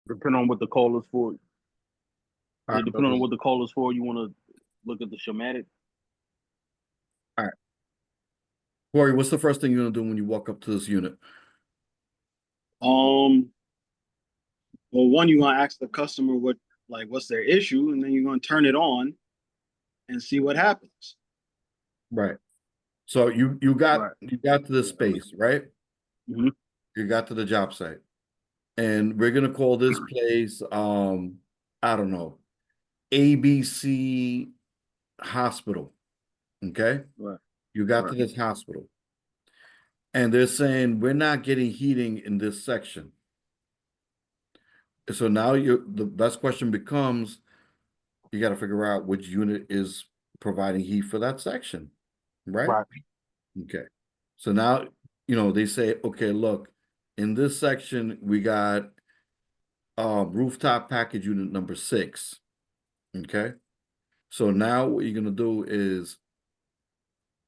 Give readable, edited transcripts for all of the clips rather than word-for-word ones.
Depending on what the call is for. All right, Depending on what the call is for, you want to look at the schematic. all right. Corey, what's the first thing you're gonna do when you walk up to this unit? Well, one, you're gonna ask the customer what's their issue, and then you're gonna turn it on and see what happens. Right. So you got to the space, right? Mm-hmm. You got to the job site. And we're gonna call this place I don't know, H.V.A.C hospital. Okay. Right. You got to this hospital. And they're saying we're not getting heating in this section. So now the best question becomes you got to figure out which unit is providing heat for that section, right? Right. Okay. So now, they say, okay, look, in this section, we got rooftop package unit number 6. Okay. So now what you're going to do is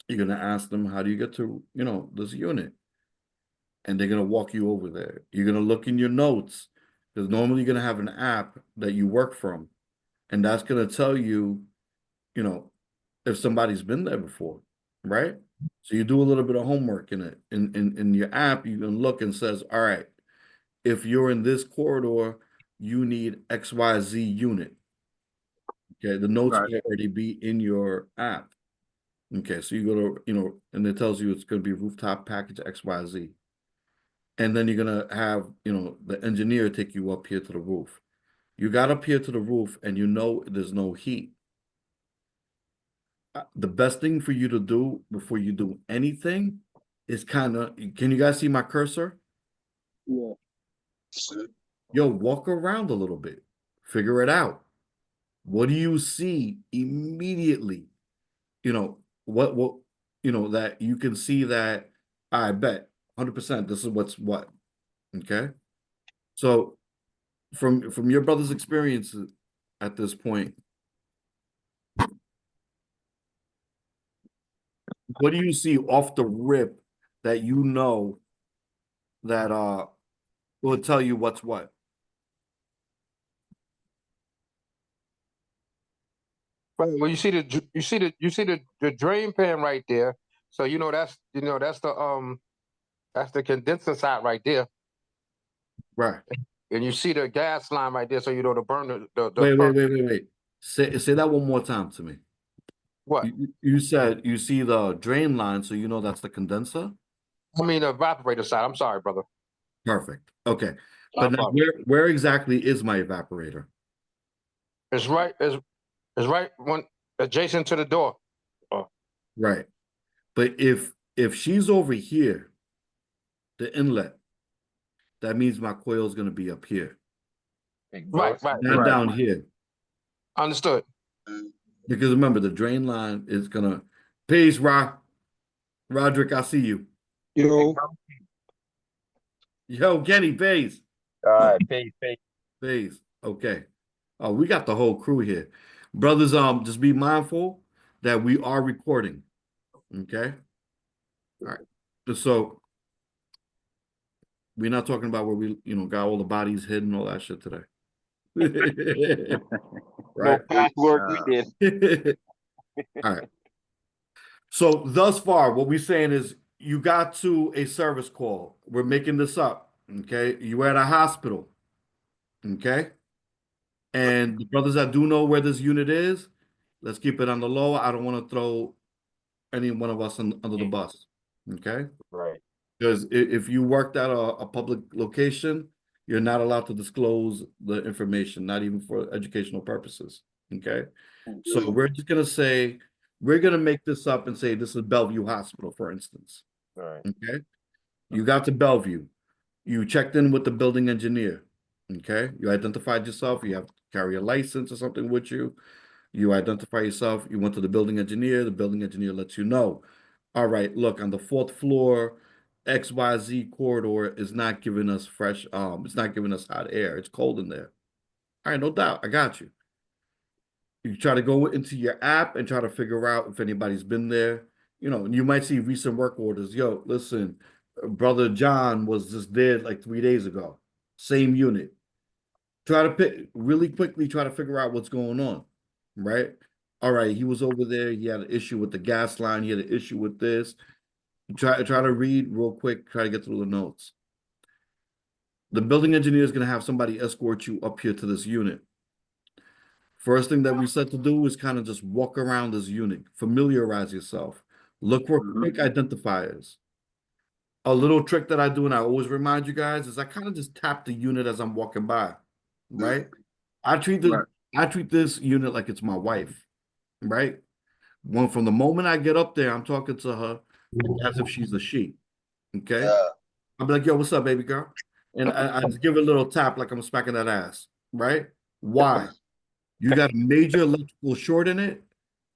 you're going to ask them, how do you get to, this unit? And they're going to walk you over there. You're going to look in your notes because normally you're going to have an app that you work from. And that's going to tell you, if somebody's been there before, right? So you do a little bit of homework in it. In your app, you can look and says, all right, if you're in this corridor, you need XYZ unit. Okay, the notes will already be in your app. Okay, so you go to, and it tells you it's going to be rooftop package XYZ. And then you're going to have, the engineer take you up here to the roof. You got up here to the roof and there's no heat. The best thing for you to do before you do anything is can you guys see my cursor? Yeah. Yo, walk around a little bit. Figure it out. What do you see immediately? What that you can see that I bet 100% this is what. Okay. So from your brother's experiences at this point, what do you see off the rip that that will tell you what's what? Right. Well, you see the drain pan right there. So that's the condenser side right there. Right. And you see the gas line right there. So to burn the Wait. Say that one more time to me. What? You said you see the drain line, so that's the condenser? I mean the evaporator side. I'm sorry, brother. Perfect. Okay. But now where exactly is my evaporator? It's right adjacent to the door. Oh. Right. But if she's over here, the inlet, that means my coil is going to be up here. Right. Not down here. Understood. Because remember, the drain line is going to... Peace, Roderick, I see you. Yo, Kenny, peace. All right, peace. Peace. Okay. Oh, we got the whole crew here. Brothers, just be mindful that we are recording. Okay? All right. So we're not talking about where we, got all the bodies hidden, all that shit today. Right? No password we did. All right. So thus far, what we're saying is you got to a service call. We're making this up. Okay. You were at a hospital. Okay. And the brothers that do know where this unit is, let's keep it on the low. I don't want to throw any one of us under the bus. Okay. Right. Because if you worked at a public location, you're not allowed to disclose the information, not even for educational purposes. Okay. So we're just going to say, we're going to make this up and say this is Bellevue Hospital, for instance. All right. Okay. You got to Bellevue. You checked in with the building engineer. Okay. You identified yourself. You have to carry a license or something with you. You identify yourself. You went to the building engineer. The building engineer lets you know. All right, look, on the 4th floor, XYZ corridor is not giving us fresh, it's not giving us hot air. It's cold in there. All right, no doubt. I got you. You try to go into your app and try to figure out if anybody's been there. And you might see recent work orders. Yo, listen, brother John was just dead like 3 days ago. Same unit. try to pick really quickly, try to figure out what's going on, right? All right, he was over there. He had an issue with the gas line. He had an issue with this. Try to read real quick. Try to get through the notes. The building engineer is going to have somebody escort you up here to this unit. First thing that we said to do is kind of just walk around this unit, familiarize yourself, look for quick identifiers. A little trick that I do, and I always remind you guys, is I kind of just tap the unit as I'm walking by, right? I treat this unit like it's my wife, right? From the moment I get up there, I'm talking to her as if she's a she. Okay. I'll be like, yo, what's up, baby girl? And I just give it a little tap like I'm smacking that ass, right? Why? You got a major electrical short in it,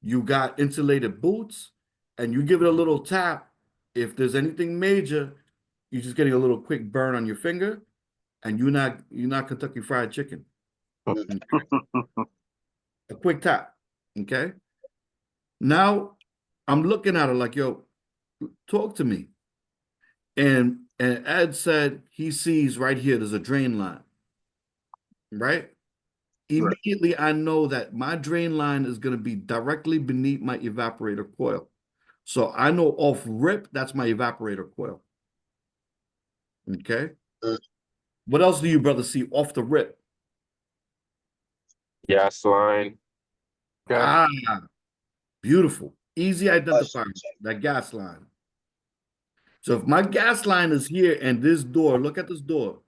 you got insulated boots, and you give it a little tap. If there's anything major, you're just getting a little quick burn on your finger, and you're not Kentucky Fried Chicken. Okay. A quick tap. Okay. Now I'm looking at her like, yo, talk to me. And Ed said he sees right here, there's a drain line. Right? Immediately, I know that my drain line is going to be directly beneath my evaporator coil. So I know off rip, that's my evaporator coil. Okay. What else do you, brother, see off the rip? Gas line. Ah, beautiful. Easy identifier, that gas line. So if my gas line is here and this door, look at this door.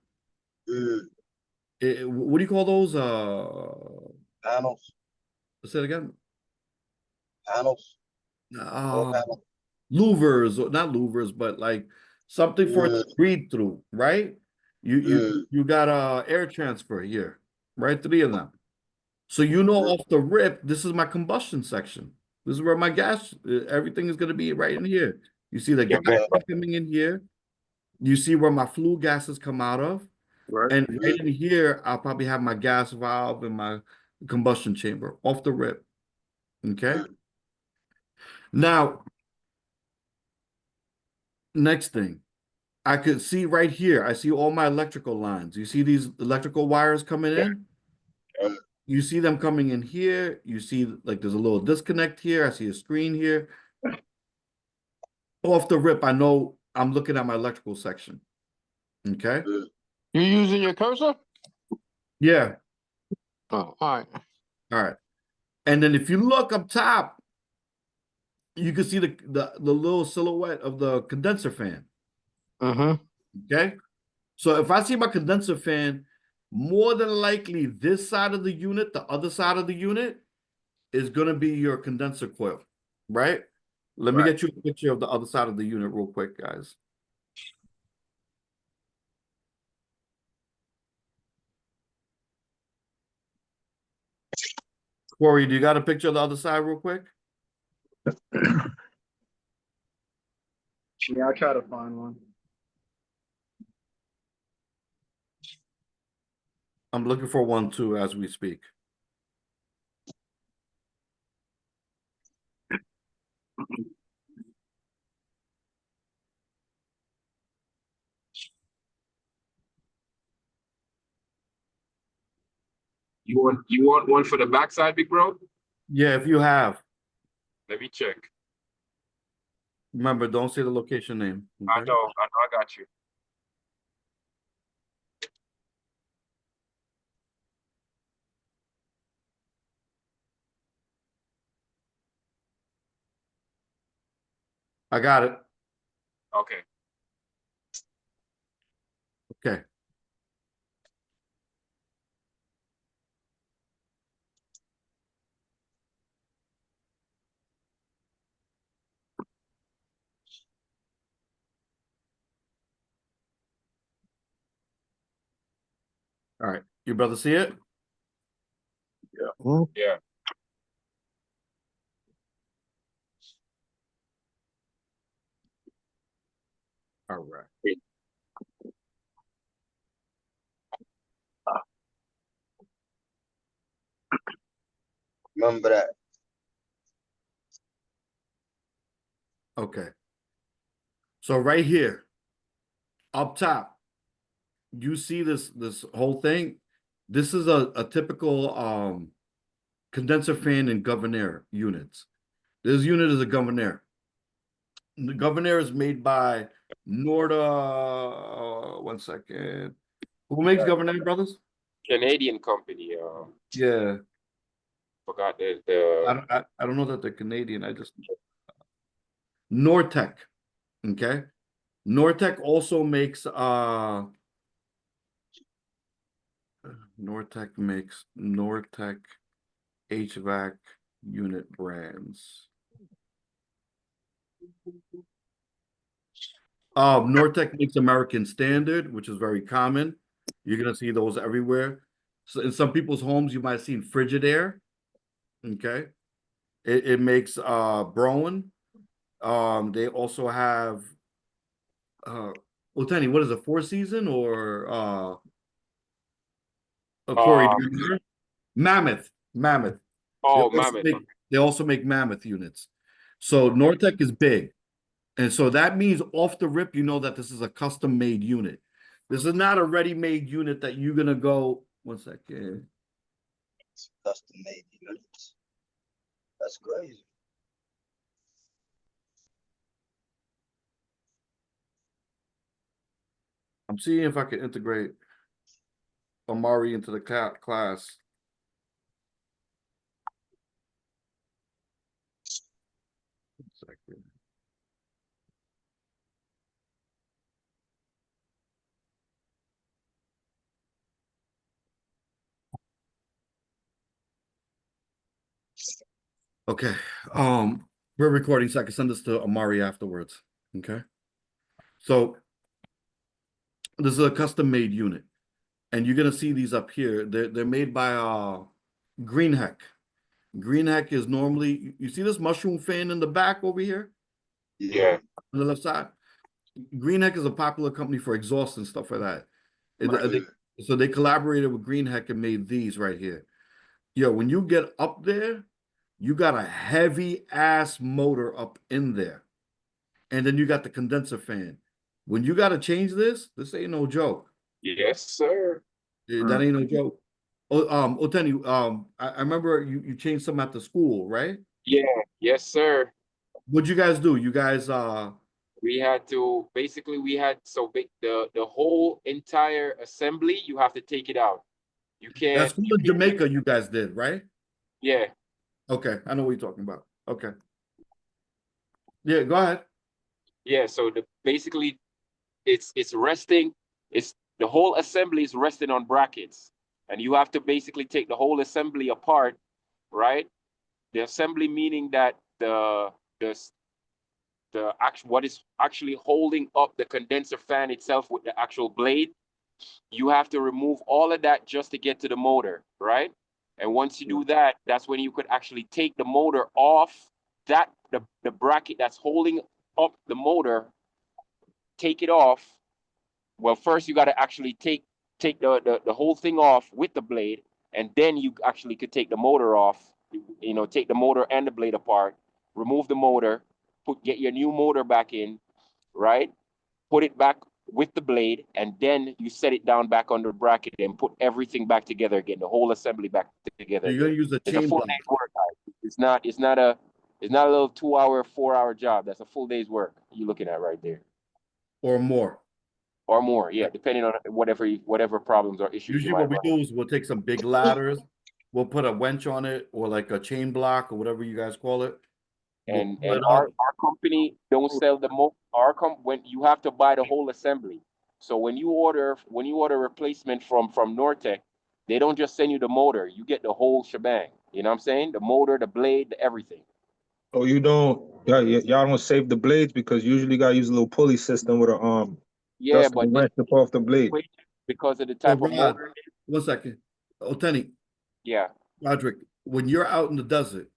What do you call those? Panels. Say it again. Panels. Louvers, or not louvers, but like something for it to breathe through, right? You got air transfer here, right? 3 of them. So you know off the rip, this is my combustion section. This is where my gas, everything is going to be right in here. You see the gas coming in here. You see where my flue gases come out of. Right. And right in here, I'll probably have my gas valve and my combustion chamber off the rip. Okay. Now, next thing, I could see right here, I see all my electrical lines. You see these electrical wires coming in? You see them coming in here. You see like there's a little disconnect here. I see a screen here. Off the rip, I know I'm looking at my electrical section. Okay. You using your cursor? Yeah. Oh, all right. All right. And then if you look up top, you can see the little silhouette of the condenser fan. Okay. So if I see my condenser fan, more than likely this side of the unit, the other side of the unit is going to be your condenser coil, right? Let me get you a picture of the other side of the unit real quick, guys. Corey, do you got a picture of the other side real quick? Yeah, I'll try to find one. I'm looking for one too as we speak. You want one for the backside, big bro? Yeah, if you have. Let me check. Remember, don't say the location name. I Okay? know, I got you. I got it. Okay. Okay. All right. Your brother see it? Yeah. All right. Remember that. Okay. So right here, up top, you see this whole thing. This is a typical condenser fan and governor units. This unit is a governor. The governor is made by Norda. One second. Who makes governor, brothers? Canadian company. Yeah, Forgot the I don't know that they're Canadian. I just Nortec. Okay. Nortec also makes Nortec makes Nortec HVAC unit brands. Nortec makes American Standard, which is very common. You're gonna see those everywhere. So in some people's homes, you might have seen Frigidaire. Okay. It makes Brown. They also have well, Tenny, what is it, Four Season or Corey, do you remember? Mammoth. oh, Mammoth. They also make Mammoth units. So Nortec is big. And so that means off the rip, you know that this is a custom made unit. This is not a ready-made unit that you're gonna go. One second. It's custom made units. That's crazy. I'm seeing if I can integrate Amari into the class. One second. Okay. We're recording, so I can send this to Amari afterwards. Okay. So this is a custom made unit, and you're gonna see these up here. They're made by Greenheck. Greenheck is normally, you see this mushroom fan in the back over here Yeah. on the left side. Greenheck is a popular company for exhaust and stuff like that. So they collaborated with Greenheck and made these right here. Yo, when you get up there, you got a heavy ass motor up in there. And then you got the condenser fan. When you got to change this ain't no joke. Yes, sir. That ain't no joke. Oh, Oteni, I remember you changed some at the school, right? Yeah. Yes, sir. What'd you guys do? You guys We had to basically the whole entire assembly. You have to take it out. You can't. That's cool in Jamaica. You guys did, right? Yeah. Okay, I know what you're talking about. Okay. Yeah, go ahead. Yeah. So basically, it's resting. It's the whole assembly is resting on brackets, and you have to basically take the whole assembly apart, right? The assembly meaning that what is actually holding up the condenser fan itself with the actual blade. You have to remove all of that just to get to the motor, right? And once you do that, that's when you could actually take the motor off the bracket that's holding up the motor, take it off. Well, first you got to actually take the whole thing off with the blade, and then you actually could take the motor off, take the motor and the blade apart, remove the motor, get your new motor back in, right? Put it back with the blade, and then you set it down back under bracket and put everything back together again, the whole assembly back together. You're gonna use a It's a chain full block day's work, guys. It's not a little 2-hour, 4-hour job. That's a full day's work you're looking at right there. or more. Or more, yeah, depending on whatever problems or issues Usually you what might we run. do is we'll take some big ladders, we'll put a winch on it or like a chain block or whatever you guys call it. And We'll pull it our up. company don't sell when you have to buy the whole assembly. So when you order replacement from Nortec, they don't just send you the motor, you get the whole shebang. You know what I'm saying? The motor, the blade, everything. Oh, you don't, y'all don't save the blades because usually you gotta use a little pulley system with a Yeah, just but to wrench up off the blade. because of the So type of Rod, motor. 1 second. Oteni, Yeah. Roderick, when you're out in the desert,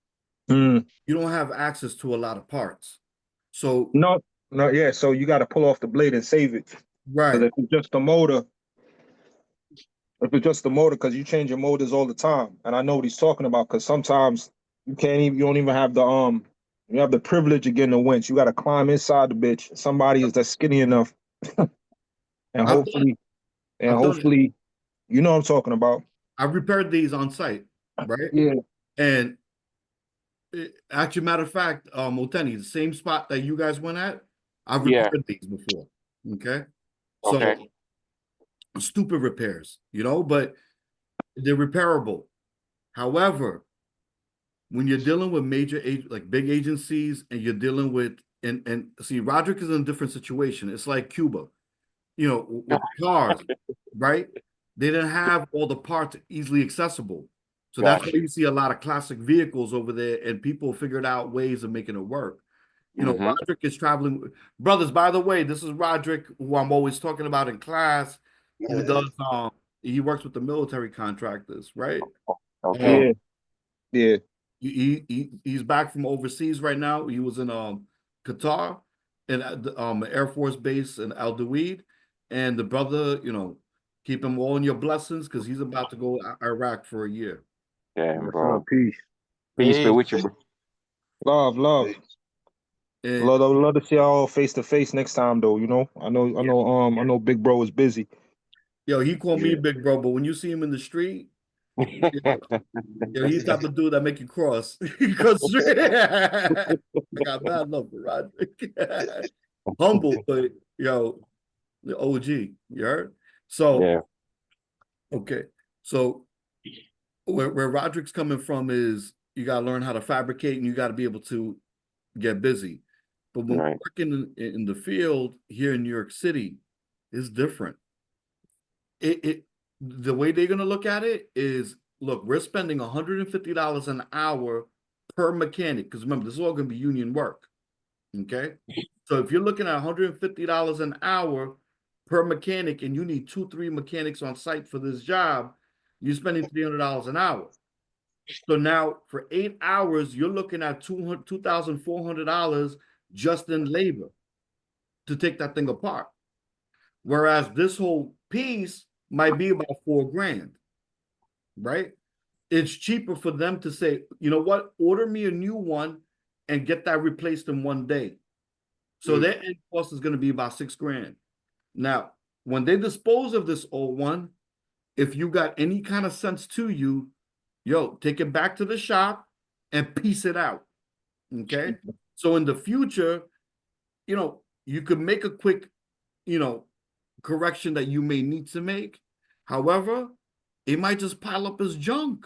Mm. you don't have access to a lot of parts. So No, yeah. So you got to pull off the blade and save it. right. If it's just the motor, because you change your motors all the time, and I know what he's talking about. Because sometimes you don't even have you have the privilege of getting a winch. You got to climb inside the bitch. Somebody is that skinny enough, and I've done it. hopefully, you know what I'm talking about. I repaired these on site, right? Yeah. And actually, matter of fact, Oteni, the same spot that you guys went at, I've Yeah. repaired these before. Okay. So Okay. stupid repairs, but they're repairable. However, when you're dealing with major like big agencies and you're dealing with and see, Roderick is in a different situation. It's like Cuba, with cars, right? They didn't have all the parts easily accessible. So that's why Gotcha. you see a lot of classic vehicles over there, and people figured out ways of making it work. Roderick is traveling. Brothers, by the way, this is Roderick, who I'm always talking about in class, who Yeah. does he works with the military contractors, right? Okay. Yeah. He's back from overseas right now. He was in Qatar and at the Air Force Base in Al Duwaid, and the brother, keep him all in your blessings because he's about to go Iraq for a year. Damn, bro. Peace. Peace be with you, bro. Love. And Love to see y'all face to face next time though, I know Big Bro is busy. he called me big bro, but when you see him in the street, he's the type of dude that make you cross. Because I got bad love for Roderick. Humble, but the OG, you heard? So Yeah. okay. So where Roderick's coming from is you gotta learn how to fabricate and you gotta be able to get busy. But when Right. working in the field here in New York City, it's different. The way they're gonna look at it is, look, we're spending $150 an hour per mechanic, because remember, this is all gonna be union work. Okay. So if you're looking at $150 an hour per mechanic and you need 2-3 mechanics on site for this job, you're spending $300 an hour. So now for 8 hours, you're looking at $2,400 just in labor to take that thing apart. Whereas this whole piece might be about $4,000, right? It's cheaper for them to say, you know what, order me a new one and get that replaced in 1 day. So their end cost is going to be about $6,000. Now, when they dispose of this old one, if you got any kind of sense to you, take it back to the shop and piece it out. Okay. So in the future, you could make a quick, correction that you may need to make. However, it might just pile up as junk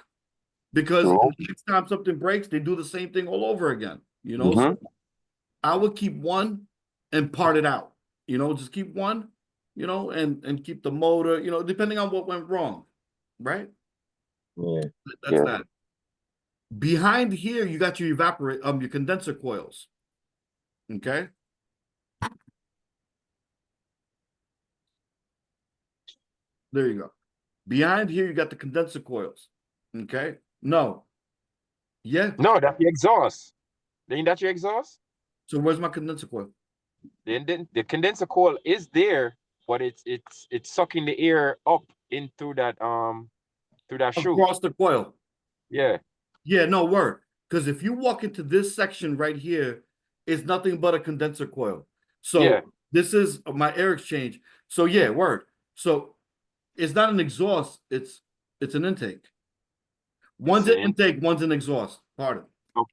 because True. the next time something breaks, they do the same thing all over again. Mhm. So I would keep one and part it out. Just keep one, and keep the motor, depending on what went wrong, right? Yeah. That's Yeah. that. Behind here, you got your your condenser coils. Okay. There you go. Behind here, you got the condenser coils. Okay. No. Yeah. No, that's the exhaust. Ain't that your exhaust? So where's my condenser coil? The condenser coil is there, but it's sucking the air up in through that chute. Across the coil. Yeah. Yeah, no word. Because if you walk into this section right here, it's nothing but a condenser coil. So Yeah. this is my air exchange. So yeah, word. So it's not an exhaust, it's an intake. One's an intake, one's an exhaust. Pardon. All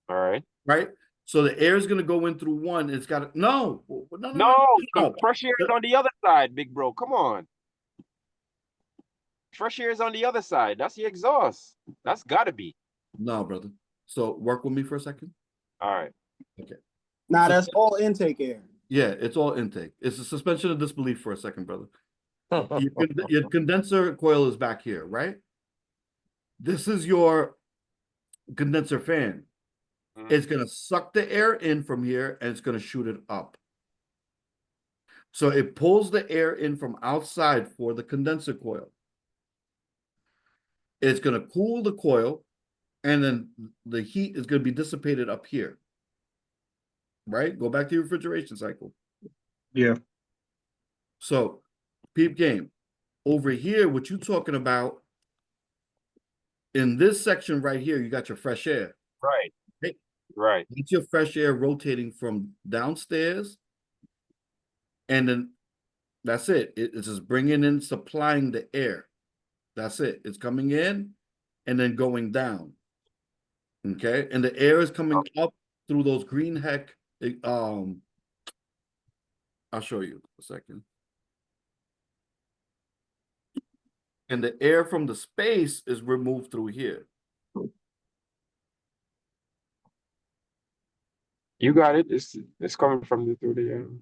right. Right? So the air is going to go in through one. It's got to, no. No, fresh air is on the other side, big bro. Come on. Fresh air is on the other side. That's the exhaust. That's gotta be. No, brother. So work with me for a second. All right. Okay. Nah, that's all intake air. Yeah, it's all intake. It's a suspension of disbelief for a second, brother. Your condenser coil is back here, right? This is your condenser fan. It's going to suck the air in from here and it's going to shoot it up. So it pulls the air in from outside for the condenser coil. It's going to cool the coil and then the heat is going to be dissipated up here. Right? Go back to your refrigeration cycle. Yeah. So, peep game. Over here, what you're talking about, in this section right here, you got your fresh air. Right. Right? Right. It's your fresh air rotating from downstairs. And then that's it. It's just bringing in, supplying the air. That's it. It's coming in and then going down. Okay, and the air is coming up through those green heck. I'll show you a second. And the air from the space is removed through here. You got it. It's coming from the through the.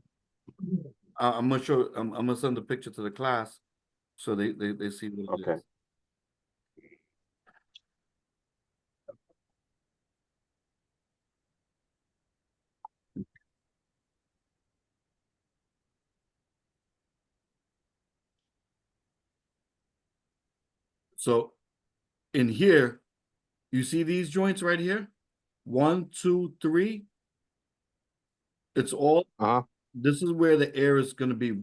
I'm gonna show. I'm gonna send the picture to the class, so they see what it Okay. is. So, in here, you see these joints right here? 1, 2, 3. It's all. Uh-huh. This is where the air is gonna be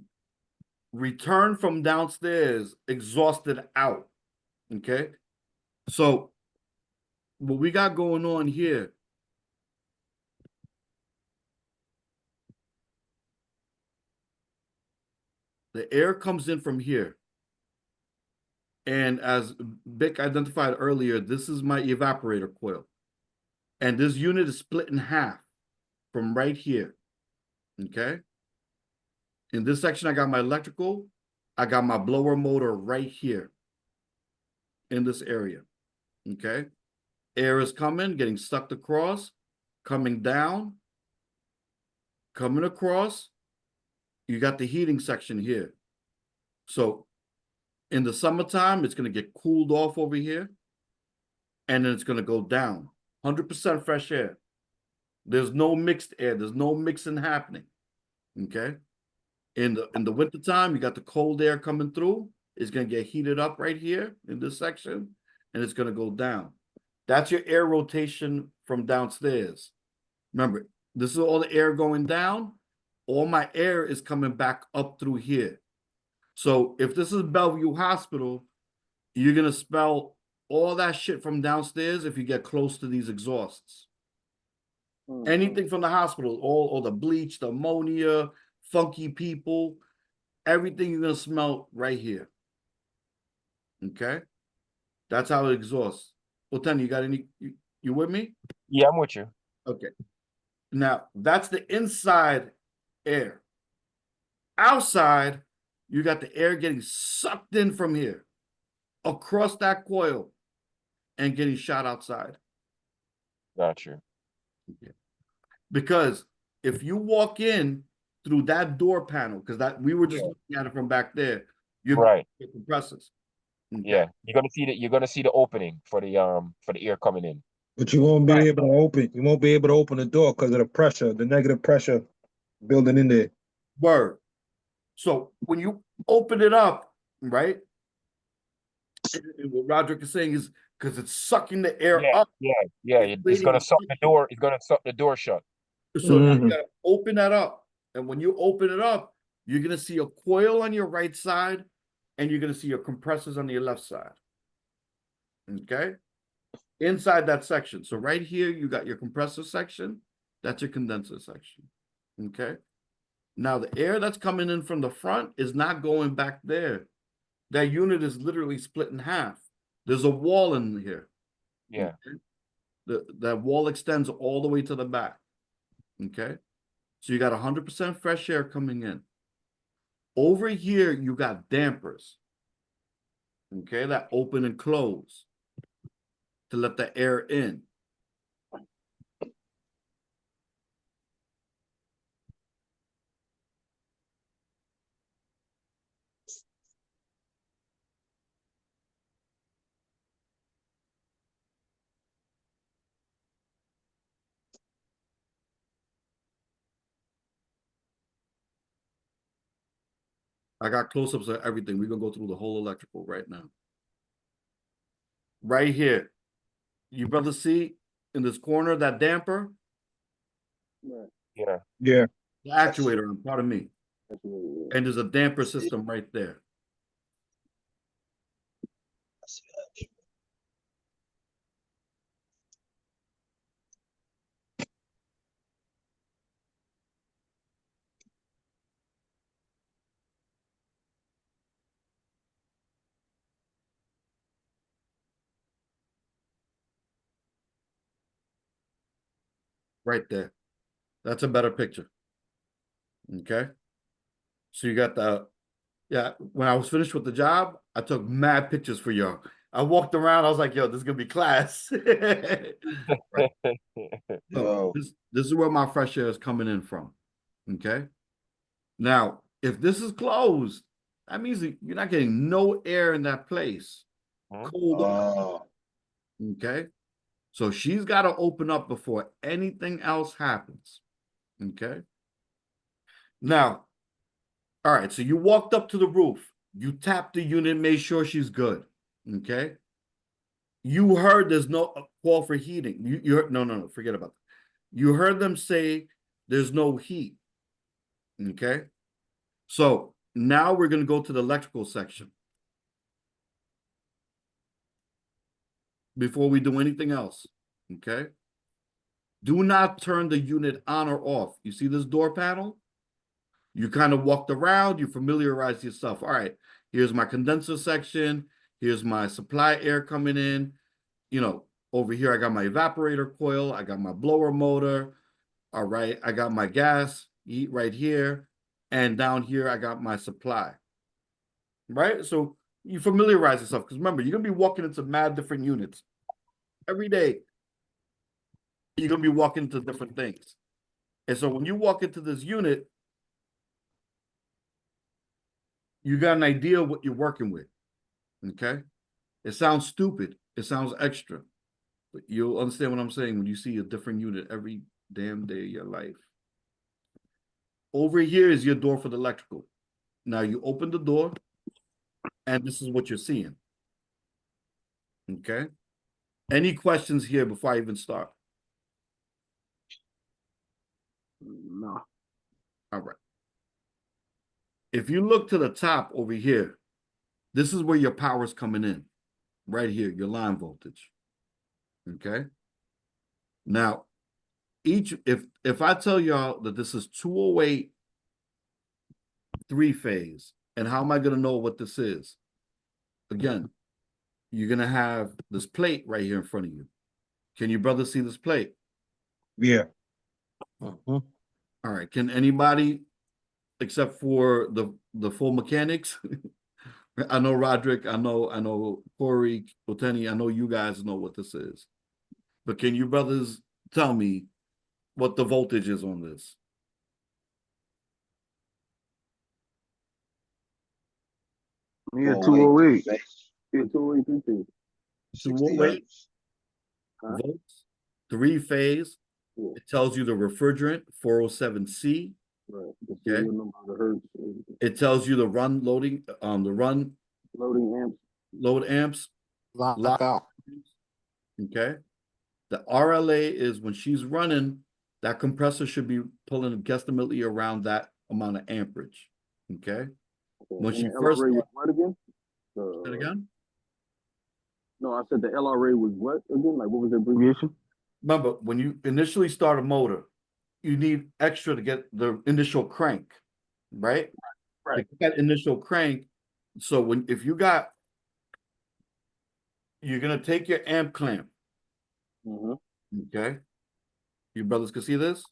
returned from downstairs, exhausted out. Okay, so what we got going on here, the air comes in from here. And as Vic identified earlier, this is my evaporator coil. And this unit is split in half from right here. Okay. In this section, I got my electrical. I got my blower motor right here in this area. Okay. Air is coming, getting sucked across, coming down, coming across. You got the heating section here. So in the summertime, it's going to get cooled off over here. And then it's going to go down. 100% fresh air. There's no mixed air. There's no mixing happening. Okay. In the wintertime, you got the cold air coming through. It's going to get heated up right here in this section. And it's going to go down. That's your air rotation from downstairs. Remember, this is all the air going down. All my air is coming back up through here. So if this is Bellevue Hospital, you're going to smell all that shit from downstairs if you get close to these exhausts. Anything from the hospital, all the bleach, the ammonia, funky people, everything you're going to smell right here. Okay? That's how it exhausts. Well, Ten, you got any, you with me? Yeah, I'm with you. Okay. Now, that's the inside air. Outside, you got the air getting sucked in from here, across that coil, and getting shot outside. Got you. Because if you walk in through that door panel, because that we were just looking at it from back there, you're Right. going to compressors. Okay? Yeah, you're gonna see the opening for the air coming in. But you won't be Right. able to open. You won't be able to open the door because of the pressure, the negative pressure building in there. Word. So when you open it up, right? And what Roderick is saying is because it's sucking the air Yeah, up. yeah. It's It's creating gonna a suck the suction. door. It's gonna suck the door shut. So now you Mhm. gotta open that up. And when you open it up, you're gonna see a coil on your right side, and you're gonna see your compressors on your left side. Okay? Inside that section. So right here, you got your compressor section. That's your condenser section. Okay? Now the air that's coming in from the front is not going back there. That unit is literally split in half. There's a wall in here. Yeah. Okay? That wall extends all the way to the back. Okay? So you got 100% fresh air coming in. Over here, you got dampers. Okay, that open and close to let the air in. I got close-ups of everything. We're gonna go through the whole electrical right now. Right here. You brother see in this corner that damper? Yeah. Yeah. The actuator, pardon me. Absolutely. And there's a damper system right there. I see that. right there. That's a better picture. Okay. So you got the, yeah, when I was finished with the job, I took mad pictures for y'all. I walked around, I was like, yo, this is gonna be class. Right. So Yo. this is where my fresh air is coming in from. Okay. Now, if this is closed, that means that you're not getting no air in that place. Cold. Oh. Okay. So she's got to open up before anything else happens. Okay. Now, all right. So you walked up to the roof. You tapped the unit, made sure she's good. Okay. You heard there's no call for heating. You heard, no, forget about that. You heard them say there's no heat. Okay. So now we're going to go to the electrical section. Before we do anything else. Okay. Do not turn the unit on or off. You see this door panel? You kind of walked around, you familiarize yourself. All right, here's my condenser section. Here's my supply air coming in. You know, over here, I got my evaporator coil. I got my blower motor. All right, I got my gas heat right here. And down here, I got my supply. Right? So you familiarize yourself. Because remember, you're going to be walking into mad different units every day. You're going to be walking into different things. And so when you walk into this unit, you got an idea of what you're working with. Okay? It sounds stupid. It sounds extra. But you'll understand what I'm saying when you see a different unit every damn day of your life. Over here is your door for the electrical. Now you open the door, and this is what you're seeing. Okay? Any questions here before I even start? No. All right. If you look to the top over here, this is where your power's coming in. Right here, your line voltage. Okay? Now, if I tell y'all that this is 208 3-phase, and how am I going to know what this is? Again, you're going to have this plate right here in front of you. Can you brothers see this plate? Yeah. All right. Can anybody, except for the full mechanics? I know Roderick, I know Corey, Oteni, I know you guys know what this is. But can you brothers tell me what the voltage is on this? Yeah, 208. 208. Yeah, 208 3-phase. 208 Huh? volts, 3-phase. Yeah. It tells you the refrigerant, 407C. Right. The Okay. serial number, the hertz, It tells you the run loading, the run loading amps. load amps. Lockout. Okay. The RLA is when she's running, that compressor should be pulling guesstimately around that amount of amperage. Okay. When And she the first LRA was what again? Say it again. No, I said the LRA was what again? Like, what was the abbreviation? Remember, when you initially start a motor, you need extra to get the initial crank, right? Right. To get that initial crank. So if you're gonna take your amp clamp. Mm-hmm. Okay. You brothers can see this?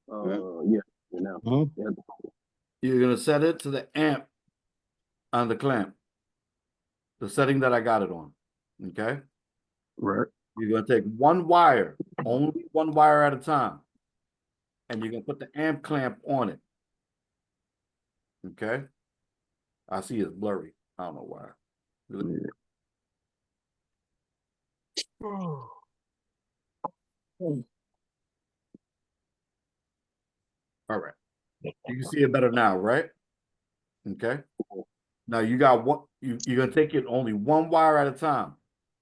Yeah. Now. Yeah. You're gonna set it to the amp on the clamp. The setting that I got it on. Okay. Right. You're gonna take one wire, only one wire at a time. And you're gonna put the amp clamp on it. Okay. I see it's blurry. I don't know why. Yeah. All right. You can see it better now, right? Okay. Now you got one, you're gonna take it only one wire at a time.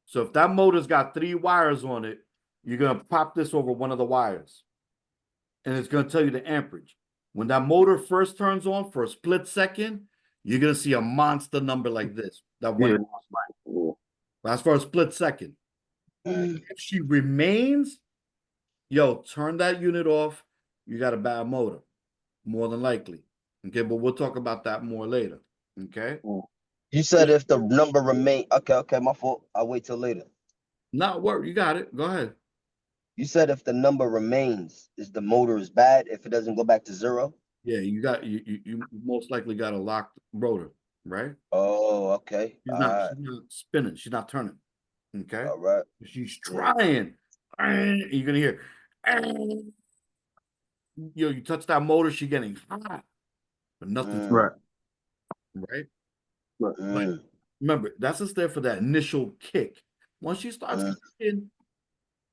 So if that motor's got 3 wires on it, you're gonna pop this over one of the wires. And it's gonna tell you the amperage. When that motor first turns on for a split second, you're gonna see a monster number like this. That one. Yeah. That's for a split second. If she remains, yo, turn that unit off. You got a bad motor, more than likely. Okay, but we'll talk about that more later. Okay. You said if the number remain, okay, my fault. I'll wait till later. Not work. You got it. Go ahead. You said if the number remains, is the motor is bad if it doesn't go back to 0? Yeah, you most likely got a locked rotor, right? Oh, okay. She's not spinning, she's not turning. Okay. All right. She's Yeah. trying. You're gonna hear, you touch that motor, she's getting hot, but nothing's Right. right. Right. Mm, Remember, that's just there for that initial kick. Once she starts mm. kicking,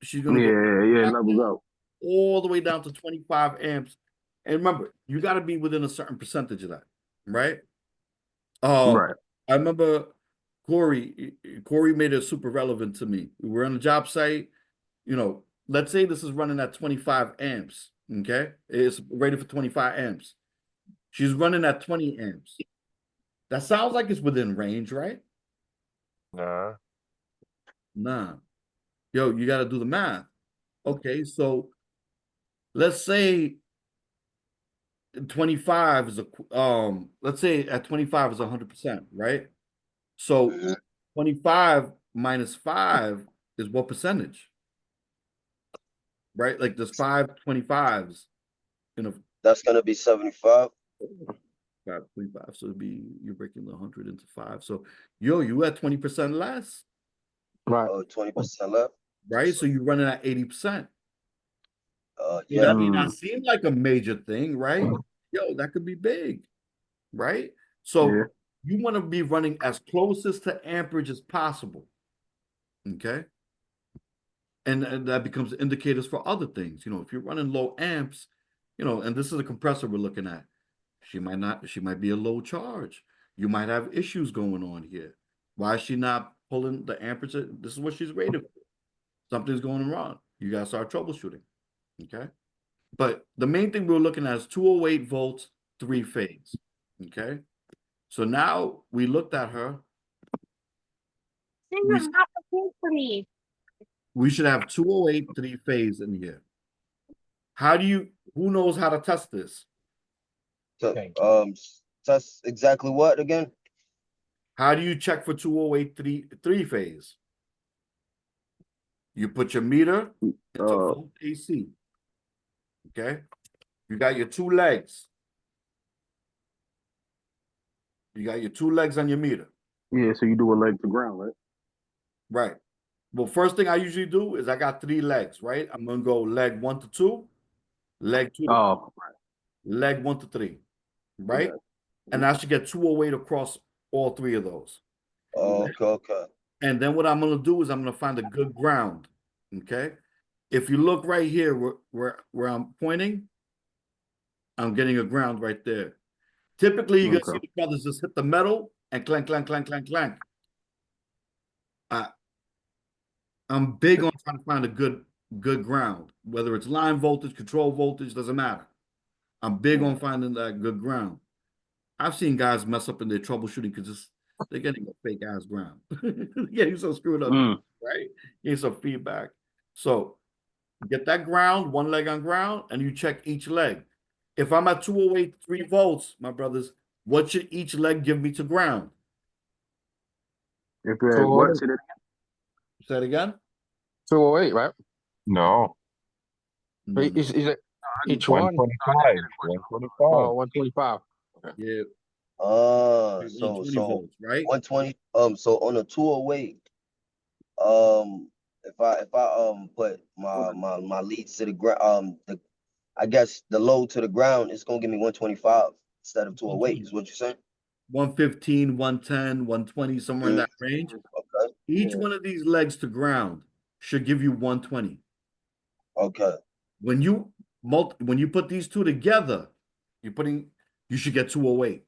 she's Yeah, gonna go yeah, levels out. all the way down to 25 amps. And remember, you got to be within a certain percentage of that, right? Right. I remember Corey made it super relevant to me. We were on a job site, let's say this is running at 25 amps, okay? It's rated for 25 amps. She's running at 20 amps. That sounds like it's within range, right? Nah. Nah. Yo, you got to do the math. Okay, so let's say 25 is let's say at 25 is 100%, right? So Mhm. 25 minus 5 is what percentage? Right? Like there's 5 25s in a That's gonna be 75. 5 25. So it'd be you're breaking the 100 into 5. So you at 20% less, Right. Oh, 20% left. right? So you're running at 80%. So Yeah. that may not seem like a major thing, right? Yo, that could be big, right? So Yeah. you want to be running as closest to amperage as possible. Okay. And that becomes indicators for other things. If you're running low amps, and this is a compressor we're looking at, she might be a low charge. You might have issues going on here. Why is she not pulling the amperage? This is what she's rated for. Something's going wrong. You got to start troubleshooting. Okay. But the main thing we're looking at is 208 volts, 3-phase. Okay. So now we looked at her. We should have 208 3-phase in here. Who knows how to test this? So, Thank you. that's exactly what again? How do you check for 208 3-phase? You put your meter into volt AC. Okay. You got your 2 legs. You got your 2 legs on your meter. Yeah, so you do a leg to ground, right? Right. Well, first thing I usually do is I got 3 legs, right? I'm gonna go leg 1 to 2, leg 2 to leg 1 to 3, right? Okay. And I should get 208 across all 3 of those. Oh, okay. And then what I'm gonna do is I'm gonna find a good ground. Okay. If you look right here where I'm pointing, I'm getting a ground right there. Typically, you're gonna see the brothers just hit the metal and clank, clank, clank, clank, clank. I'm big on trying to find a good ground, whether it's line voltage, control voltage, doesn't matter. I'm big on finding that good ground. I've seen guys mess up in their troubleshooting because they're getting a fake ass ground. Getting so screwed up, right? Getting some feedback. So get that ground, 1 leg on ground, and you check each leg. If I'm at 208 3 volts, my brothers, what should each leg give me to ground? If what? Say that Say it again. 208, right? No. Is it each one? 125. 125. Oh, 125. Yeah. So 120 volts, right? 120. So on a 208, if I put my leads to the ground, I guess the load to the ground, it's gonna give me 125 instead of 208. Is what you're saying? 115, 110, 120, somewhere in that range. Okay. Each one of these legs to ground should give you 120. Okay. When you put these two together, you should get 208.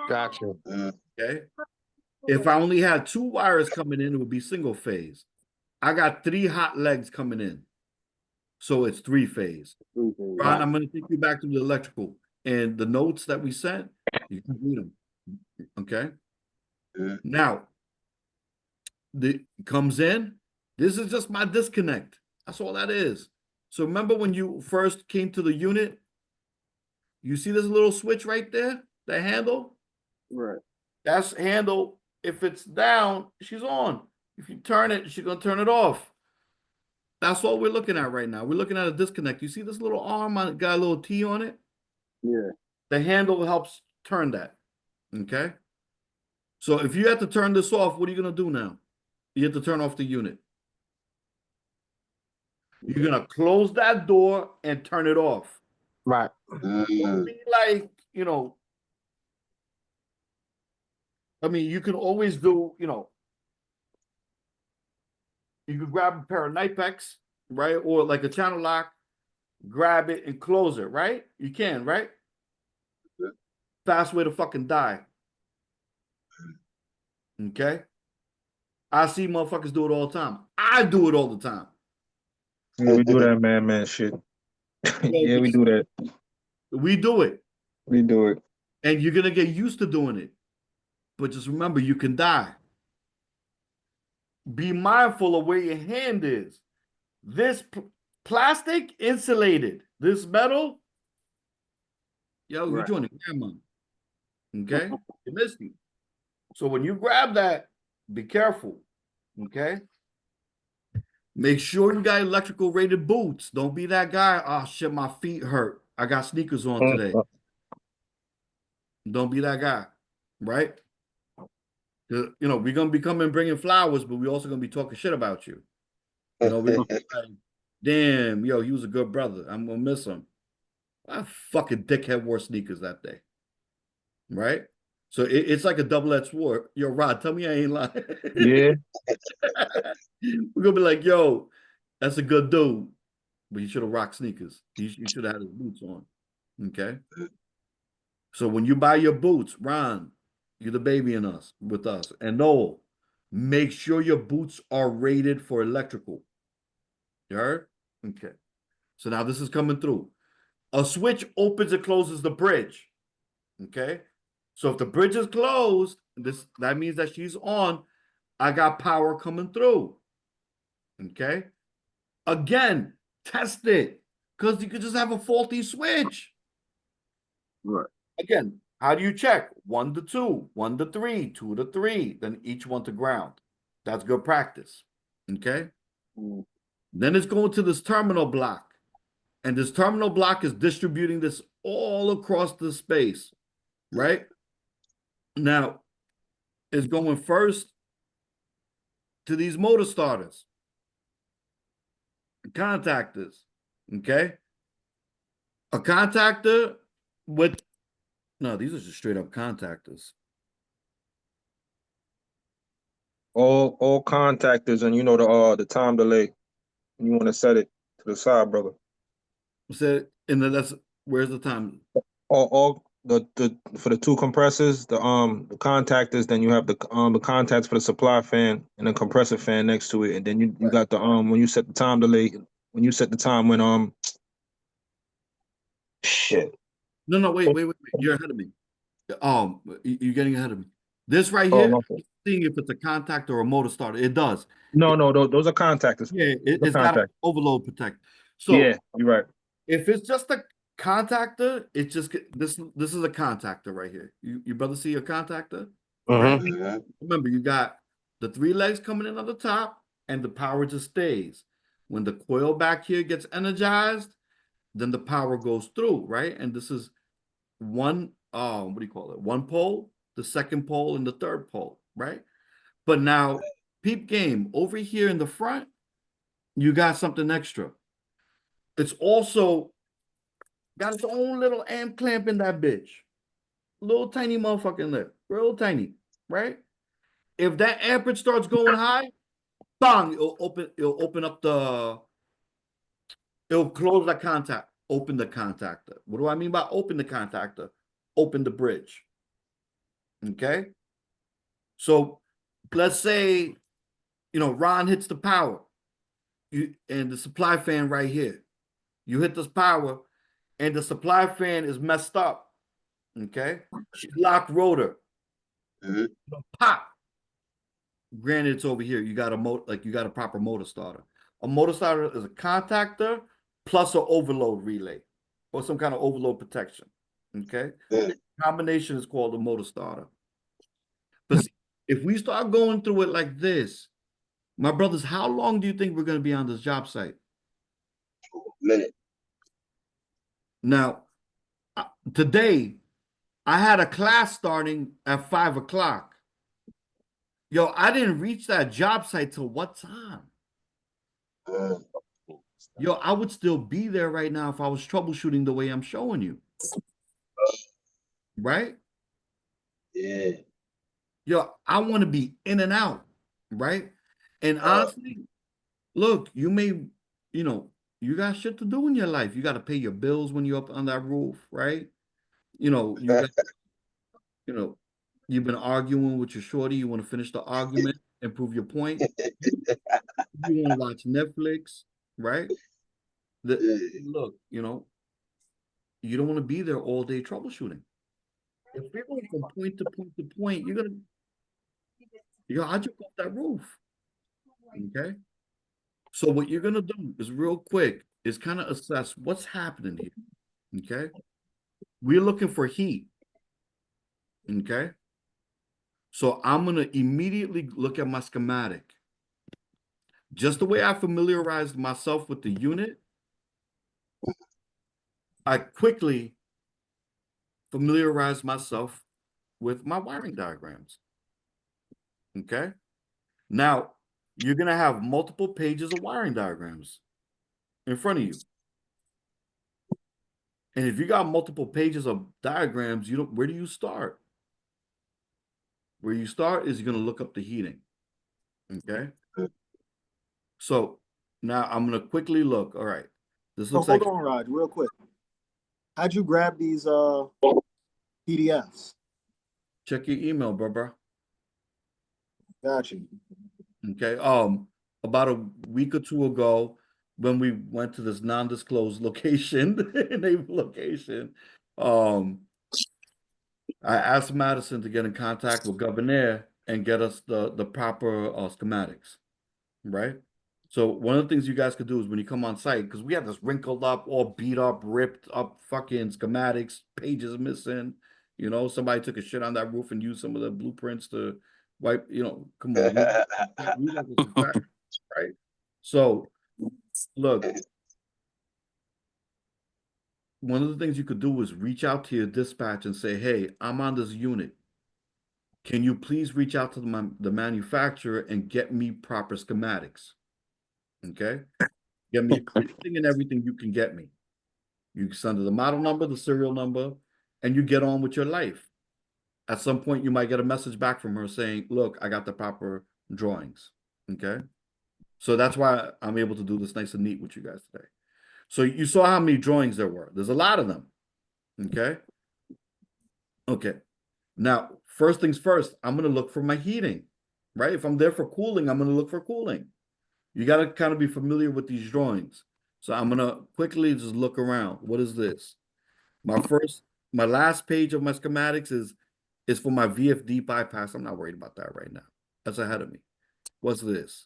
Gotcha. Okay. If I only had 2 wires coming in, it would be single phase. I got 3 hot legs coming in. So it's 3-phase. Ron, I'm going to take you back to the electrical and the notes that we sent. You can read them. Okay. Now, comes in. This is just my disconnect. That's all that is. So remember when you first came to the unit, you see this little switch right there, the handle? Right. That's handle. If it's down, she's on. If you turn it, she's going to turn it off. That's what we're looking at right now. We're looking at a disconnect. You see this little arm on it, got a little T on it? Yeah. The handle helps turn that. Okay. So if you have to turn this off, what are you going to do now? You have to turn off the unit. You're going to close that door and turn it off. Right. Don't Mm. be like, you know, I mean, you can always do, you know, you could grab a pair of Nipex, right? Or like a channel lock, grab it and close it, right? You can, right? Fast way to fucking die. Okay? I see motherfuckers do it all the time. I do it all the time. Yeah, we do that, man shit. Yeah, we do that. We do it. We do it. And you're going to get used to doing it. But just remember, you can die. Be mindful of where your hand is. This plastic insulated. This metal, yo, you're Right. joining grandma. Okay? You missed me. So when you grab that, be careful. Okay? Make sure you got electrical rated boots. Don't be that guy. Oh shit, my feet hurt. I got sneakers on today. Don't be that guy, right? You know, we're gonna be coming bringing flowers, but we're also gonna be talking shit about you. You know, we're gonna be like, damn, yo, he was a good brother. I'm gonna miss him. I fucking dickhead wore sneakers that day, right? So it's like a double-edged sword. Yo, Rod, tell me I ain't lying. Yeah. We're gonna be like, yo, that's a good dude, but he should have rocked sneakers. He should have had his boots on. Okay. So when you buy your boots, Ron, you're the baby in us with us. And Noel, make sure your boots are rated for electrical. You heard? Okay. So now this is coming through. A switch opens and closes the bridge. Okay. So if the bridge is closed, that means that she's on. I got power coming through. Okay. Again, test it. Because you could just have a faulty switch. Right. Again, how do you check? 1 to 2, 1 to 3, 2 to 3, then each one to ground. That's good practice. Okay. Mm. Then it's going to this terminal block. And this terminal block is distributing this all across the space. Right? Now, it's going first to these motor starters, contactors. Okay. A contactor with, no, these are just straight up contactors. All contactors, and you know the time delay. You want to set it to the side, brother. So, and then that's, where's the time? All the for the two compressors, the contactors, then you have the contacts for the supply fan and the compressor fan next to it, and then you got the when you set the time delay, when you set the time when shit. No, wait. You're ahead of me. You're getting ahead of me. This right Oh, here, my fault. seeing if it's a contactor or a motor starter. It does. No, those are contactors. Yeah, Those it's are got an contactors. overload protect. So Yeah, you're right. if it's just a contactor, it's just this is a contactor right here. You brother see a contactor? Right? Mhm. Remember, you got the 3 legs coming in on the top, and the power just stays. When the coil back here gets energized, then the power goes through, right? And this is one, what do you call it? One pole, the second pole, and the third pole, right? But now, peep game, over here in the front, you got something extra. It's also got its own little amp clamp in that bitch. Little tiny motherfucking lip, real tiny, right? If that amperage starts going high, bang, it'll open up it'll close the contact, open the contactor. What do I mean by open the contactor? Open the bridge. Okay. So let's say, Ron hits the power. And the supply fan right here. You hit this power, and the supply fan is messed up. Okay. Lock rotor. Mhm. Pop. Granted, it's over here. You got a proper motor starter. A motor starter is a contactor plus an overload relay or some kind of overload protection. Okay. Mm. Combination is called a motor starter. But see, if we start going through it like this, My brothers, how long do you think we're going to be on this job site? Minute. Now, today, I had a class starting at 5 o'clock. Yo, I didn't reach that job site till what time? Yo, I would still be there right now if I was troubleshooting the way I'm showing you. Right? Yeah. Yo, I want to be in and out. Right? And honestly, look, you may, you got shit to do in your life. You got to pay your bills when you're up on that roof, right? You got, you've been arguing with your shorty. You want to finish the argument and prove your point. You want to watch Netflix, right? Look, you don't want to be there all day troubleshooting. If you're going from point to point to point, you're gonna jump off that roof. Okay. So what you're gonna do is real quick is kind of assess what's happening here. Okay. We're looking for heat. Okay. So I'm gonna immediately look at my schematic. Just the way I familiarized myself with the unit, I quickly familiarize myself with my wiring diagrams. Okay. Now, you're going to have multiple pages of wiring diagrams in front of you. And if you got multiple pages of diagrams, where do you start? Where you start is you're going to look up the heating. Okay. So now I'm going to quickly look. All right. This looks hold like. on, Raj, real quick. How'd you grab these PDFs? Check your email, bro. Got you. Okay. About a week or two ago, when we went to this non-disclosed location, naval location, I asked Madison to get in contact with Governor and get us the proper schematics, right? So one of the things you guys could do is when you come on site, because we have this wrinkled up, all beat up, ripped up fucking schematics, pages missing. Somebody took a shit on that roof and used some of the blueprints to wipe. Come on, we got this exact, right? So look, one of the things you could do is reach out to your dispatch and say, "Hey, I'm on this unit. Can you please reach out to the manufacturer and get me proper schematics?" Okay? Get me anything and everything you can get me. You send her the model number, the serial number, and you get on with your life. At some point, you might get a message back from her saying, "Look, I got the proper drawings." Okay? So that's why I'm able to do this nice and neat with you guys today. So you saw how many drawings there were. There's a lot of them. Okay? Okay. Now, first things first, I'm going to look for my heating, right? If I'm there for cooling, I'm going to look for cooling. You got to kind of be familiar with these drawings. So I'm going to quickly just look around. What is this? My last page of my schematics is for my VFD bypass. I'm not worried about that right now. That's ahead of me. What's this?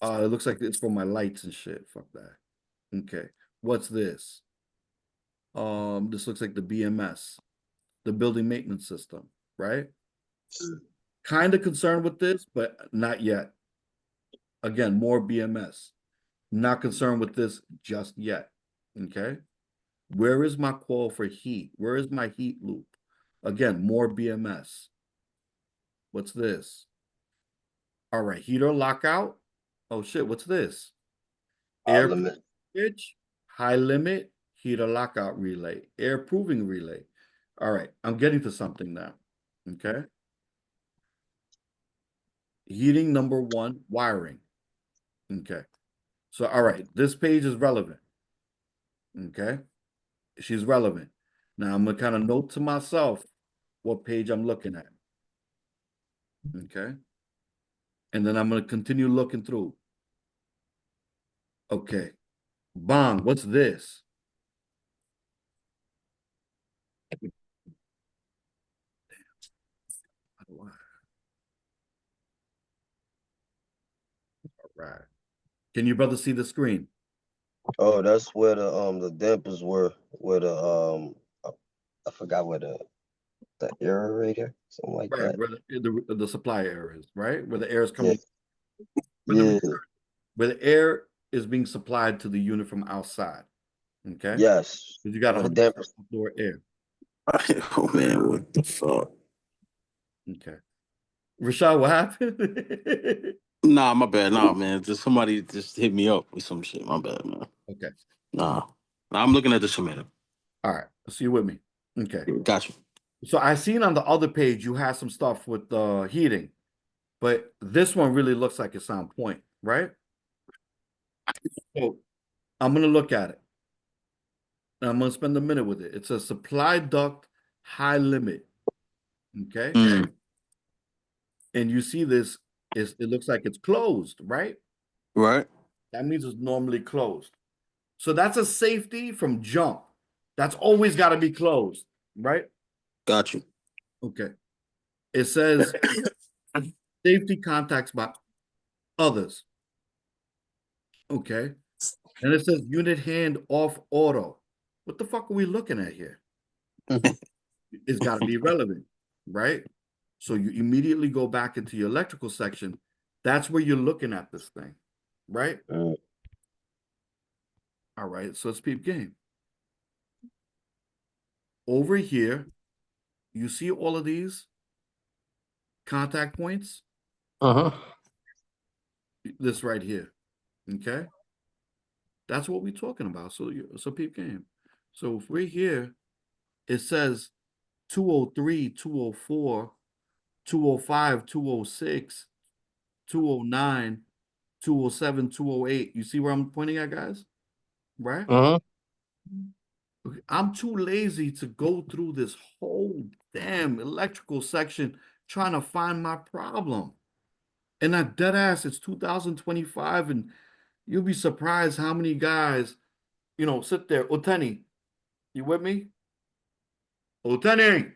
It looks like it's for my lights and shit. Fuck that. Okay. What's this? This looks like the BMS, the building maintenance system, right? Kind of concerned with this, but not yet. Again, more BMS. Not concerned with this just yet. Okay. Where is my coil for heat? Where is my heat loop? Again, more BMS. What's this? All right, heater lockout. Oh shit, what's this? Air switch, high limit, heater lockout relay, air proving relay. All right, I'm getting to something now. Okay. Heating number 1, wiring. Okay. So, all right, this page is relevant. Okay. She's relevant. Now I'm going to kind of note to myself what page I'm looking at. Okay. And then I'm going to continue looking through. Okay. Bong, what's this? All right. Can you brother see the screen? Oh, that's where the dampers were, where I forgot where the aerator, something like Right, that. where the supply air is, right? Where the air is coming. Yeah. Where the air is being supplied to the unit from outside. Okay? Yes. Because you got The 100% dampers. outdoor air. Oh man, what the fuck? Okay. Rashad, what happened? Nah, my bad. Nah, man. Just somebody just hit me up with some shit. My bad, man. Okay. Nah. I'm looking at the schematic. All right. So you with me. Okay. Got you. So I seen on the other page you had some stuff with heating, but this one really looks like it's on point, right? So I'm gonna look at it. And I'm gonna spend a minute with it. It's a supply duct high limit. Okay. Mm. And you see this it looks like it's closed, right? Right. That means it's normally closed. So that's a safety from jump. That's always got to be closed, right? Got you. Okay. It says safety contacts by others. Okay. And it says unit hand off auto. What the fuck are we looking at here? It's got to be relevant, right? So you immediately go back into your electrical section. That's where you're looking at this thing, right? All right. So let's peep game. Over here, you see all of these contact points? Uh-huh. This right here. Okay. That's what we're talking about. So peep game. So if we're here, it says 203, 204, 205, 206, 209, 207, 208. You see where I'm pointing at, guys? Right? Uh-huh. Okay. I'm too lazy to go through this whole damn electrical section trying to find my problem. And that dead ass, it's 2025, and you'll be surprised how many guys, sit there. Oteni, you with me? Oteni,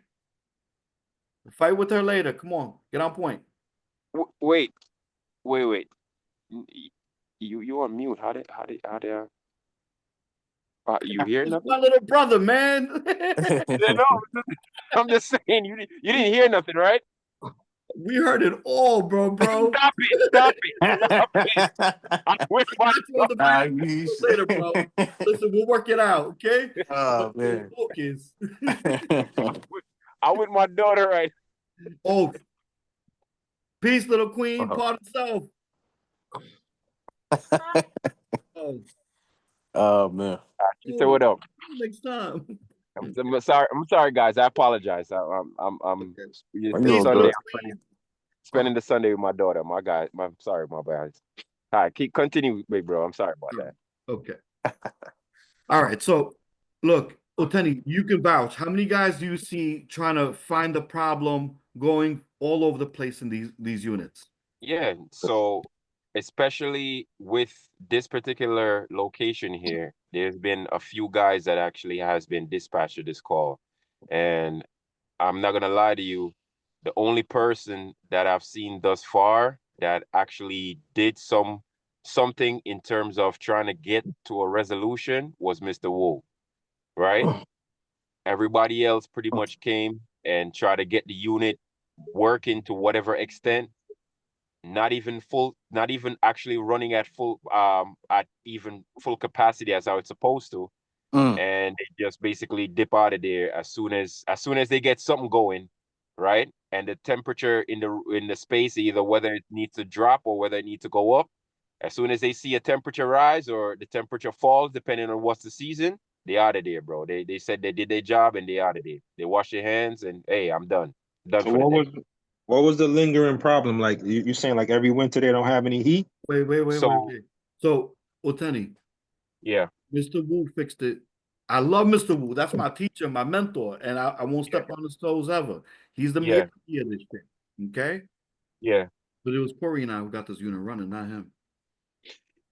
fight with her later. Come on, get on point. Wait. You on mute? How did you hear It's nothing? my little brother, man. Yeah, no, I'm just saying you didn't hear nothing, right? We heard it all, bro. Stop it! I'm with my Later, bro. Listen, we'll work it out, okay? Oh man. Focus. I'm with my daughter, right? Oh, peace, little queen, part of self. Oh, Oh man. She said, "What up?" next time. I'm sorry, guys. I apologize. I'm You this all Sunday. good. I'm spending the Sunday with my daughter. My guy. Sorry, my bad. All right, continue, big bro. I'm sorry about that. Okay. All right. So, look, Oteni, you can vouch. How many guys do you see trying to find the problem, going all over the place in these units? Yeah. So, especially with this particular location here, there's been a few guys that actually has been dispatched to this call, and I'm not gonna lie to you, the only person that I've seen thus far that actually did something in terms of trying to get to a resolution was Mr. Wu, right? Everybody else pretty much came and tried to get the unit working to whatever extent, not even actually running at even full capacity as how it's supposed to. And they just basically dip out of there as soon as they get something going, right? And the temperature in the space, either whether it needs to drop or whether it needs to go up, as soon as they see a temperature rise or the temperature falls, depending on what's the season, they out of there, bro. They said they did their job and they out of there. They wash their hands and hey, I'm done. Done So for the day. what was the lingering problem? Like you saying like every winter they don't have any heat? Wait. So, Oteni, Yeah. Mr. Wu fixed it. I love Mr. Wu. That's my teacher, my mentor, and I won't step on his toes ever. He's the Yeah. MVP of this shit. Okay? Yeah. But it was Corey and I who got this unit running, not him.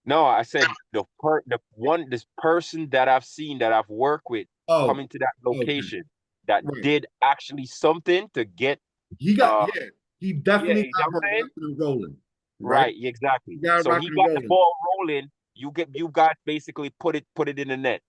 No, I said this person that I've seen that I've worked with coming to that location that did actually something to get he definitely got her rocking and rolling. Right, exactly. So he got the ball rolling. You guys basically put it in the net.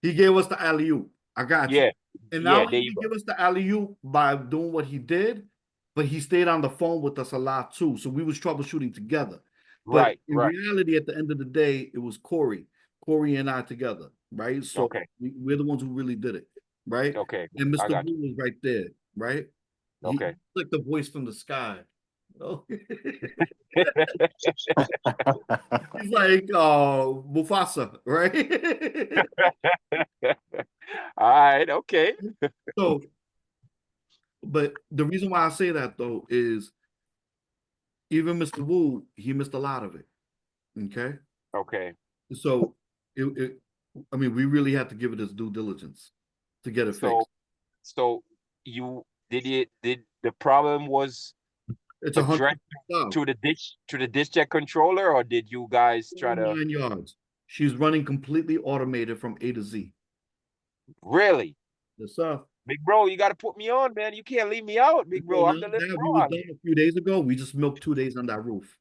He gave us the alley-oop. I got you. Yeah. And Yeah, not only did he give us the alley-oop by doing what he did, but he stayed on the phone with us a lot too. So we was troubleshooting together. But Right, in right. reality, at the end of the day, it was Corey and I together, right? So Okay. we're the ones who really did it, right? Okay. And I Mr. got Blue was right there, right? Okay. He's like the voice from the sky. Oh. He's like Mufasa, right? All right, okay. So, but the reason why I say that though is even Mr. Wu, he missed a lot of it. Okay. Okay. So I mean, we really had to give it its due diligence to get it So fixed. you did the problem was It's addressed 100% to the dish check controller, or did you guys try to 9 yards. She's running completely automated from A to Z. really? Yes, sir. Big bro, you gotta put me on, man. You can't leave me out, big bro. I'm the little That we bro was out done here. a few days ago. We just milked 2 days on that roof.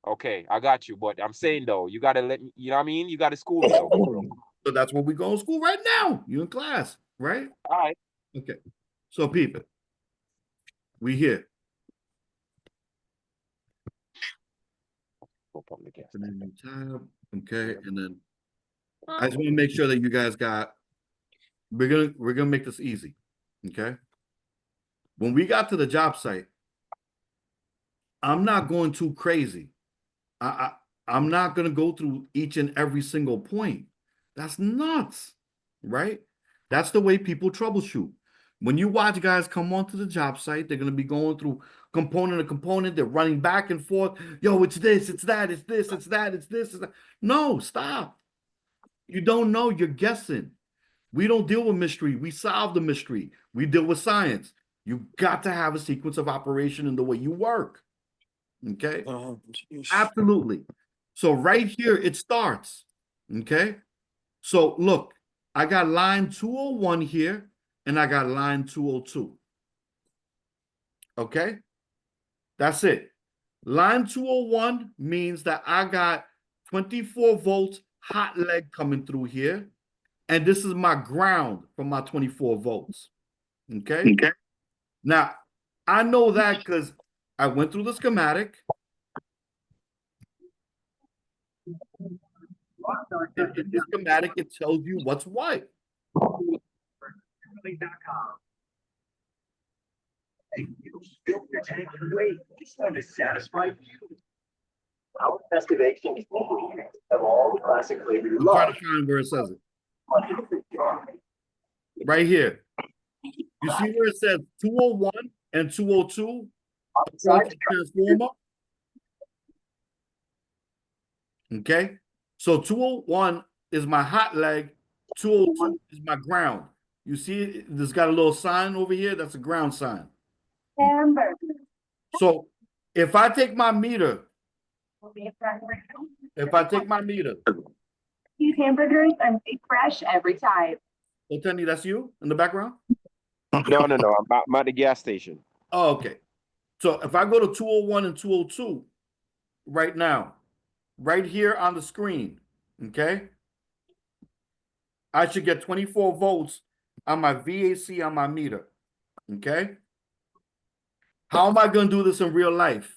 Okay, I got you. But I'm saying though, you gotta let me, you know what I mean? You gotta school me though, big bro. So that's what we go to school right now. You in class, right? All right. Okay. So people, we here. Go pump the gas. Open a new tab. Okay, and then I just want to make sure that you guys got. We're gonna make this easy. Okay. When we got to the job site, I'm not going too crazy. I'm not gonna go through each and every single point. That's nuts, right? That's the way people troubleshoot. When you watch guys come onto the job site, they're gonna be going through component to component. They're running back and forth. Yo, it's this, it's that, it's this, it's that, it's this, it's that. No, stop. You don't know. You're guessing. We don't deal with mystery. We solve the mystery. We deal with science. You got to have a sequence of operation in the way you work. Okay? Absolutely. So right here, it starts. Okay? So look, I got line 201 here, and I got line 202. Okay? That's it. Line 201 means that I got 24 volts hot leg coming through here. And this is my ground for my 24 volts. Okay? Okay. Now, I know that because I went through the schematic. In the schematic, it tells you what's what. Our festivation is of all classic flavor you I'm trying love. to find where it says it. Right here. You see where it says 201 and 202? Transformer. Okay. So 201 is my hot leg, 202 is my ground. You see it? There's got a little sign over here. That's a ground sign. So if I take my meter, These hamburgers are made fresh every time. oh, Tenny, that's you in the background? No. I'm at the gas station. Oh, okay. So if I go to 201 and 202 right now, right here on the screen, okay, I should get 24 volts on my V.A.C. on my meter, okay? How am I going to do this in real life?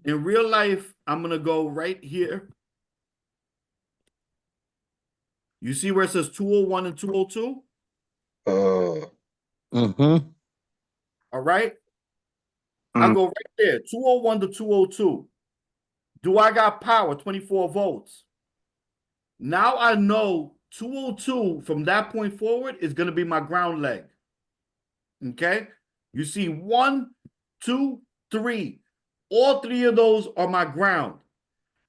In real life, I'm going to go right here. You see where it says 201 and 202? All right? I go right there, 201 to 202. Do I got power, 24 volts? Now I know 202 from that point forward is going to be my ground leg. Okay? You see 1, 2, 3. All 3 of those are my ground.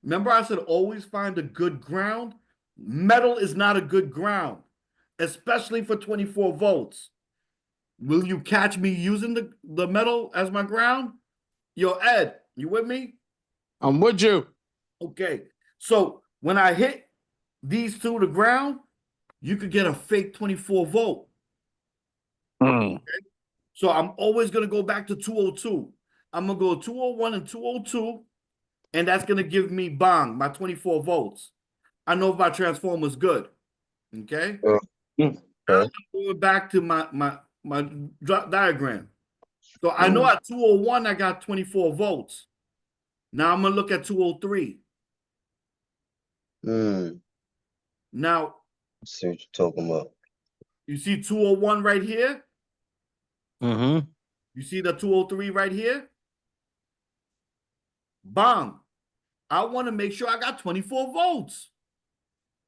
Remember I said always find a good ground? Metal is not a good ground, especially for 24 volts. Will you catch me using the metal as my ground? Yo, Ed, you with me? I'm with you. Okay. So when I hit these two to ground, you could get a fake 24 volt. Okay? So I'm always going to go back to 202. I'm going to go 201 and 202, and that's going to give me bang, my 24 volts. I know if my transformer is good. Okay? Now I'm going back to my diagram. So I know at 201, I got 24 volts. Now I'm going to look at 203. Now, See what you're talking about. you see 201 right here? Mm-hmm. You see the 203 right here? Bang. I want to make sure I got 24 volts.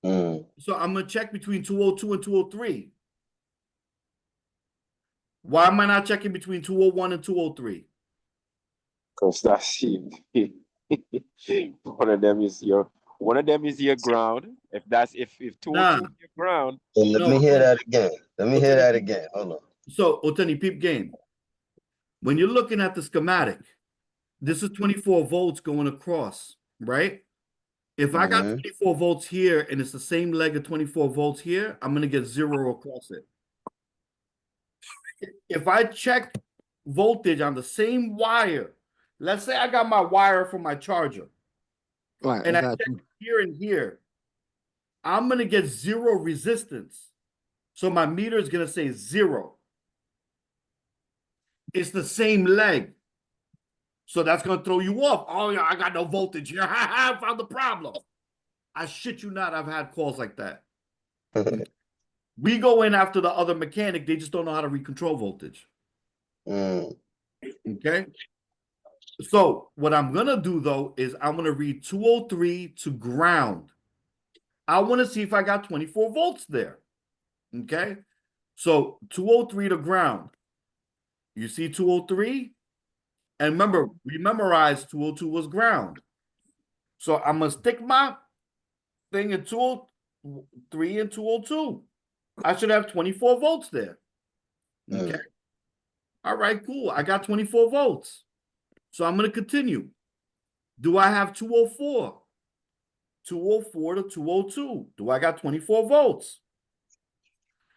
So I'm going to check between 202 and 203. Why am I not checking between 201 and 203? Because that's one of them is your ground. If 202 Nah. is your ground, So let me hear that again. Let me hear that again. Hold on. So, Otani, peep game. When you're looking at the schematic, this is 24 volts going across, right? If I got 24 volts here and it's the same leg of 24 volts here, I'm going to get 0 across it. If I check voltage on the same wire, let's say I got my wire from my charger, Right. and I check here and here, I'm going to get 0 resistance. So my meter is going to say 0. It's the same leg. So that's going to throw you off. Oh, yeah, I got no voltage here. I found the problem. I shit you not, I've had calls like that. We go in after the other mechanic. They just don't know how to read control voltage. Okay? So what I'm going to do, though, is I'm going to read 203 to ground. I want to see if I got 24 volts there. Okay? So 203 to ground. You see 203? And remember, we memorized 202 was ground. So I'm going to stick my thing in 203 and 202. I should have 24 volts there. Okay. All right, cool. I got 24 volts. So I'm going to continue. Do I have 204? 204 to 202. Do I got 24 volts?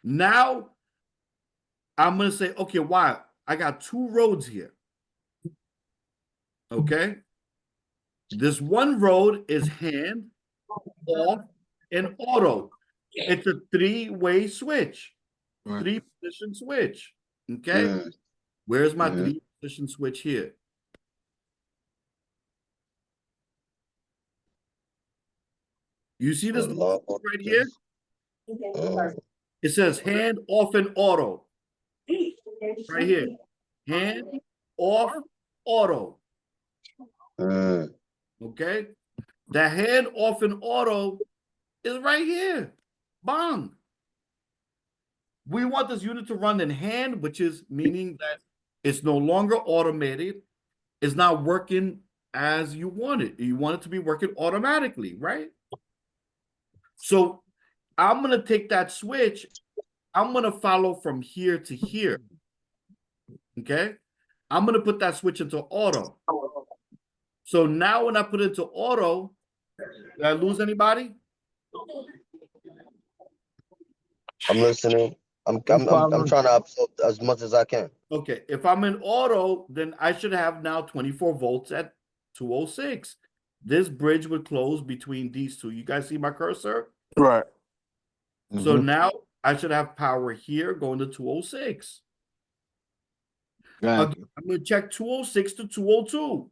Now I'm going to say, okay, why? I got 2 roads here. Okay. This one road is hand, off, and auto. It's a 3-way switch, 3-position switch. Okay. Where's my 3-position switch here? You see this right here? It says hand, off, and auto. Right here. Hand, off, auto. Okay. The hand, off, and auto is right here. Bang. We want this unit to run in hand, which is meaning that it's no longer automated. It's not working as you want it. You want it to be working automatically, right? So I'm going to take that switch. I'm going to follow from here to here. Okay. I'm going to put that switch into auto. So now when I put it into auto, did I lose anybody? I'm listening. I'm trying to absorb as much as I can. Okay. If I'm in auto, then I should have now 24 volts at 206. This bridge would close between these two. You guys see my cursor? Right. So now I should have power here going to 206. I'm going to check 206 to 202.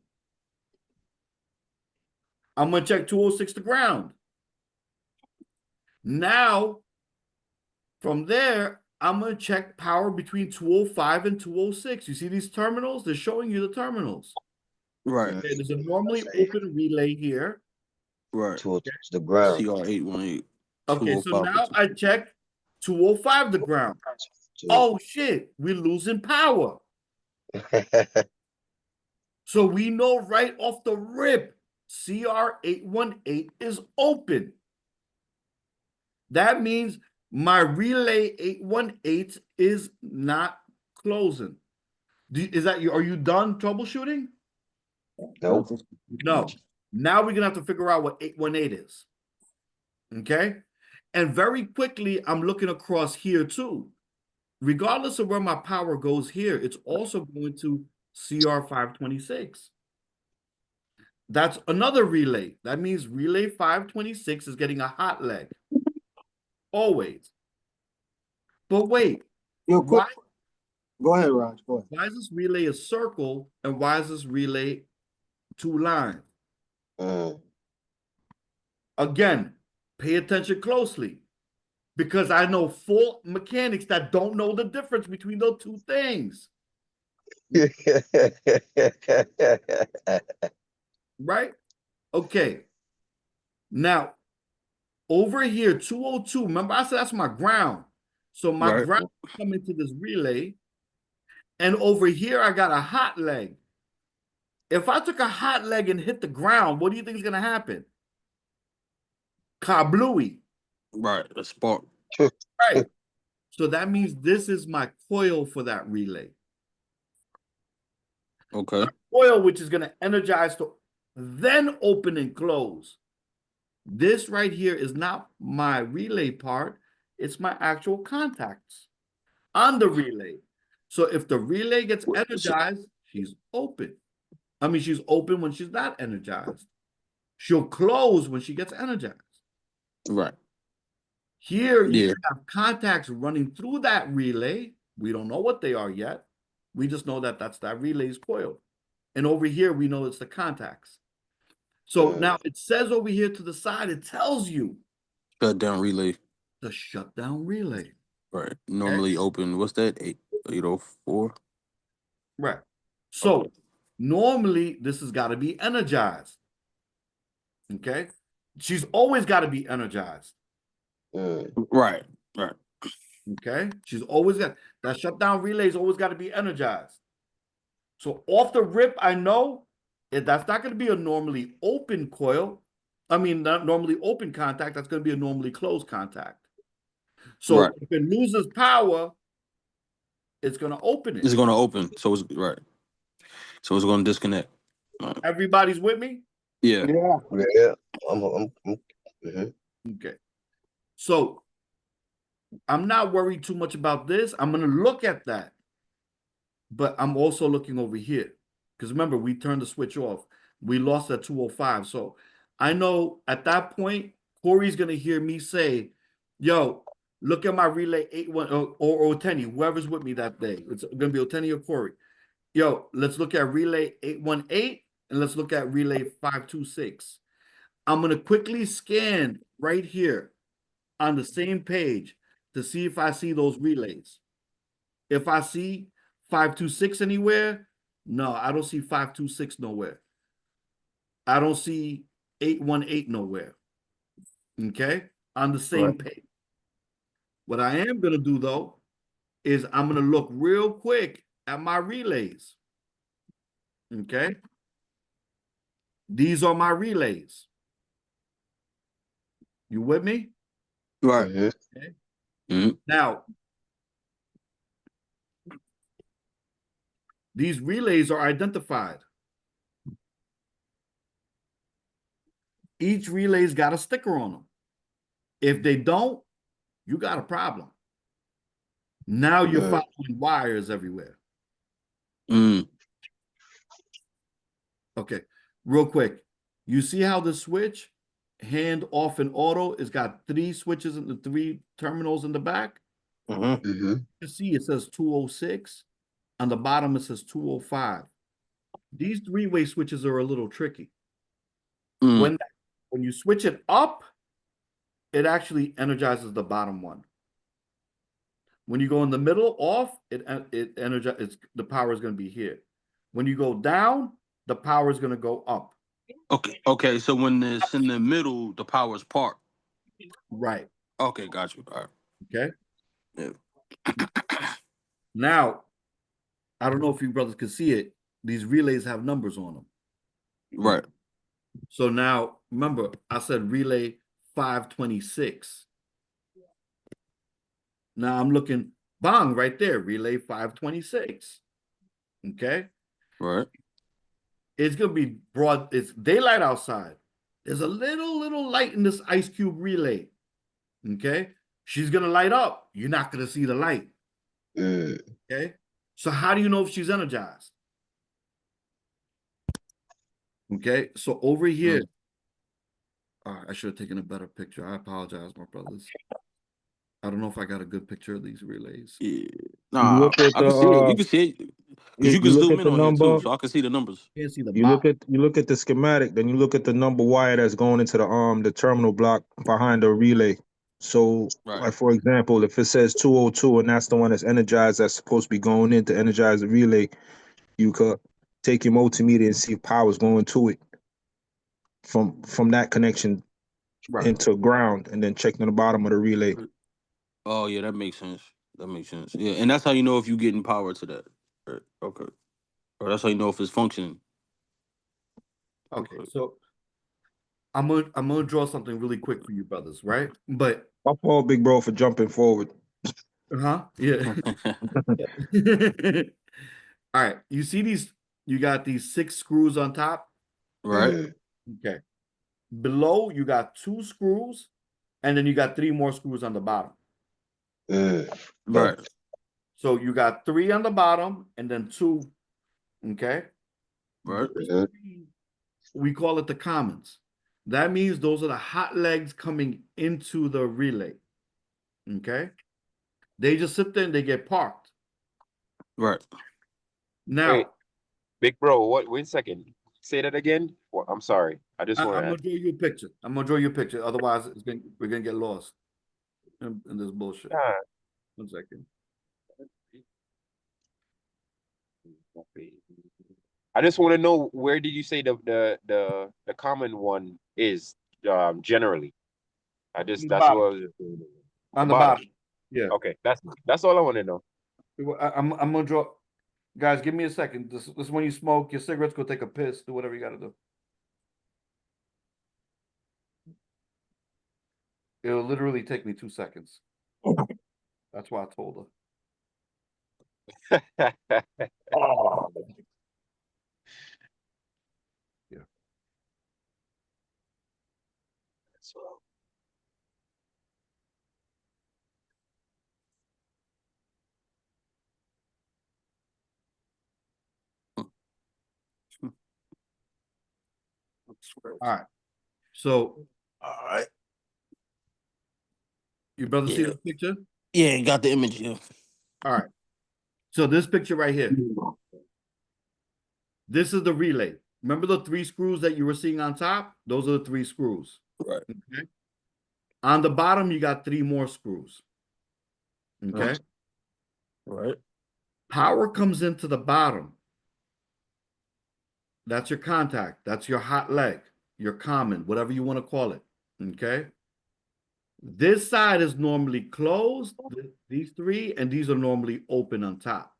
I'm going to check 206 to ground. Now, from there, I'm going to check power between 205 and 206. You see these terminals? They're showing you the terminals. Right. Okay, there's a normally open relay here. Right. Towards the ground. CR818. Okay, so now I check 205 to ground. Oh, shit. We're losing power. So we know right off the rip, CR818 is open. That means my relay 818 is not closing. Are you done troubleshooting? Nope. No. Now we're gonna have to figure out what 818 is. Okay. And very quickly, I'm looking across here too. Regardless of where my power goes here, it's also going to CR526. That's another relay. That means relay 526 is getting a hot leg. Always. But wait. Yo, quick, Go ahead, Raj. Go ahead. Why is this relay a circle and why is this relay 2 lines? Again, pay attention closely because I know full mechanics that don't know the difference between those two things. Right? Okay. Now, over here, 202, remember I said that's my ground. So my Right. ground coming to this relay. And over here, I got a hot leg. If I took a hot leg and hit the ground, what do you think is going to happen? Kablooey. Right, a spark. Right. So that means this is my coil for that relay. Okay. Coil, which is going to energize to then open and close. This right here is not my relay part. It's my actual contacts on the relay. So if the relay gets energized, she's open. I mean, she's open when she's not energized. She'll close when she gets energized. Right. Here, you have contacts running through that relay. We don't know what they are yet. We just know that that's that relay's coil. And over here, we know it's the contacts. So now it says over here to the side, it tells you. Shut down relay. The shutdown relay. Right. Normally open, what's that? 804? Right. So normally this has got to be energized. Okay. She's always got to be energized. Right. Right. Okay. She's always got that shutdown relay's always got to be energized. So off the rip, I know that's not going to be a normally open coil. I mean, not normally open contact. That's going to be a normally closed contact. So if it loses power, it's going to open it. It's going to open. So it's right. So it's going to disconnect. Right. Everybody's with me? Yeah. Yeah. Okay. So I'm not worried too much about this. I'm going to look at that. But I'm also looking over here. Because remember, we turned the switch off. We lost at 205. So I know at that point, Corey's going to hear me say, yo, look at my relay 81 or Oteni, whoever's with me that day. It's going to be Oteni or Corey. Yo, let's look at relay 818 and let's look at relay 526. I'm going to quickly scan right here on the same page to see if I see those relays. If I see 526 anywhere, no, I don't see 526 nowhere. I don't see 818 nowhere. Okay? On the same page. What I am going to do, though, is I'm going to look real quick at my relays. Okay? These are my relays. You with me? Right. Okay. Now, these relays are identified. Each relay's got a sticker on them. If they don't, you got a problem. Now you're following wires everywhere. Okay, real quick. You see how the switch, hand off and auto, has got 3 switches and the 3 terminals in the back? You see it says 206. On the bottom, it says 205. These 3-way switches are a little tricky. When you switch it up, it actually energizes the bottom one. When you go in the middle, off, it energizes. The power is going to be here. When you go down, the power is going to go up. Okay. So when it's in the middle, the power is parked. Right. Okay, got you. All right. Okay. Yeah. Now, I don't know if you brothers can see it. These relays have numbers on them. Right. So now, remember, I said relay 526. Now I'm looking, bang, right there, relay 526. Okay? Right. It's going to be broad. It's daylight outside. There's a little light in this ice cube relay. Okay? She's going to light up. You're not going to see the light. Okay? So how do you know if she's energized? Okay? So over here, I should have taken a better picture. I apologize, my brothers. I don't know if I got a good picture of these relays. Yeah. Nah, look at I the can see it. You can see it because you you can look zoom at in the on here too, number. so I can see the numbers. Can't see the You bottom. look at the schematic, then you look at the number wire that's going into the terminal block behind the relay. So, Right. like for example, if it says 202 and that's the one that's energized, that's supposed to be going in to energize the relay, you could take your multimeter and see if power's going to it from that connection Right. into ground, and then checking the bottom of the relay. Oh yeah, that makes sense. That makes sense. Yeah, and that's how you know if you're getting power to that. Right. Okay. Or that's how you know if it's functioning. Okay. So I'm gonna draw something really quick for you brothers, right? But My fault, big bro, for jumping forward. yeah. All right. You see these? You got these 6 screws on top. Right. Okay. Below you got 2 screws, and then you got 3 more screws on the bottom. Right. So you got 3 on the bottom and then 2. Okay. Right. We call it the commons. That means those are the hot legs coming into the relay. Okay. They just sit there and they get parked. Right. Now, Wait, big bro, what? Wait a second. Say that again. Well, I'm sorry. I just want I'm to. gonna draw you a picture. Otherwise, we're gonna get lost in this bullshit. 1 second. I just want to know, where did you say the common one is generally? That's what I was just doing. On the bottom. Yeah. Okay, that's all I want to know. I'm gonna draw. Guys, give me a second. This is when you smoke your cigarettes. Go take a piss. Do whatever you gotta do. It'll literally take me 2 seconds. That's why I told her. Oh. Yeah. All right. So, All right. your brother see Yeah. this picture? Yeah, got the image here. All right. So this picture right here. This is the relay. Remember the 3 screws that you were seeing on top? Those are the 3 screws. Right. Okay. On the bottom, you got 3 more screws. Okay. Right. Power comes into the bottom. That's your contact. That's your hot leg, your common, whatever you want to call it. Okay. This side is normally closed, these 3, and these are normally open on top.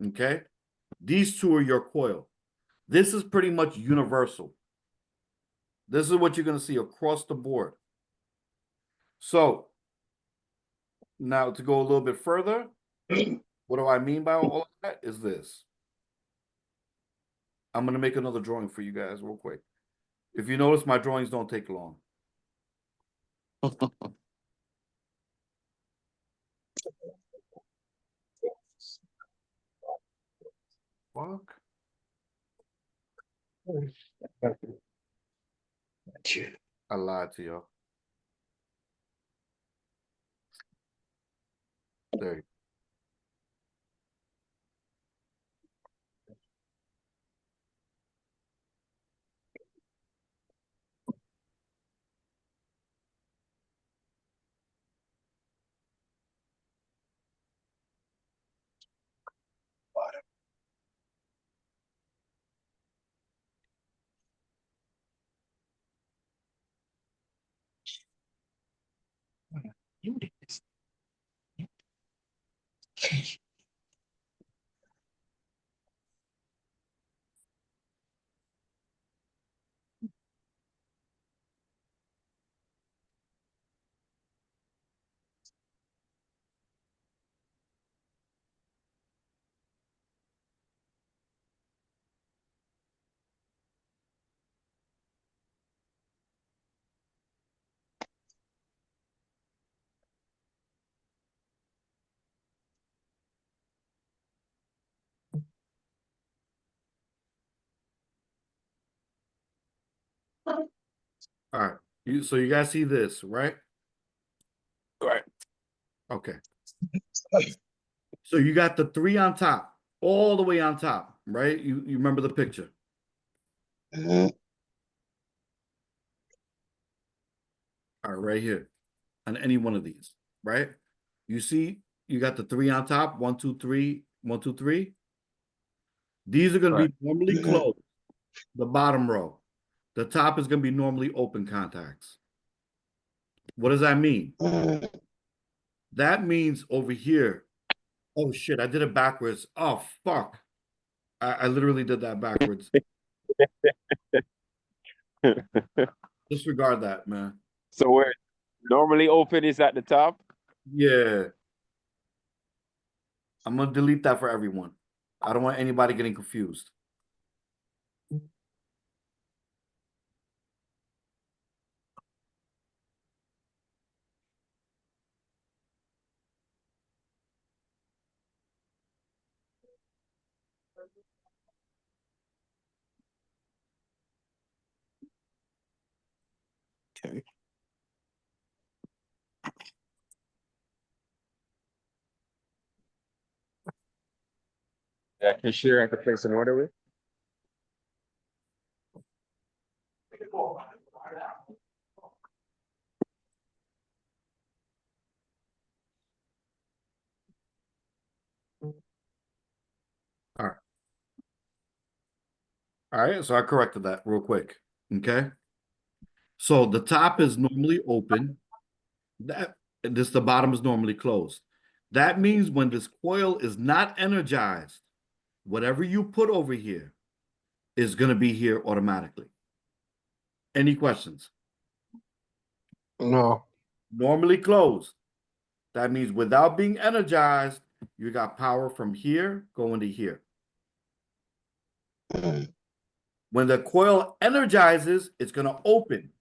Okay. These 2 are your coil. This is pretty much universal. This is what you're going to see across the board. So now to go a little bit further, what do I mean by all of that is this. I'm going to make another drawing for you guys real quick. If you notice, my drawings don't take long. Fuck. I lied to y'all. There you go. You did this. All right. So you guys see this, right? Right. Okay. So you got the 3 on top, all the way on top, right? You remember the picture. Mhm. All right, right here. On any one of these, right? You see, you got the 3 on top, 1, 2, 3, 1, 2, 3. These are going to Right. be normally Mhm. closed, the bottom row. The top is going to be normally open contacts. What does that mean? Mhm. That means over here, oh shit, I did it backwards. Oh fuck. I literally did that backwards. Disregard that, man. So where normally open is at the top. Yeah. I'm gonna delete that for everyone. I don't want anybody getting confused. Okay. Yeah, can share I can place an order with. All right. All right, so I corrected that real quick. Okay. So the top is normally open. The bottom is normally closed. That means when this coil is not energized, whatever you put over here is going to be here automatically. Any questions? No. Normally closed. That means without being energized, you got power from here going to here. Mhm. When the coil energizes, it's going to open.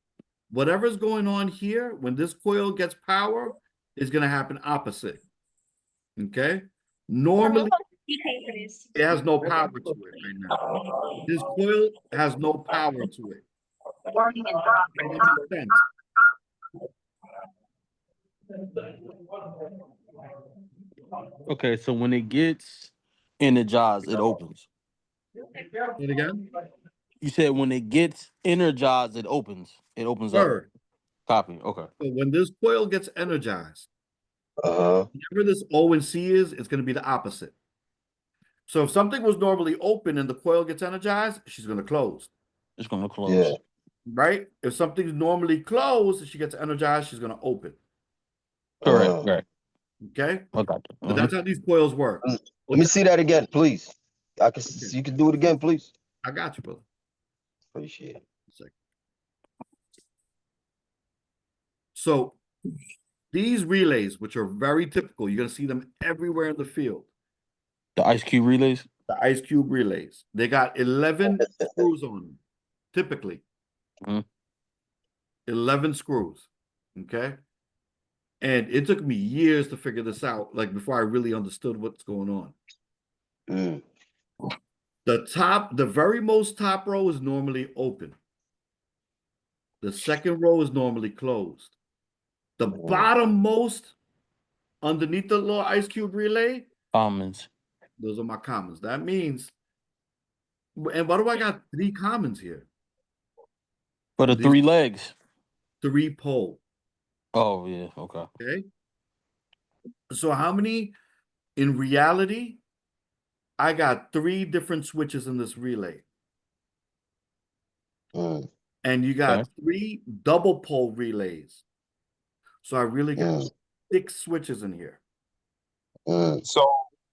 Whatever's going on here, when this coil gets power, is going to happen opposite. Okay? Normally, it has no power to it right now. This coil has no power to it. Does that make sense? Okay, so when it gets energized, it opens. Say it again? You said when it gets energized, it opens. It opens up. Word. Copy. Okay. So when this coil gets energized, Uh-huh. whatever this O and C is, it's going to be the opposite. So if something was normally open and the coil gets energized, she's going to close. It's gonna close. Yeah. Right? If something's normally closed and she gets energized, she's going to open. Correct. Right. Okay? I got you. So that's how these coils work. Let me see that again, please. Okay. You can do it again, please. I got you, brother. Appreciate it. So these relays, which are very typical, you're going to see them everywhere in the field. The ice cube relays. The ice cube relays. They got 11 screws on them, typically. 11 screws. Okay? And it took me years to figure this out, like before I really understood what's going on. Mm. The very most top row is normally open. The second row is normally closed. The bottom most underneath the little ice cube relay, Commons. those are my commons. That means, and why do I got 3 commons here? For the These 3 legs. 3 pole. Oh yeah. Okay. Okay. So how many in reality? I got 3 different switches in this relay. Mm. And you got 3 double pole relays. So I really got 6 switches in here. Mm.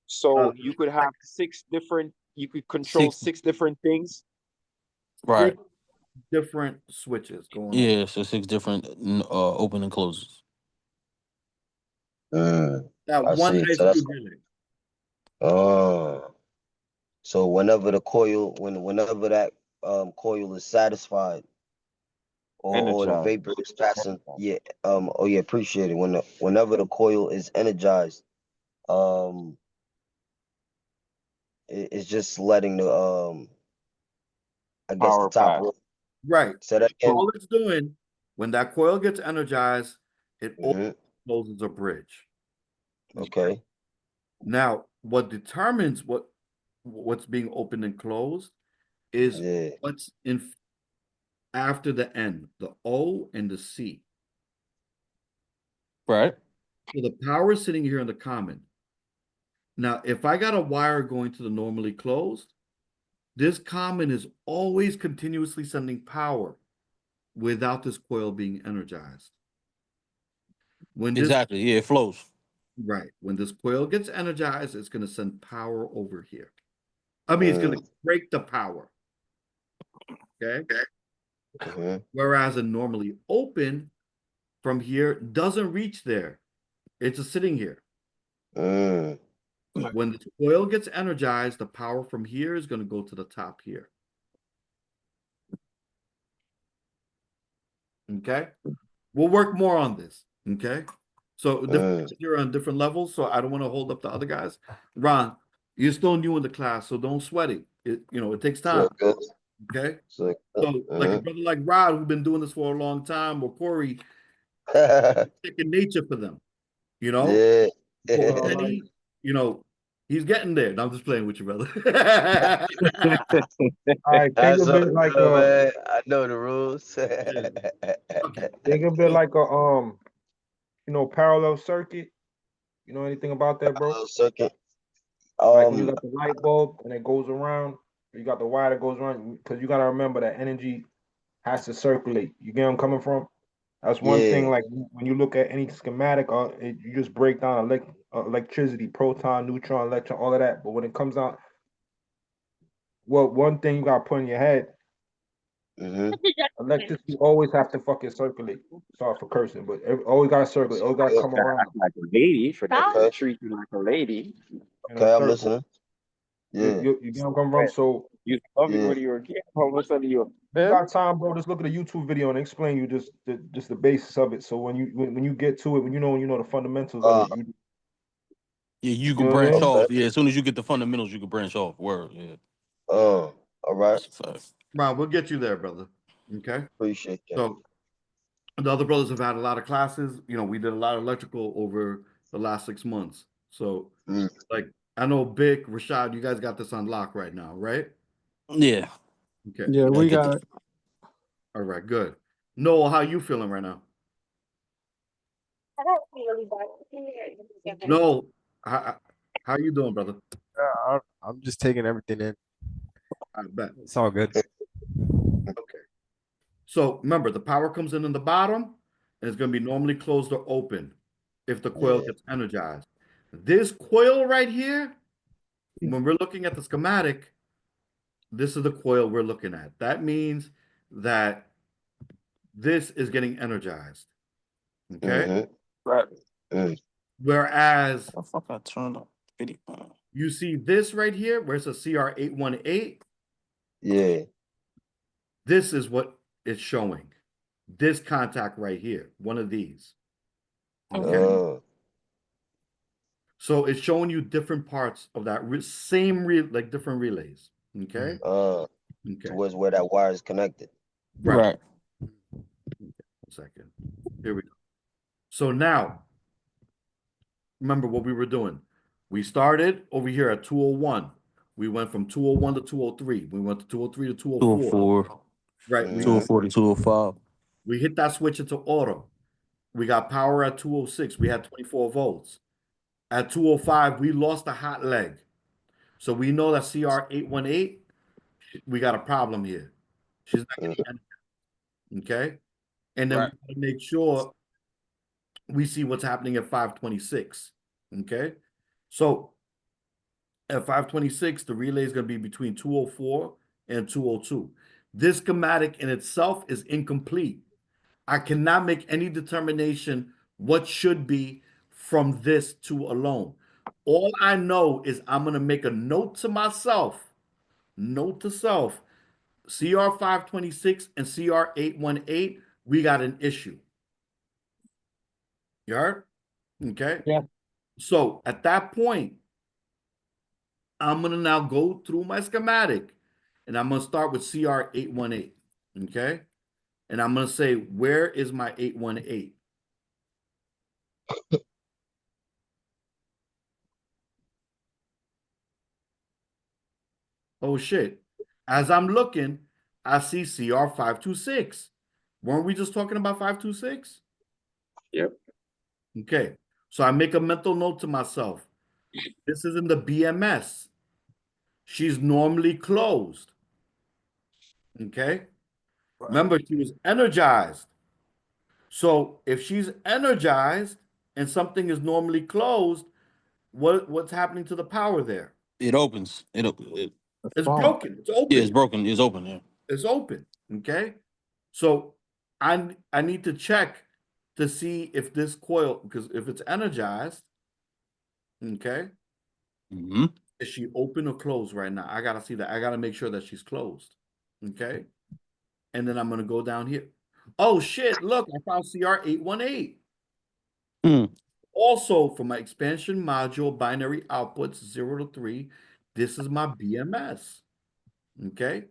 So you could have 6 different. You could control 6 different things. Right. 6 different switches going on. Yeah. So 6 different open and closes. Mm. That I one see. ice So that's cube relay. so whenever the coil, whenever that coil is satisfied, or the Energized. vapor is passing, yeah, oh yeah, appreciate it. Whenever the coil is energized, it's just letting the I guess the Power top pass. row. Right. Say that again. All it's doing when that coil gets energized, it Mhm. closes a bridge. Okay. Now, what determines what's being opened and closed is Yeah. what's in after the N, the O and the C. Right. So the power is sitting here in the common. Now, if I got a wire going to the normally closed, this common is always continuously sending power without this coil being energized. When this, Exactly. Yeah, it flows. right, when this coil gets energized, it's going to send power over here. I mean, it's going to break the power. Okay. Whereas a normally open from here doesn't reach there. It's just sitting here. When the coil gets energized, the power from here is going to go to the top here. Okay. We'll work more on this. Okay. So you're on different levels. So I don't want to hold up the other guys. Ron, you're still new in the class, so don't sweat it. It takes time. Okay. So like a brother like Rod, who's been doing this for a long time, or Corey, second nature for them. Yeah. Penny, he's getting there. No, I'm just playing with you, brother. All right, think That's of it like good, man. I know the rules. Okay. think of it like a parallel circuit. You know anything about that, bro? Parallel circuit. Like when you got the light bulb and it goes around, you got the wire that goes around, because you got to remember that energy has to circulate. You get where I'm coming from? That's one thing. Like when you look at any schematic, you just break down electricity, proton, neutron, electron, all of that. But when it comes out, well, one thing you got to put in your head, electricity always have to fucking circulate. Sorry for cursing, but it always got to circulate. Always got to come around. Like a lady, for that to treat you like a lady. Okay, I'm listening. Yeah. You get where I'm coming from? So you love it when you were a kid. All of a sudden you got time, bro. Just look at a YouTube video and explain you just the basis of it. So when you get to it, when you know the fundamentals of it, you can branch off. Yeah, as soon as you get the fundamentals, you can branch off. Word. Yeah. All right. Ron, we'll get you there, brother. Okay. Appreciate that. So the other brothers have had a lot of classes. We did a lot of electrical over the last 6 months. So like I know Bick, Rashad, you guys got this on lock right now, right? Yeah. Okay. Yeah, we got it. All right, good. Noel, how you feeling right now? I don't really bad. Noel, how you doing, brother? I'm just taking everything in. I bet. It's all good. Okay. So remember, the power comes in the bottom, and it's going to be normally closed or open if the coil gets energized. This coil right here, when we're looking at the schematic, this is the coil we're looking at. That means that this is getting energized. Okay? Right. Whereas the fuck I turned up video. You see this right here, where it's a CR818? Yeah. This is what it's showing. This contact right here, one of these. Okay. So it's showing you different parts of that same like different relays. Okay. Okay. Towards where that wire is connected. Right. Okay, 1 second. Here we go. So now, remember what we were doing. We started over here at 201. We went from 201 to 203. We went to 203 to 204. 204. Right. 204 to 205. We hit that switch into auto. We got power at 206. We had 24 volts. At 205, we lost a hot leg. So we know that CR818, we got a problem here. She's not getting anything. Okay. And then we got to make sure we see what's happening at 526. Okay. So at 526, the relay is going to be between 204 and 202. This schematic in itself is incomplete. I cannot make any determination what should be from this two alone. All I know is I'm going to make a note to myself, note to self, CR526 and CR818, we got an issue. You heard? Okay. Yeah. So at that point, I'm going to now go through my schematic and I'm going to start with CR818. Okay. And I'm going to say, where is my 818? Oh shit. As I'm looking, I see CR 526. Weren't we just talking about 526? Yep. Okay. So I make a mental note to myself. This is in the BMS. She's normally closed. Okay. Remember, she was energized. So if she's energized and something is normally closed, what's happening to the power there? It opens. It's broken. It's open. Yeah, it's broken. It's open. Yeah. It's open. Okay. So I need to check to see if this coil, because if it's energized, okay, Mm-hmm. is she open or closed right now? I gotta see that. I gotta make sure that she's closed. Okay. And then I'm gonna go down here. Oh shit, look, I found CR818. Mm. Also, for my expansion module binary outputs 0 to 3, this is my BMS. Okay.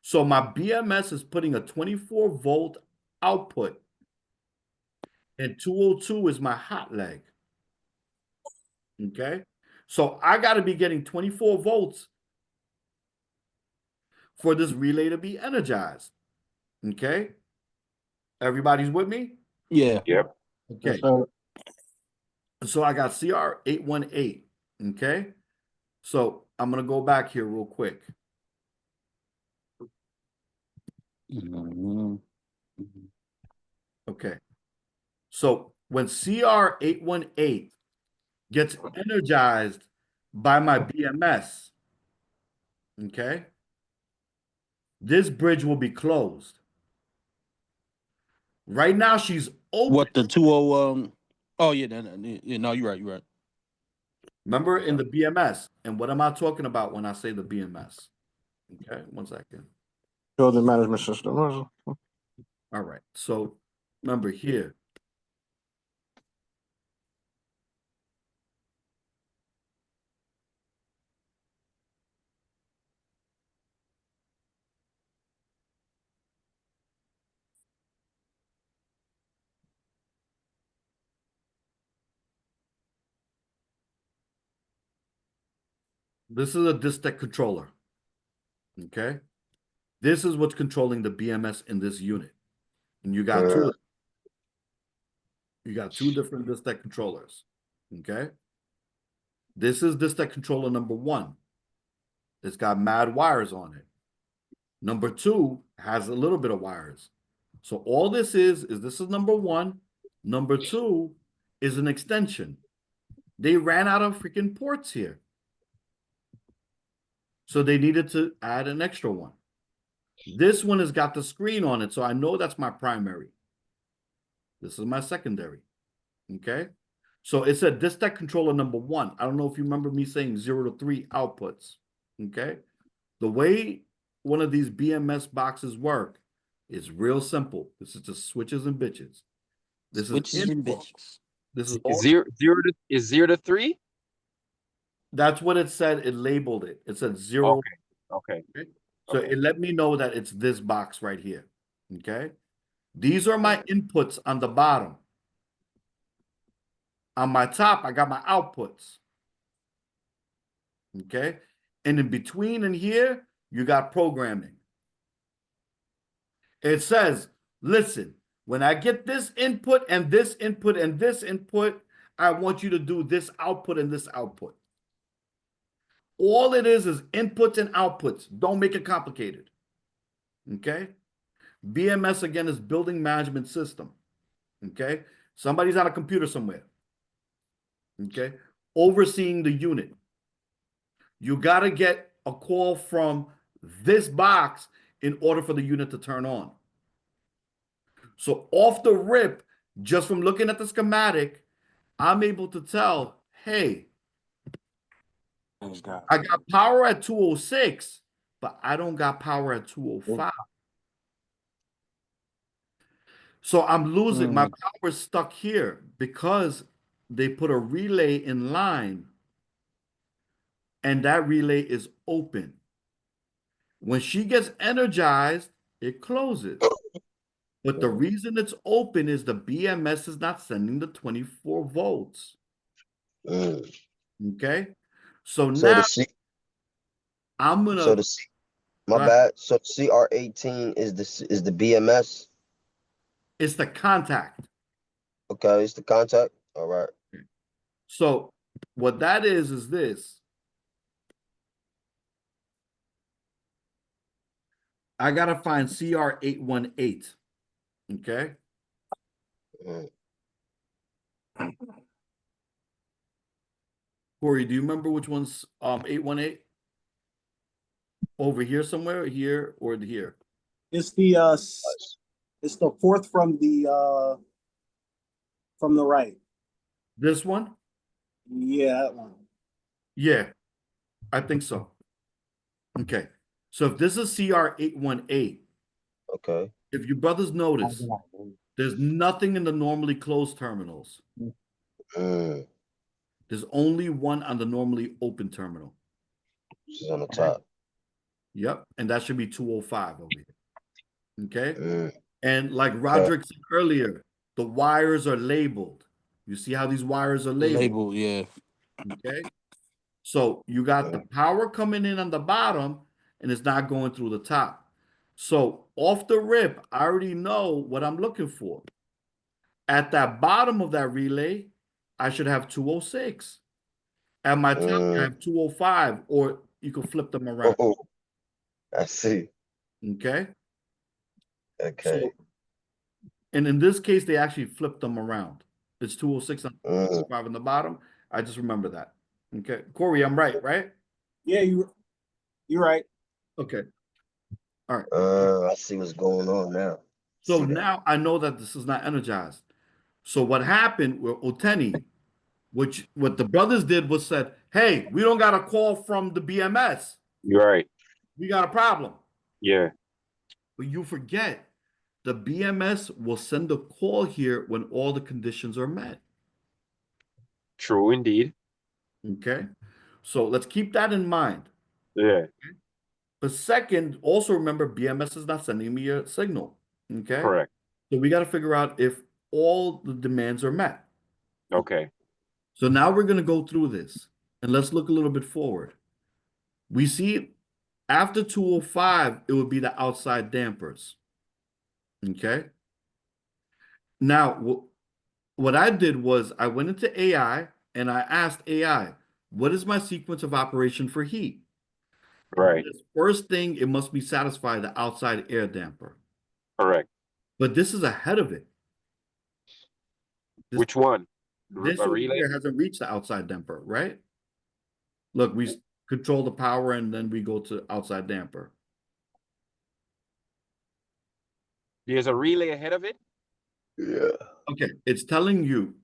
So my BMS is putting a 24-volt output, and 202 is my hot leg. Okay. So I got to be getting 24 volts for this relay to be energized. Okay. Everybody's with me? Yeah. Yep. Okay. So I got CR818. Okay. So I'm going to go back here real quick. Mm-hmm. Okay. So when CR818 gets energized by my BMS, okay, this bridge will be closed. Right now, she's open. What the 20? Oh yeah, no, you're right. You're right. Remember in the BMS, and what am I talking about when I say the BMS? Okay, 1 second. Building management system. All right. So remember here. This is a distech controller. Okay. This is what's controlling the BMS in this unit. And you got two different distech controllers. Okay. This is distech controller number 1. It's got mad wires on it. Number 2 has a little bit of wires. So all this is this is number 1. Number 2 is an extension. They ran out of freaking ports here. So they needed to add an extra one. This one has got the screen on it, so I know that's my primary. This is my secondary. Okay. So it said distech controller number 1. I don't know if you remember me saying 0 to 3 outputs. Okay. The way one of these BMS boxes work is real simple. This is just switches and bitches. This Switches is and input. bitches. This is all. 0 to 3? That's what it said. It labeled it. It said 0. Okay. Okay? So it let me know that it's this box right here. Okay. These are my inputs on the bottom. On my top, I got my outputs. Okay. And in between and here, you got programming. It says, listen, when I get this input and this input and this input, I want you to do this output and this output. All it is inputs and outputs. Don't make it complicated. Okay. BMS, again, is building management system. Okay. Somebody's on a computer somewhere. Okay. Overseeing the unit. You got to get a call from this box in order for the unit to turn on. So off the rip, just from looking at the schematic, I'm able to tell, hey, I got power at 206, but I don't got power at 205. So I'm losing. My power stuck here because they put a relay in line, and that relay is open. When she gets energized, it closes. But the reason it's open is the BMS is not sending the 24 volts. Okay. So now, I'm So gonna, the my go ahead. bad. So CR18 is the BMS. It's the contact. Okay, it's the contact. All right. So what that is this. I gotta find CR818. Okay. Mm. Corey, do you remember which one's 818? Over here somewhere, here or here? It's the it's the fourth from the right. This one? Yeah, that one. Yeah, I think so. Okay. So if this is CR818, Okay. if you brothers notice, there's nothing in the normally closed terminals. Mm. There's only one on the normally open terminal. She's on the top. Yep. And that should be 205 over here. Okay. Mm. And like Okay. Roderick said earlier, the wires are labeled. You see how these wires are labeled? Label, yeah. Okay. So you got the power coming in on the bottom and it's not going through the top. So off the rip, I already know what I'm looking for. At that bottom of that relay, I should have 206. At my top, I have 205, or you can flip them around. Oh, I see. Okay. Okay. So, and in this case, they actually flipped them around. It's 206 on 205 on the bottom. I just remember that. Okay. Corey, I'm right, right? Yeah, you're right. Okay. All right. I see what's going on now. So now I know that this is not energized. So what happened with Oteni, what the brothers did was said, hey, we don't got a call from the BMS. You're right. We got a problem. Yeah. But you forget, the BMS will send a call here when all the conditions are met. True indeed. Okay. So let's keep that in mind. Yeah. But second, also remember BMS is not sending me a signal. Okay. Correct. So we got to figure out if all the demands are met. Okay. So now we're going to go through this and let's look a little bit forward. We see after 205, it would be the outside dampers. Okay. Now, what I did was I went into AI and I asked AI, what is my sequence of operation for heat? Right. This first thing, it must be satisfy the outside air damper. Correct. But this is ahead of it. Which one? This A over relay? here hasn't reached the outside damper, right? Look, we control the power and then we go to outside damper. There's a relay ahead of it? Yeah. Okay, it's telling you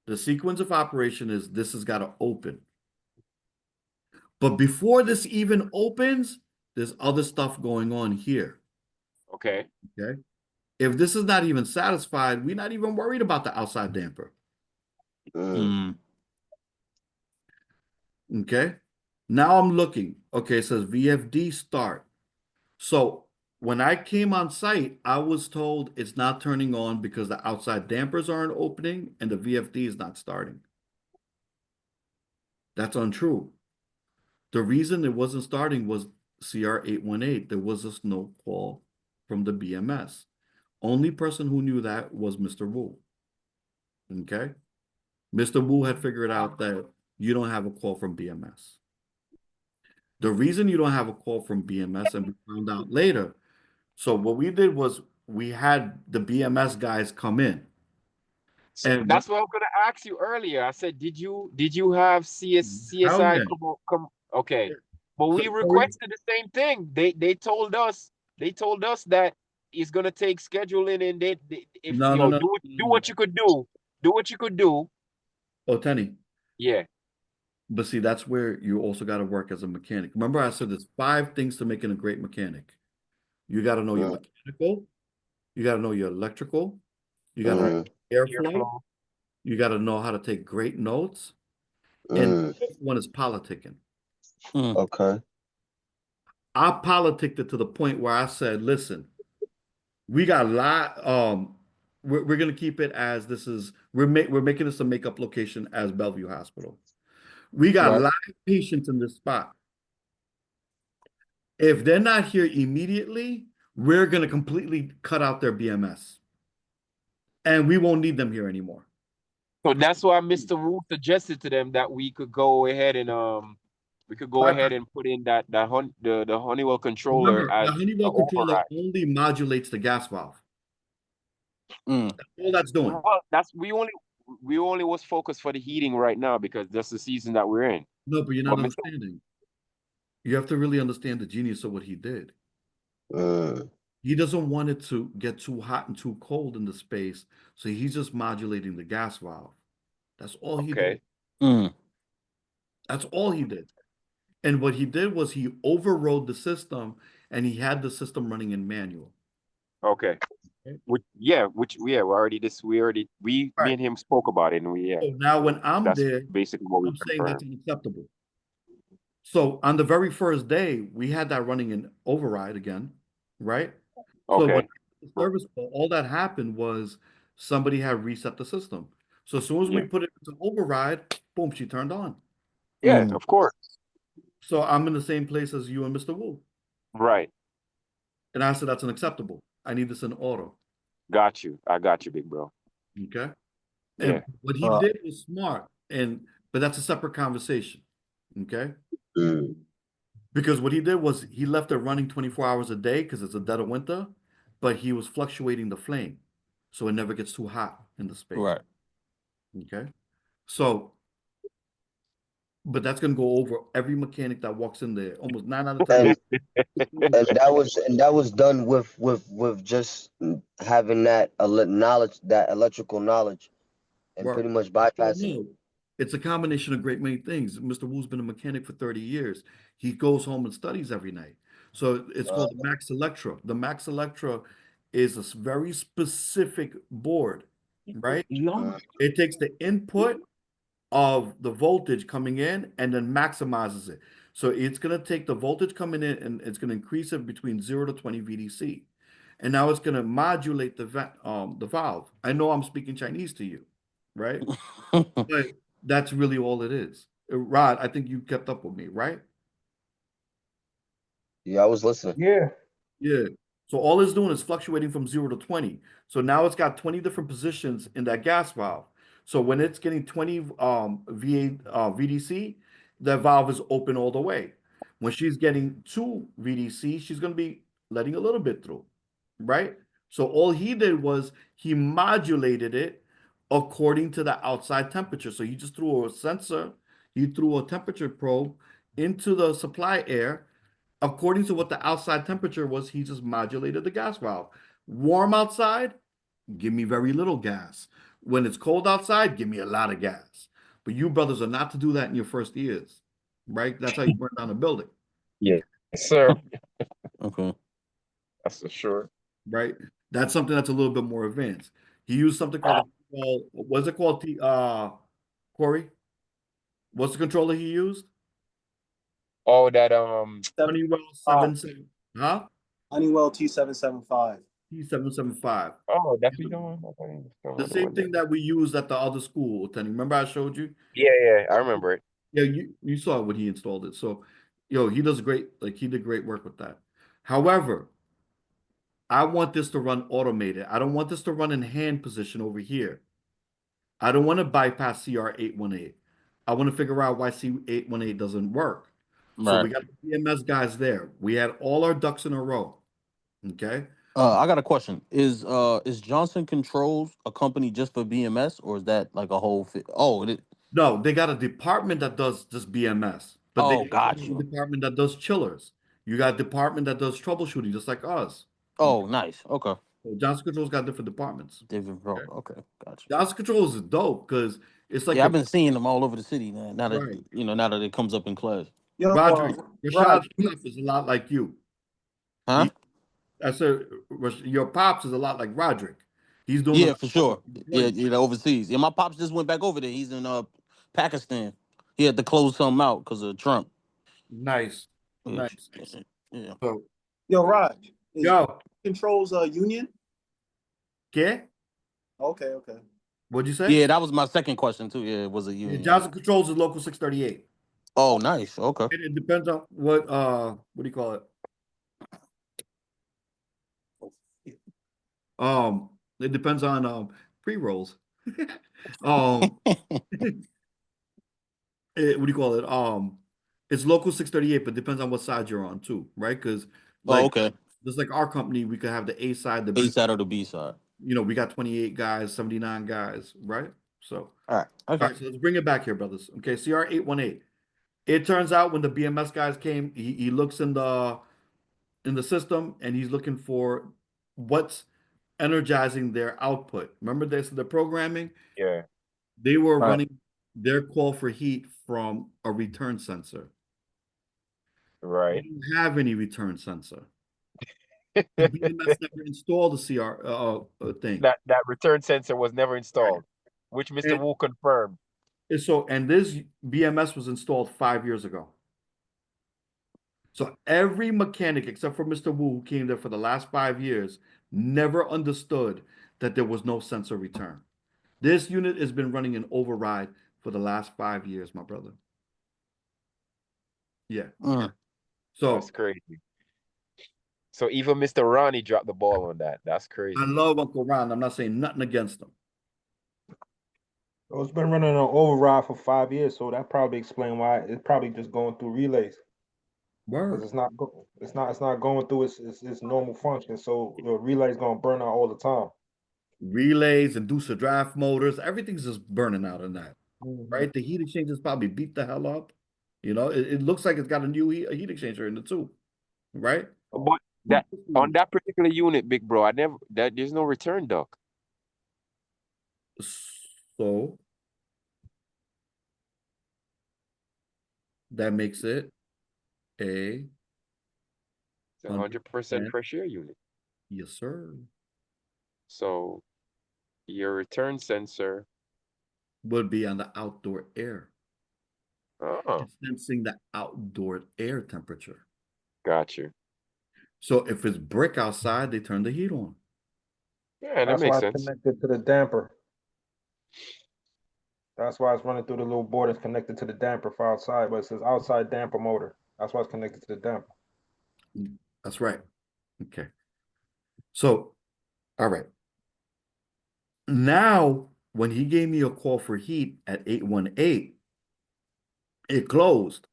the sequence of operation is this has got to open. But before this even opens, there's other stuff going on here. Okay. Okay. If this is not even satisfied, we're not even worried about the outside damper. Okay. Now I'm looking. Okay, it says VFD start. So when I came on site, I was told it's not turning on because the outside dampers aren't opening and the VFD is not starting. That's untrue. The reason it wasn't starting was CR818. There was just no call from the BMS. Only person who knew that was Mr. Wu. Okay. Mr. Wu had figured out that you don't have a call from BMS. The reason you don't have a call from BMS, and we found out later. So what we did was we had the BMS guys come in. And That's what I was gonna ask you earlier. I said, did you have CSI come? Okay, but we requested the same thing. They told us that it's gonna take scheduling, and they if No, you no, know no. do what you could do what you could do. Oh, Tenny. Yeah. But see, that's where you also got to work as a mechanic. Remember, I said there's 5 things to making a great mechanic. You got to know your mechanical, you got to know your electrical, you got to know airflow, you got to know how to take great notes, and one is politicking. Okay. I politicked it to the point where I said, listen, we got a lot, we're gonna keep it as this is we're making this a makeup location as Bellevue Hospital. We got Right. live patients in this spot. If they're not here immediately, we're going to completely cut out their BMS. And we won't need them here anymore. So that's why Mr. Wu suggested to them that we could go ahead and put in the Honeywell controller Remember, as the Honeywell the controller override. only modulates the gas valve. That's all that's doing. Well, we only was focused for the heating right now because that's the season that we're in. No, but you're not But Mr. understanding. You have to really understand the genius of what he did. Mm. He doesn't want it to get too hot and too cold in the space, so he's just modulating the gas valve. That's all he did. That's all he did. And what he did was he overrode the system, and he had the system running in manual. Okay. Me and him spoke about it, and So now when I'm that's there, basically what we I'm saying confirmed. that's unacceptable. So on the very first day, we had that running in override again, right? So when Okay. the service call, all that happened was somebody had reset the system. So as soon as we Yeah. put it into override, boom, she turned on. Yeah, of course. So I'm in the same place as you and Mr. Wu. Right. And I said that's unacceptable. I need this in auto. Got you. I got you, big bro. Okay. Yeah. And what he did was smart, but that's a separate conversation. Okay. Mm. Because what he did was he left it running 24 hours a day because it's a dead of winter, but he was fluctuating the flame. So it never gets too hot in the space. Right. Okay. So, but that's going to go over every mechanic that walks in there. Almost 9 out of 10. And that was done with just having that knowledge, that electrical knowledge, and Work. pretty much Well, bypassing. no, it's a combination of great many things. Mr. Wu's been a mechanic for 30 years. He goes home and studies every night. So it's called the Max Electra. The Max Electra is a very specific board, right? It takes the input of the voltage coming in and then maximizes it. So it's going to take the voltage coming in and it's going to increase it between 0 to 20 VDC. And now it's going to modulate the valve. I know I'm speaking Chinese to you, right? But that's really all it is. Rod, I think you kept up with me, right? Yeah, I was listening. Yeah. Yeah. So all it's doing is fluctuating from 0 to 20. So now it's got 20 different positions in that gas valve. So when it's getting 20 VDC, that valve is open all the way. When she's getting 2 VDC, she's going to be letting a little bit through, right? So all he did was he modulated it according to the outside temperature. So he just threw a sensor, he threw a temperature probe into the supply air. According to what the outside temperature was, he just modulated the gas valve. Warm outside, give me very little gas. When it's cold outside, give me a lot of gas. But you brothers are not to do that in your first years, right? That's how you burn down a building. Yeah, sir. Okay. That's for sure. Right? That's something that's a little bit more advanced. He used something called, what's it called, Corey? What's the controller he used? Oh, that Honeywell 77, huh? Honeywell T775. T775. Oh, that's what you doing? The same thing that we used at the other school, Tenny. Remember I showed you? Yeah, I remember it. Yeah, you saw it when he installed it. So, he does great, he did great work with that. However, I want this to run automated. I don't want this to run in hand position over here. I don't want to bypass CR818. I want to figure out why C818 doesn't work. So Right. we got the BMS guys there. We had all our ducks in a row. Okay. I got a question. Is Johnson Controls a company just for BMS, or is that like a whole? No, they got a department that does just BMS, but they got got a you. department that does chillers. You got a department that does troubleshooting, just like us. Oh, nice. Okay. So Johnson Controls got different departments. Different. Okay, gotcha. Johnson Controls is dope because it's like I've been seeing them all over the city now. Now that right. now that it comes up in class. Yo, Roger, Rashad's Rod, pop is a lot like you. Huh? I said your pops is a lot like Roderick. He's doing for sure. Yeah, overseas. Yeah, my pops just went back over there. He's in Pakistan. He had to close something out because of Trump. Nice. Nice. Yeah. So, yo, Rod. Yo. Controls union? ¿Qué? Okay. What'd you say? Yeah, that was my second question too. Yeah, it was a union. Johnson Controls is local 638. Oh, nice. Okay. It depends on what do you call it? It depends on pre-rolls. Um, what do you call it? It's local 638, but depends on what side you're on too, right? Because Oh, like okay. just like our company, we could have the A side, the A B. side or the B side. You know, we got 28 guys, 79 guys, right? So, All right. all Okay. right, so let's bring it back here, brothers. Okay, CR 818. It turns out when the BMS guys came, he looks in the system and he's looking for what's energizing their output. Remember this, the programming? Yeah. They were All right. running their call for heat from a return sensor. They Right. don't have any return sensor. The BMS never installed the CR thing. That return sensor was never installed, which Mr. And Wu confirmed. and this BMS was installed 5 years ago. So every mechanic except for Mr. Wu, who came there for the last 5 years, never understood that there was no sensor return. This unit has been running an override for the last 5 years, my brother. Yeah. Mm. So That's crazy. So even Mr. Ronnie dropped the ball on that. That's I crazy. love Uncle Ron. I'm not saying nothing against him. So it's been running on override for 5 years, so that probably explain why it's probably just going through relays. Because Word. it's not going through its normal function. So the relay's gonna burn out all the time. Relays, inducer draft motors, everything's just burning out in that, Mhm. right? The heat exchangers probably beat the hell up. You know, it looks like it's got a new heat exchanger in it too, right? But that on that particular unit, big bro, there's no return duct. So that makes it a It's a 100% 100%. fresh air unit. Yes, sir. So your return sensor, Would be on the outdoor air. oh, It's sensing the outdoor air temperature. got you. So if it's brick outside, they turn the heat on. Yeah, that That's makes why it's sense. connected to the damper. That's why it's running through the little board that's connected to the damper for outside, but it says outside damper motor. That's why it's connected to the damper. That's right. Okay. So, all right. Now, when he gave me a call for heat at 818, it closed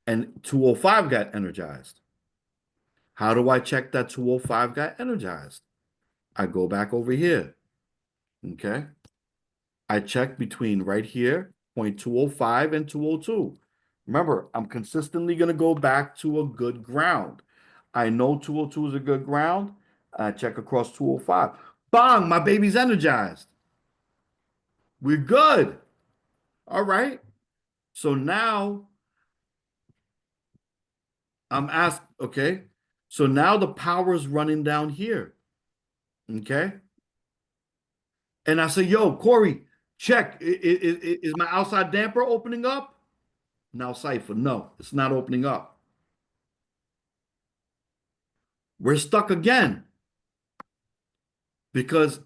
and 205 got energized. How do I check that 205 got energized? I go back over here. Okay. I check between right here, 0.205 and 202. Remember, I'm consistently going to go back to a good ground. I know 202 is a good ground. I check across 205. Bang, my baby's energized. We're good. All right. So now I'm asked, okay. So now the power is running down here. Okay. And I say, yo, Corey, check. Is my outside damper opening up? Now, Cypher, no, it's not opening up. We're stuck again because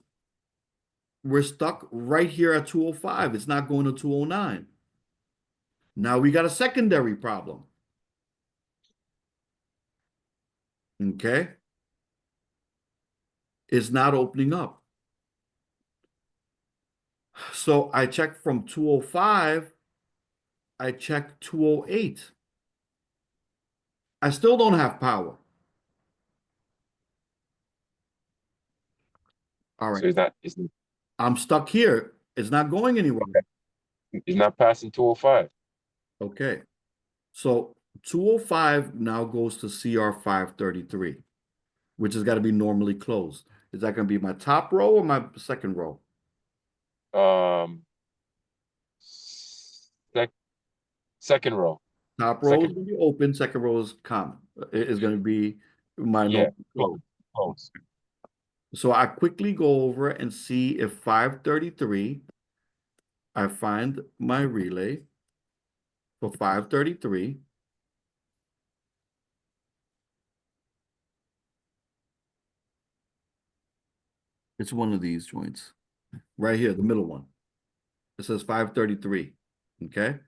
we're stuck right here at 205. It's not going to 209. Now we got a secondary problem. Okay. It's not opening up. So I check from 205. I check 208. I still don't have power. All So right. I'm stuck here. It's not going anywhere. it's not passing 205. Okay. So 205 now goes to CR 533, which has got to be normally closed. Is that going to be my top row or my second row? Second row. Top row is going to be open. Second row is common. It is going to be my normal close. Close. So I quickly go over and see if 533, I find my relay for 533. It's one of these joints right here, the middle one. It says 533. Okay.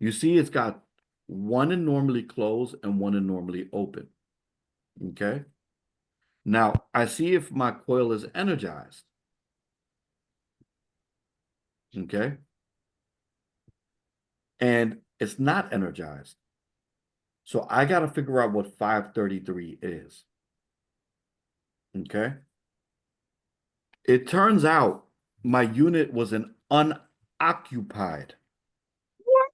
You see, it's got one in normally closed and one in normally open. Okay. Now I see if my coil is energized. Okay. And it's not energized. So I got to figure out what 533 is. Okay. It turns out my unit was an unoccupied. What?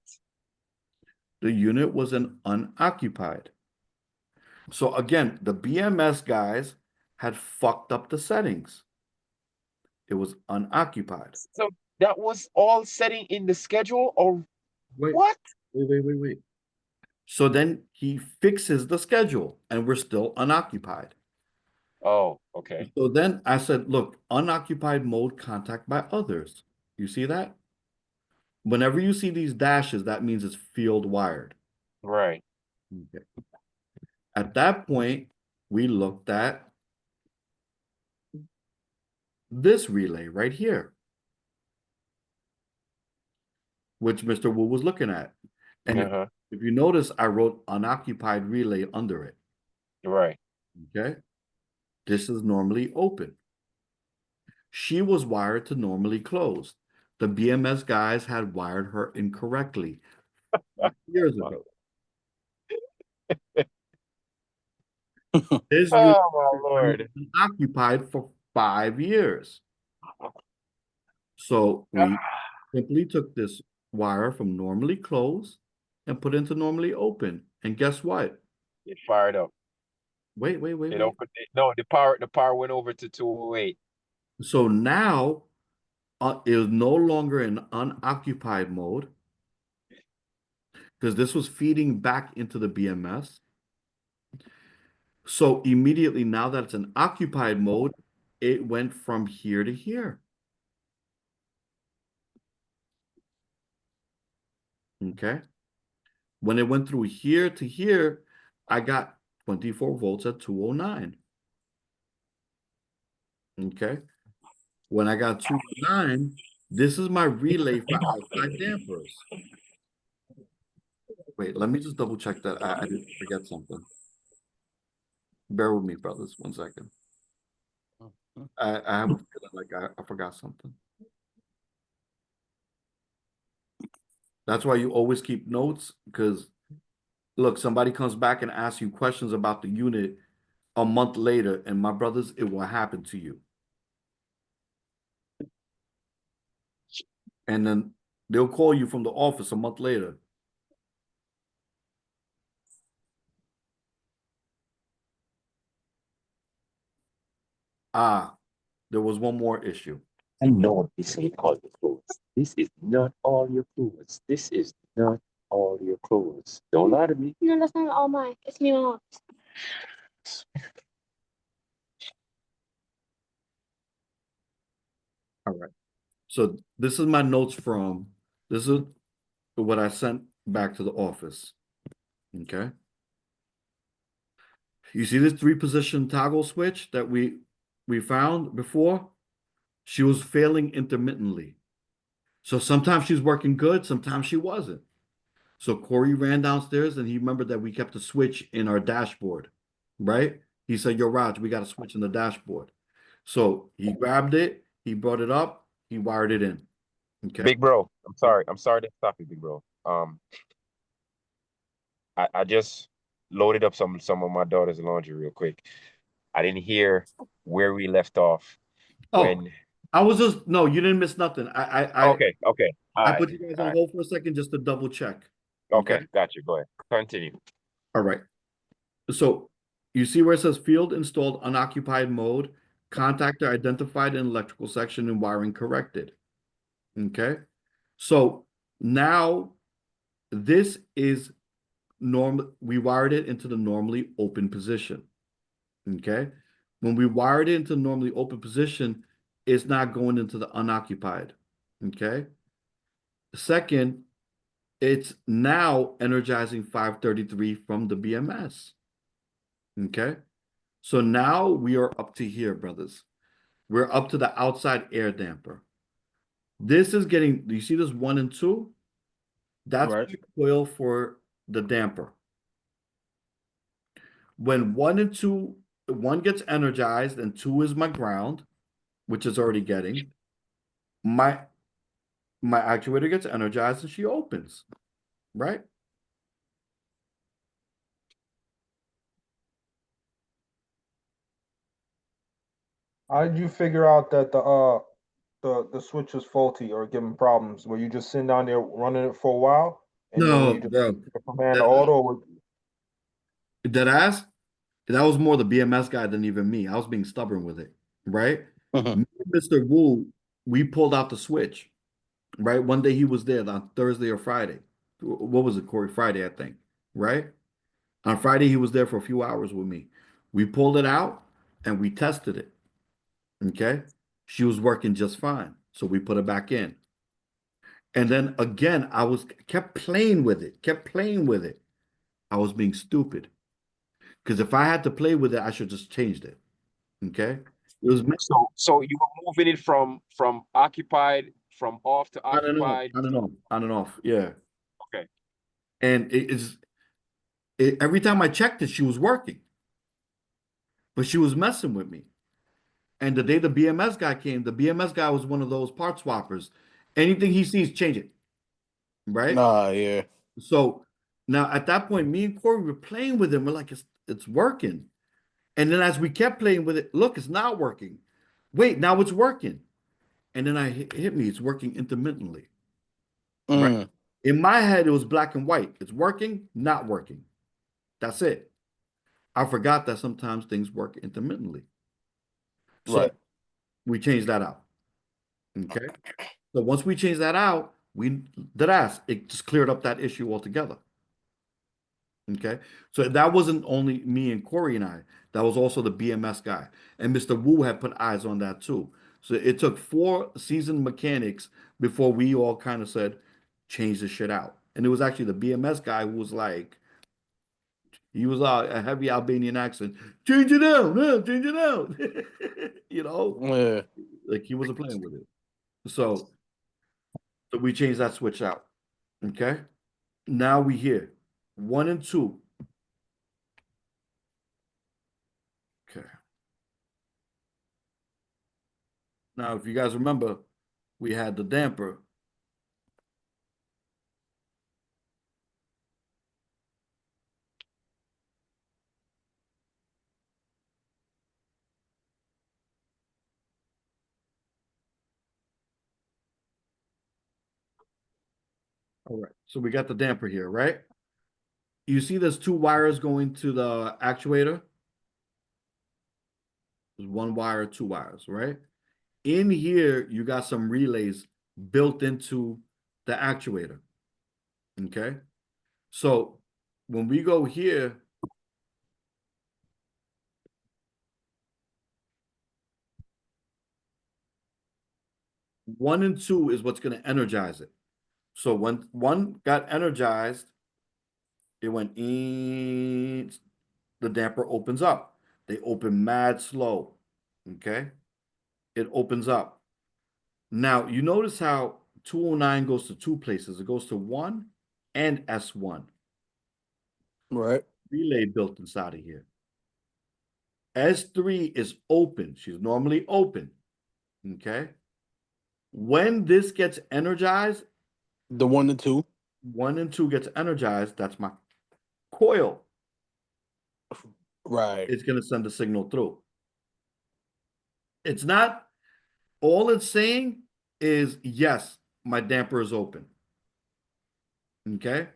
The unit was an unoccupied. So again, the BMS guys had fucked up the settings. It was unoccupied. So that was all setting in the schedule, or Wait, what? wait. So then he fixes the schedule and we're still unoccupied. Oh, okay. So then I said, look, unoccupied mode contact by others. You see that? Whenever you see these dashes, that means it's field wired. Right. Okay. At that point, we looked at this relay right here, which Mr. Wu was looking at. And if you notice, I wrote unoccupied relay under it. Right. Okay. This is normally open. She was wired to normally closed. The BMS guys had wired her incorrectly years ago. This unit Oh my Lord. been occupied for 5 years. So we simply took this wire from normally closed and put into normally open. And guess what? It fired up. Wait. It opened it. No, the power went over to 208. So now it is no longer in unoccupied mode because this was feeding back into the BMS. So immediately now that it's in occupied mode, it went from here to here. Okay. When it went through here to here, I got 24 volts at 209. Okay. When I got 209, this is my relay for outside dampers. Wait, let me just double check that. I didn't forget something. Bear with me, brothers. 1 second. I have a feeling like I forgot something. That's why you always keep notes, because look, somebody comes back and asks you questions about the unit a month later, and my brothers, it will happen to you. And then they'll call you from the office a month later. Ah, there was one more issue. I know this ain't all your clothes. This is not all your clothes. This is not all your clothes. Don't lie to me. No, that's not all mine. It's me and Mom's. All right. So this is my notes from, this is what I sent back to the office. Okay. You see this 3-position toggle switch that we found before? She was failing intermittently. So sometimes she's working good, sometimes she wasn't. So Corey ran downstairs and he remembered that we kept a switch in our dashboard, right? He said, yo, Raj, we got a switch in the dashboard. So he grabbed it, he brought it up, he wired it in. Okay. Big bro, I'm sorry to stop you, big bro. I just loaded up some of my daughter's laundry real quick. I didn't hear where we left off. Oh, I was just, no, you didn't miss nothing. Okay. I put you guys on hold for a second just to double check. Okay, got you. Go ahead. Continue. All right. So you see where it says field installed unoccupied mode, contactor identified in electrical section and wiring corrected. Okay. So now this is normal. We wired it into the normally open position. Okay. When we wired it into normally open position, it's not going into the unoccupied. Okay. Second, it's now energizing 533 from the BMS. Okay. So now we are up to here, brothers. We're up to the outside air damper. This is getting, do you see this 1 and 2? That's the coil for the damper. When 1 and 2 one gets energized and 2 is my ground, which is already getting. My actuator gets energized and she opens, right? How did you figure out that the switch was faulty or giving problems? Were you just sitting down there running it for a while, and then when No, you just bro. command the auto? Or... Dead ass. That was more the BMS guy than even me. I was being stubborn with it, right? Mhm. Me and Mr. Wu, we pulled out the switch, right? One day he was there on Thursday or Friday. What was it, Corey? Friday, I think, right? On Friday, he was there for a few hours with me. We pulled it out and we tested it. Okay. She was working just fine. So we put it back in. And then again, kept playing with it, kept playing with it. I was being stupid. Because if I had to play with it, I should just changed it. Okay. It was So you were moving it from occupied, from off to on and off, occupied. on and off, on and off. Yeah. Okay. And every time I checked it, she was working. But she was messing with me. And the day the BMS guy came, the BMS guy was one of those part swappers. Anything he sees, change it. Right? Nah, yeah. So now at that point, me and Corey were playing with him. We're like, it's working. And then as we kept playing with it, look, it's not working. Wait, now it's working. And then I hit me, it's working intermittently. Right? Mm, In my head, it was black and white. It's working, not working. That's it. I forgot that sometimes things work intermittently. So right. we changed that out. Okay. So once we changed that out, it just cleared up that issue altogether. Okay. So that wasn't only me and Corey and I, that was also the BMS guy. And Mr. Wu had put eyes on that too. So it took 4 seasoned mechanics before we all kind of said, change this shit out. And it was actually the BMS guy who was like, he was a heavy Albanian accent. Change it out, no, change it out. You know, Yeah. like he wasn't playing with it. So we changed that switch out. Okay. Now we here. 1 and 2. Okay. Now, if you guys remember, we had the damper. All right. So we got the damper here, right? You see there's 2 wires going to the actuator. There's 1 wire, 2 wires, right? In here, you got some relays built into the actuator. Okay. So when we go here, one and 2 is what's going to energize it. So when 1 got energized, it went in, the damper opens up. They open mad slow. Okay. It opens up. Now you notice how 209 goes to 2 places. It goes to 1 and S1. Right. Relay built inside of here. S3 is open. She's normally open. Okay. When this gets energized, The 1 and 2. 1 and 2 gets energized, that's my coil. Right. It's going to send the signal through. It's not, all it's saying is, yes, my damper is open. Okay.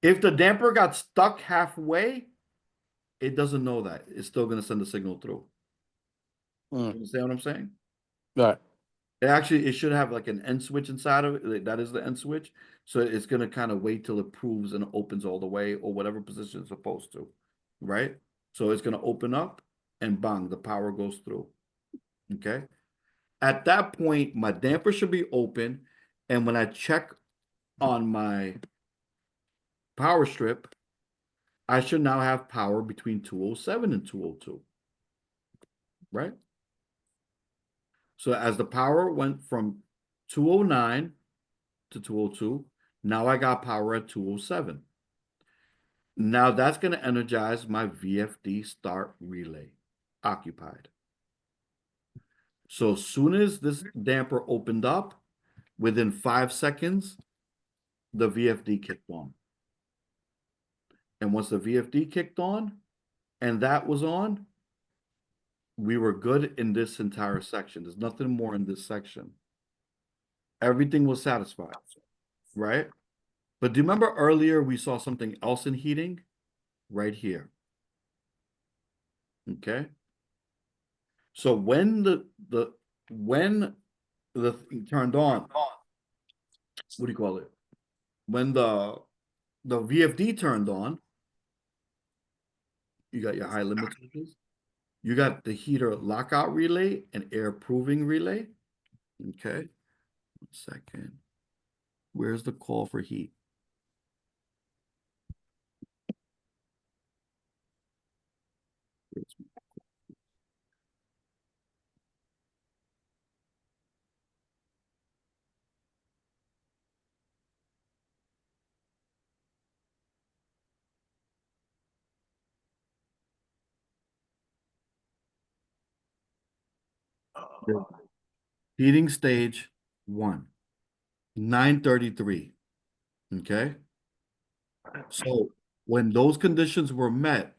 If the damper got stuck halfway, it doesn't know that. It's still going to send the signal through. You understand what I'm saying? Right. It should have like an end switch inside of it. That is the end switch. So it's going to kind of wait till it proves and opens all the way or whatever position it's supposed to. Right? So it's going to open up and bang, the power goes through. Okay. At that point, my damper should be open. And when I check on my power strip, I should now have power between 207 and 202. Right? So as the power went from 209 to 202, now I got power at 207. Now that's going to energize my VFD start relay, occupied. So as soon as this damper opened up, within 5 seconds, the VFD kicked on. And once the VFD kicked on, and that was on, we were good in this entire section. There's nothing more in this section. Everything was satisfied, right? But do you remember earlier we saw something else in heating? Right here. Okay. So when the thing turned on, what do you call it? When the VFD turned on, you got your high limit switches. You got the heater lockout relay and air proving relay. Okay. 1 second. Where's the call for heat? Heating stage 1, 933. Okay. So when those conditions were met,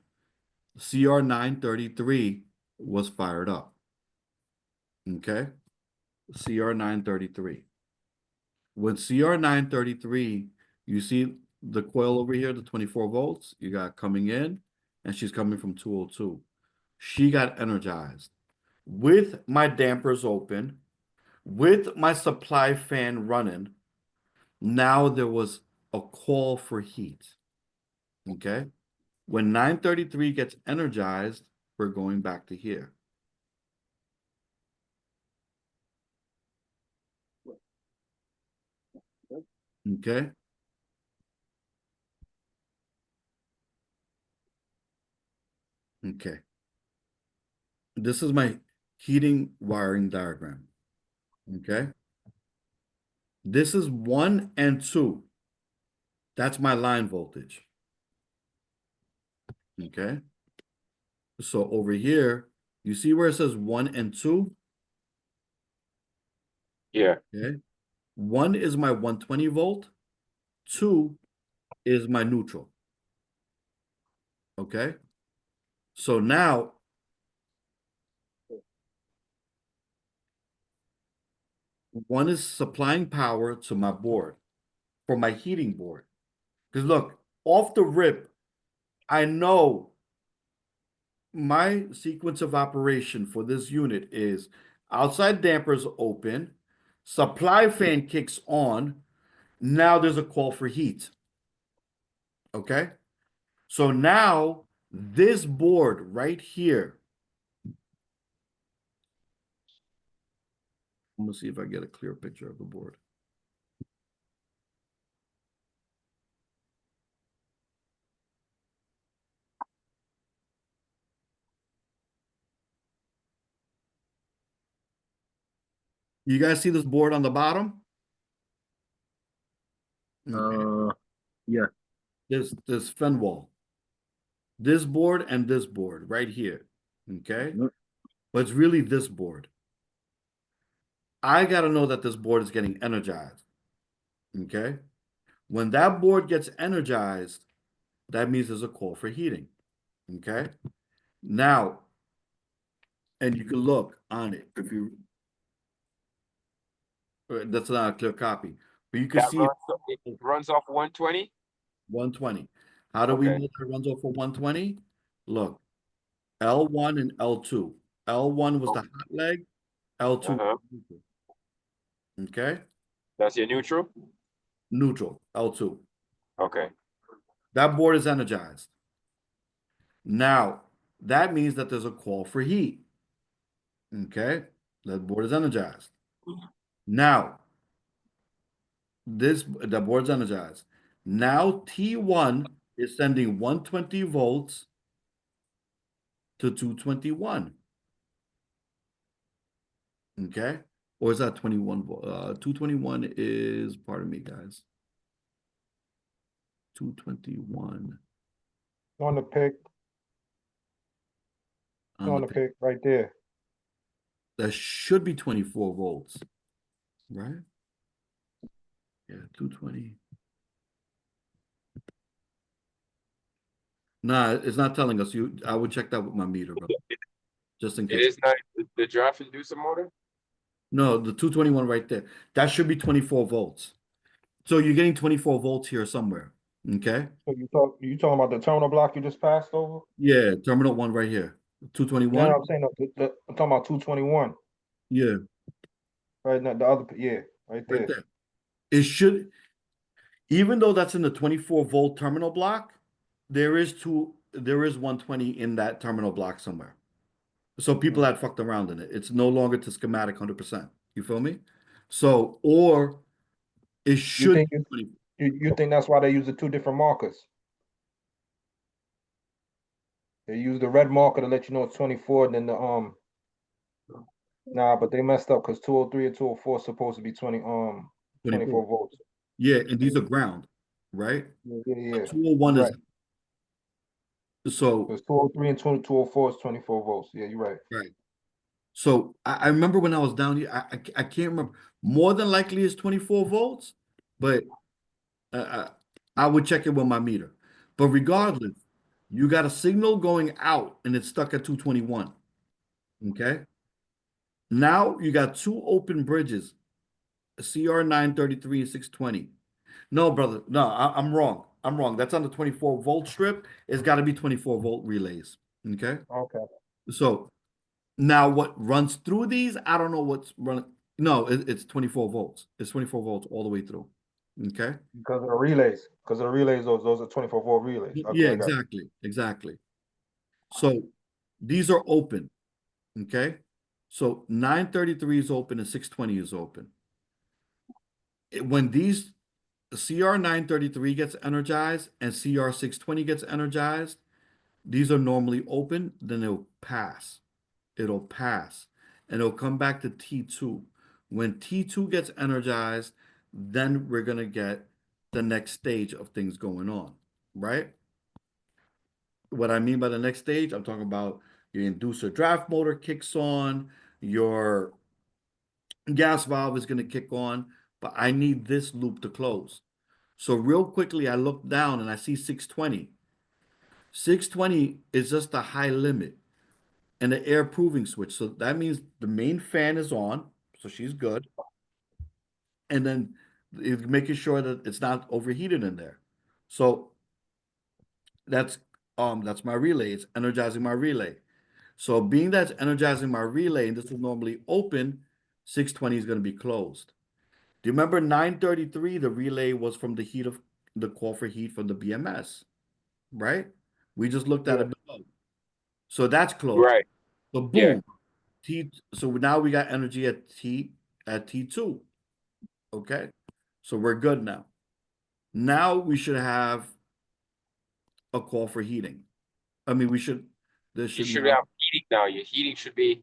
CR 933 was fired up. Okay. CR 933. When CR 933, you see the coil over here, the 24 volts, you got coming in, and she's coming from 202. She got energized with my dampers open, with my supply fan running. Now there was a call for heat. Okay. When 933 gets energized, we're going back to here. Okay. Okay. This is my heating wiring diagram. Okay. This is 1 and 2. That's my line voltage. Okay. So over here, you see where it says 1 and 2? Yeah. Okay. 1 is my 120 volt. 2 is my neutral. Okay. So now, one is supplying power to my board for my heating board. Because look, off the rip, I know my sequence of operation for this unit is outside dampers open, supply fan kicks on, now there's a call for heat. Okay? So now this board right here, I'm gonna see if I get a clear picture of the board. You guys see this board on the bottom? Yeah. This fan wall. This board and this board right here. Okay? Yep. But it's really this board. I gotta know that this board is getting energized. Okay? When that board gets energized, that means there's a call for heating. Okay? Now, and you can look on it if you that's not a clear copy, but you can That see it runs off 120. 120. How do we know that it runs off for 120? Look, L1 and L2. L1 was the hot leg, L2 was neutral. Okay? That's your neutral. Neutral, L2. Okay. That board is energized. Now, that means that there's a call for heat. Okay? That board is energized. Now, the board's energized. Now T1 is sending 120 volts to 221. Okay? Or is that 21 volt? 221 is, pardon me, guys. 221 On the pick, on the pick, right there. That should be 24 volts, right? Yeah, 220. Nah, it's not telling us. I would check that with my meter, brother, just in It case. is not the draft inducer motor? No, the 221 right there. That should be 24 volts. So you're getting 24 volts here somewhere. Okay. So you talking about the terminal block you just passed over? Yeah, terminal one right here. Yeah, 221. I'm saying I'm talking about 221. Yeah, Right now, the other, yeah, right right there. there. It should, even though that's in the 24 volt terminal block, there is 120 in that terminal block somewhere. So people had fucked around in it. It's no longer to schematic 100%. You feel me? So, or it You should think be 20. you think that's why they use the two different markers? They use the red marker to let you know it's 24, and then the nah, but they messed up because 203 and 204 is supposed to be 24 volts. Yeah, and these are ground, right? Yeah. 201 You're is right. so Because 203 and 204 is 24 volts. Yeah, you're right. right. So I remember when I was down here, I can't remember. More than likely it's 24 volts, but I would check it with my meter. But regardless, you got a signal going out and it's stuck at 221. Okay. Now you got two open bridges, CR 933 and 620. No, brother. No, I'm wrong. I'm wrong. That's on the 24 volt strip. It's got to be 24 volt relays. Okay. Okay. So now what runs through these, I don't know what's running. No, it's 24 volts. It's 24 volts all the way through. Okay. Because of the relays. Because of the relays, those are 24 volt relays. Okay, Yeah, I got you. exactly. So these are open. Okay. So 933 is open and 620 is open. When these CR 933 gets energized and CR 620 gets energized, these are normally open, then it'll pass. It'll pass and it'll come back to T2. When T2 gets energized, then we're going to get the next stage of things going on, right? What I mean by the next stage, I'm talking about your inducer draft motor kicks on, your gas valve is going to kick on, but I need this loop to close. So real quickly, I look down and I see 620. 620 is just the high limit and the air proving switch. So that means the main fan is on, so she's good. And then it's making sure that it's not overheated in there. So that's my relay. It's energizing my relay. So being that's energizing my relay, and this is normally open, 620 is going to be closed. Do you remember 933? The relay was from the heat of the call for heat from the BMS, right? We just looked at it below. So that's closed. Right. So Yeah. boom. So now we got energy at T2. Okay. So we're good now. Now we should have a call for heating. I mean, there You should should now have heating now. Your heating should be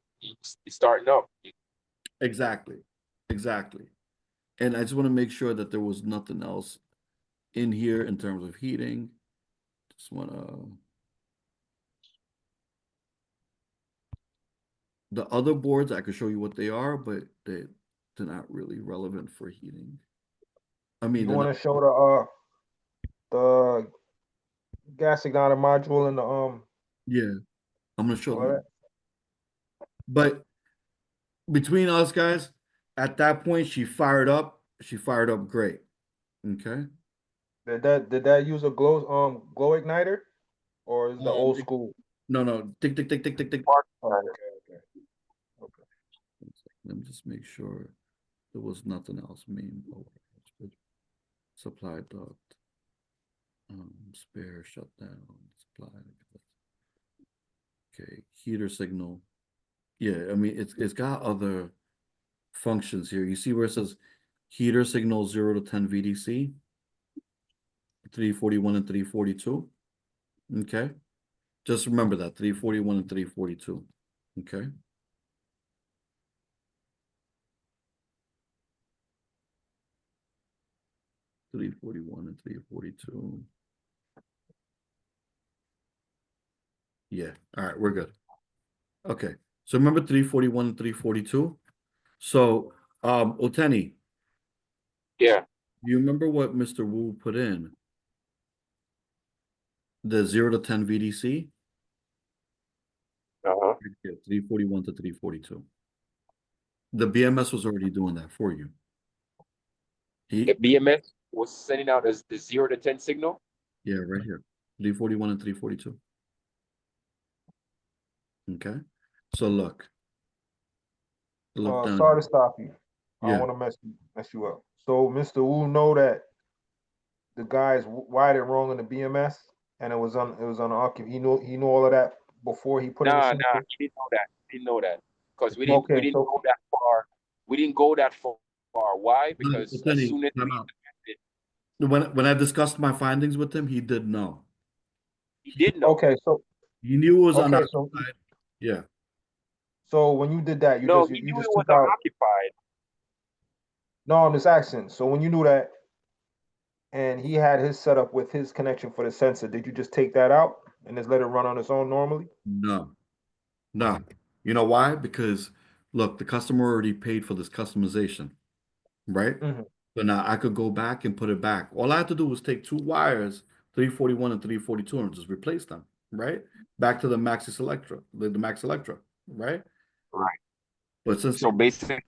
starting up. exactly. And I just want to make sure that there was nothing else in here in terms of heating. Just want to. The other boards, I could show you what they are, but they're not really relevant for heating. I mean, You want to show the gas igniter module and the yeah, I'm gonna show all them. that? But between us guys, at that point, she fired up. She fired up great. Okay. Did that use a glow igniter, or is the old Um, school? no, tick, tick, tick, tick, tick, tick. Okay. Let me just make sure there was nothing else. Main supply duct, spare shutdown, supply. Okay, heater signal. Yeah, I mean it's got other functions here. You see where it says heater signal 0 to 10 VDC, 341 and 342. Okay. Just remember that 341 and 342. Okay. $341 and $342. Yeah. All right, we're good. Okay. So remember 341 and 342? So, Oteni, Yeah. do you remember what Mr. Wu put in? The 0 to 10 VDC? Uh-huh. 341 to 342. The BMS was already doing that for you. The BMS was sending out as the 0 to 10 signal. Yeah, right here. 341 and 342. Okay. So look down. Sorry to stop you. I Yeah. don't want to mess you up. So Mr. Wu know that the guys wired it wrong in the BMS, and it was on the occup. He knew all of that before he put in the Nah, sensor? he didn't know that. He didn't know that. Because we Okay, didn't so go that far. We didn't go that far. Why? Because as Oteni, soon as time we out. When I discussed my findings with him, he did know. he did know. okay, so He knew it was on the okay, so outside. Yeah. so when you did that, No, he you knew it just was took out. unoccupied. No, I'm just asking. So when you knew that, and he had his setup with his connection for the sensor, did you just take that out and just let it run on its own normally? No. You know why? Because look, the customer already paid for this customization, right? Mhm. So now I could go back and put it back. All I had to do was take two wires, 341 and 342, and just replace them, right? Back to the Maxis Electra, the Max Electra, right? Right. But since So they basically,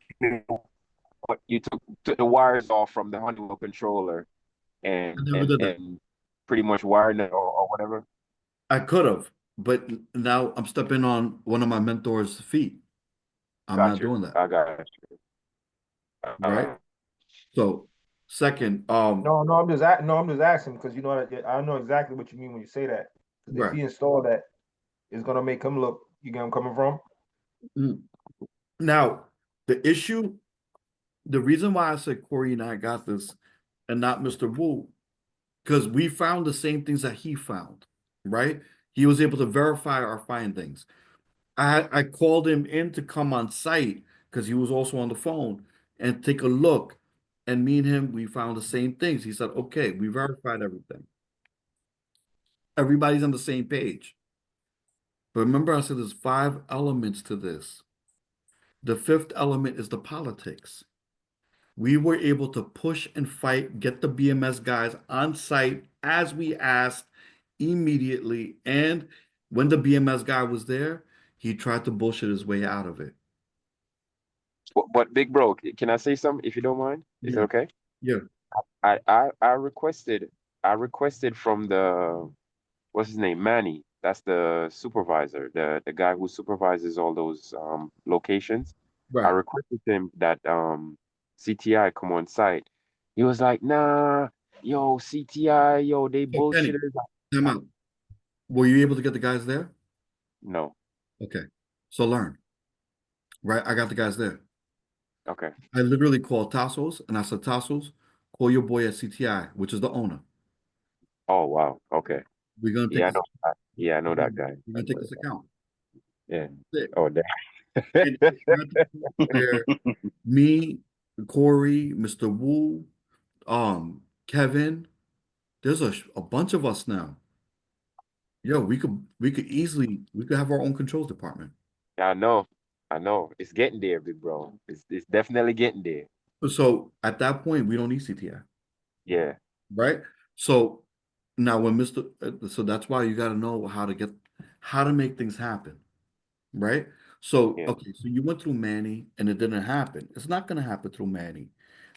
what you took the wires off from the Honeywell controller I never did that. and pretty much wired it or whatever. I could have, but now I'm stepping on one of my mentor's feet. I'm Got not you. doing that, I got you. right? So second, No, I'm just asking because you know I know exactly what you mean when you say that. Because if right. he installed that, it's gonna make him look. You get where I'm coming from? Mm. Now, the issue, the reason why I said Corey and I got this and not Mr. Wu, because we found the same things that he found, right? He was able to verify our findings. I called him in to come on site because he was also on the phone and take a look. And me and him, we found the same things. He said, okay, we verified everything. Everybody's on the same page. But remember, I said there's 5 elements to this. The 5th element is the politics. We were able to push and fight, get the BMS guys on site as we asked immediately. And when the BMS guy was there, he tried to bullshit his way out of it. But big bro, can I say something if you don't mind? Is it Yeah. okay? Yeah. I requested from the what's his name? Manny. That's the supervisor, the guy who supervises all those locations. I Right. requested him that CTI come on site. He was like, nah, yo, CTI, yo, they So Kenny, bullshitters. time out. Were you able to get the guys there? No. Okay. So learn. Right. I got the guys there. Okay. I literally called Tassos and I said, Tassos, call your boy at CTI, which is the owner. Oh wow. Okay. We're gonna take Yeah, I this. know. Yeah, I know that guy. We're gonna take this account. Yeah. That's it. Oh, damn. And it's not the point where me, Corey, Mr. Wu, Kevin, there's a bunch of us now. Yo, we could easily have our own controls department. Yeah, I know. I know. It's getting there, big bro. It's definitely getting there. So at that point, we don't need CTI, Yeah. right? So now when so that's why you got to know how to make things happen, right? So Yeah. okay, so you went through Manny and it didn't happen. It's not going to happen through Manny.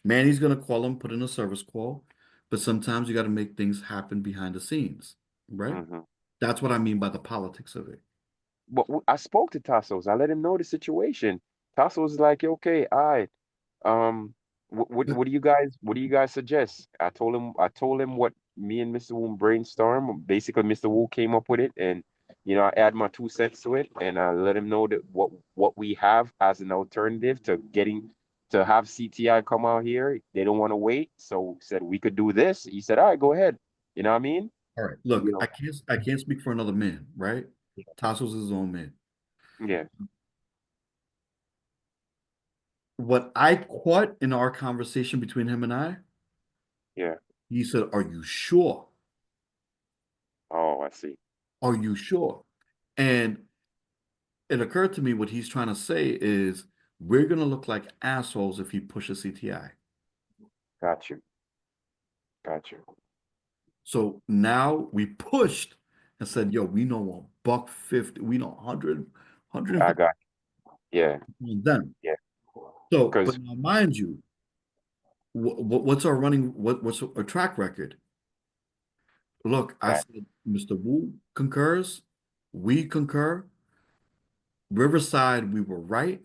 Manny's going to call him, put in a service call, but sometimes you got to make things happen behind the scenes, right? Hmm. That's what I mean by the politics of it. But I spoke to Tassos. I let him know the situation. Tassos was like, okay, all right. What do you guys suggest? I told him what me and Mr. Wu brainstorm. Basically, Mr. Wu came up with it, and I add my 2 cents to it, and I let him know that what we have as an alternative to have CTI come out here. They don't want to wait, so said we could do this. He said, all right, go ahead. You know what I mean? All right, look, You know, I can't speak for another man, right? Tassos is his own man. yeah, What I caught in our conversation between him and I, yeah. he said, "Are you sure? Oh, I see. Are you sure?" And it occurred to me what he's trying to say is we're gonna look like assholes if he pushes CTI. Got you. Got you. So now we pushed and said, yo, we know $150, we know 100, I 150 got you. Yeah. on them. Yeah. So, Because but now mind you, what's our what's our track record? Look, I that said, Mr. Wu concurs, we concur. Riverside, we were right.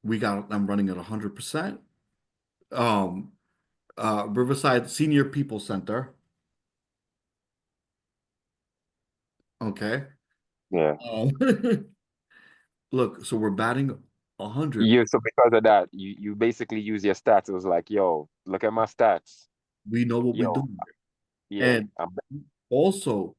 We got them running at 100%. Riverside Senior People Center. Okay. yeah. Look, so we're batting 100. You so because of that, you basically use your stats. It was like, yo, look at my stats. We know what we're Yo, doing. yeah. And also,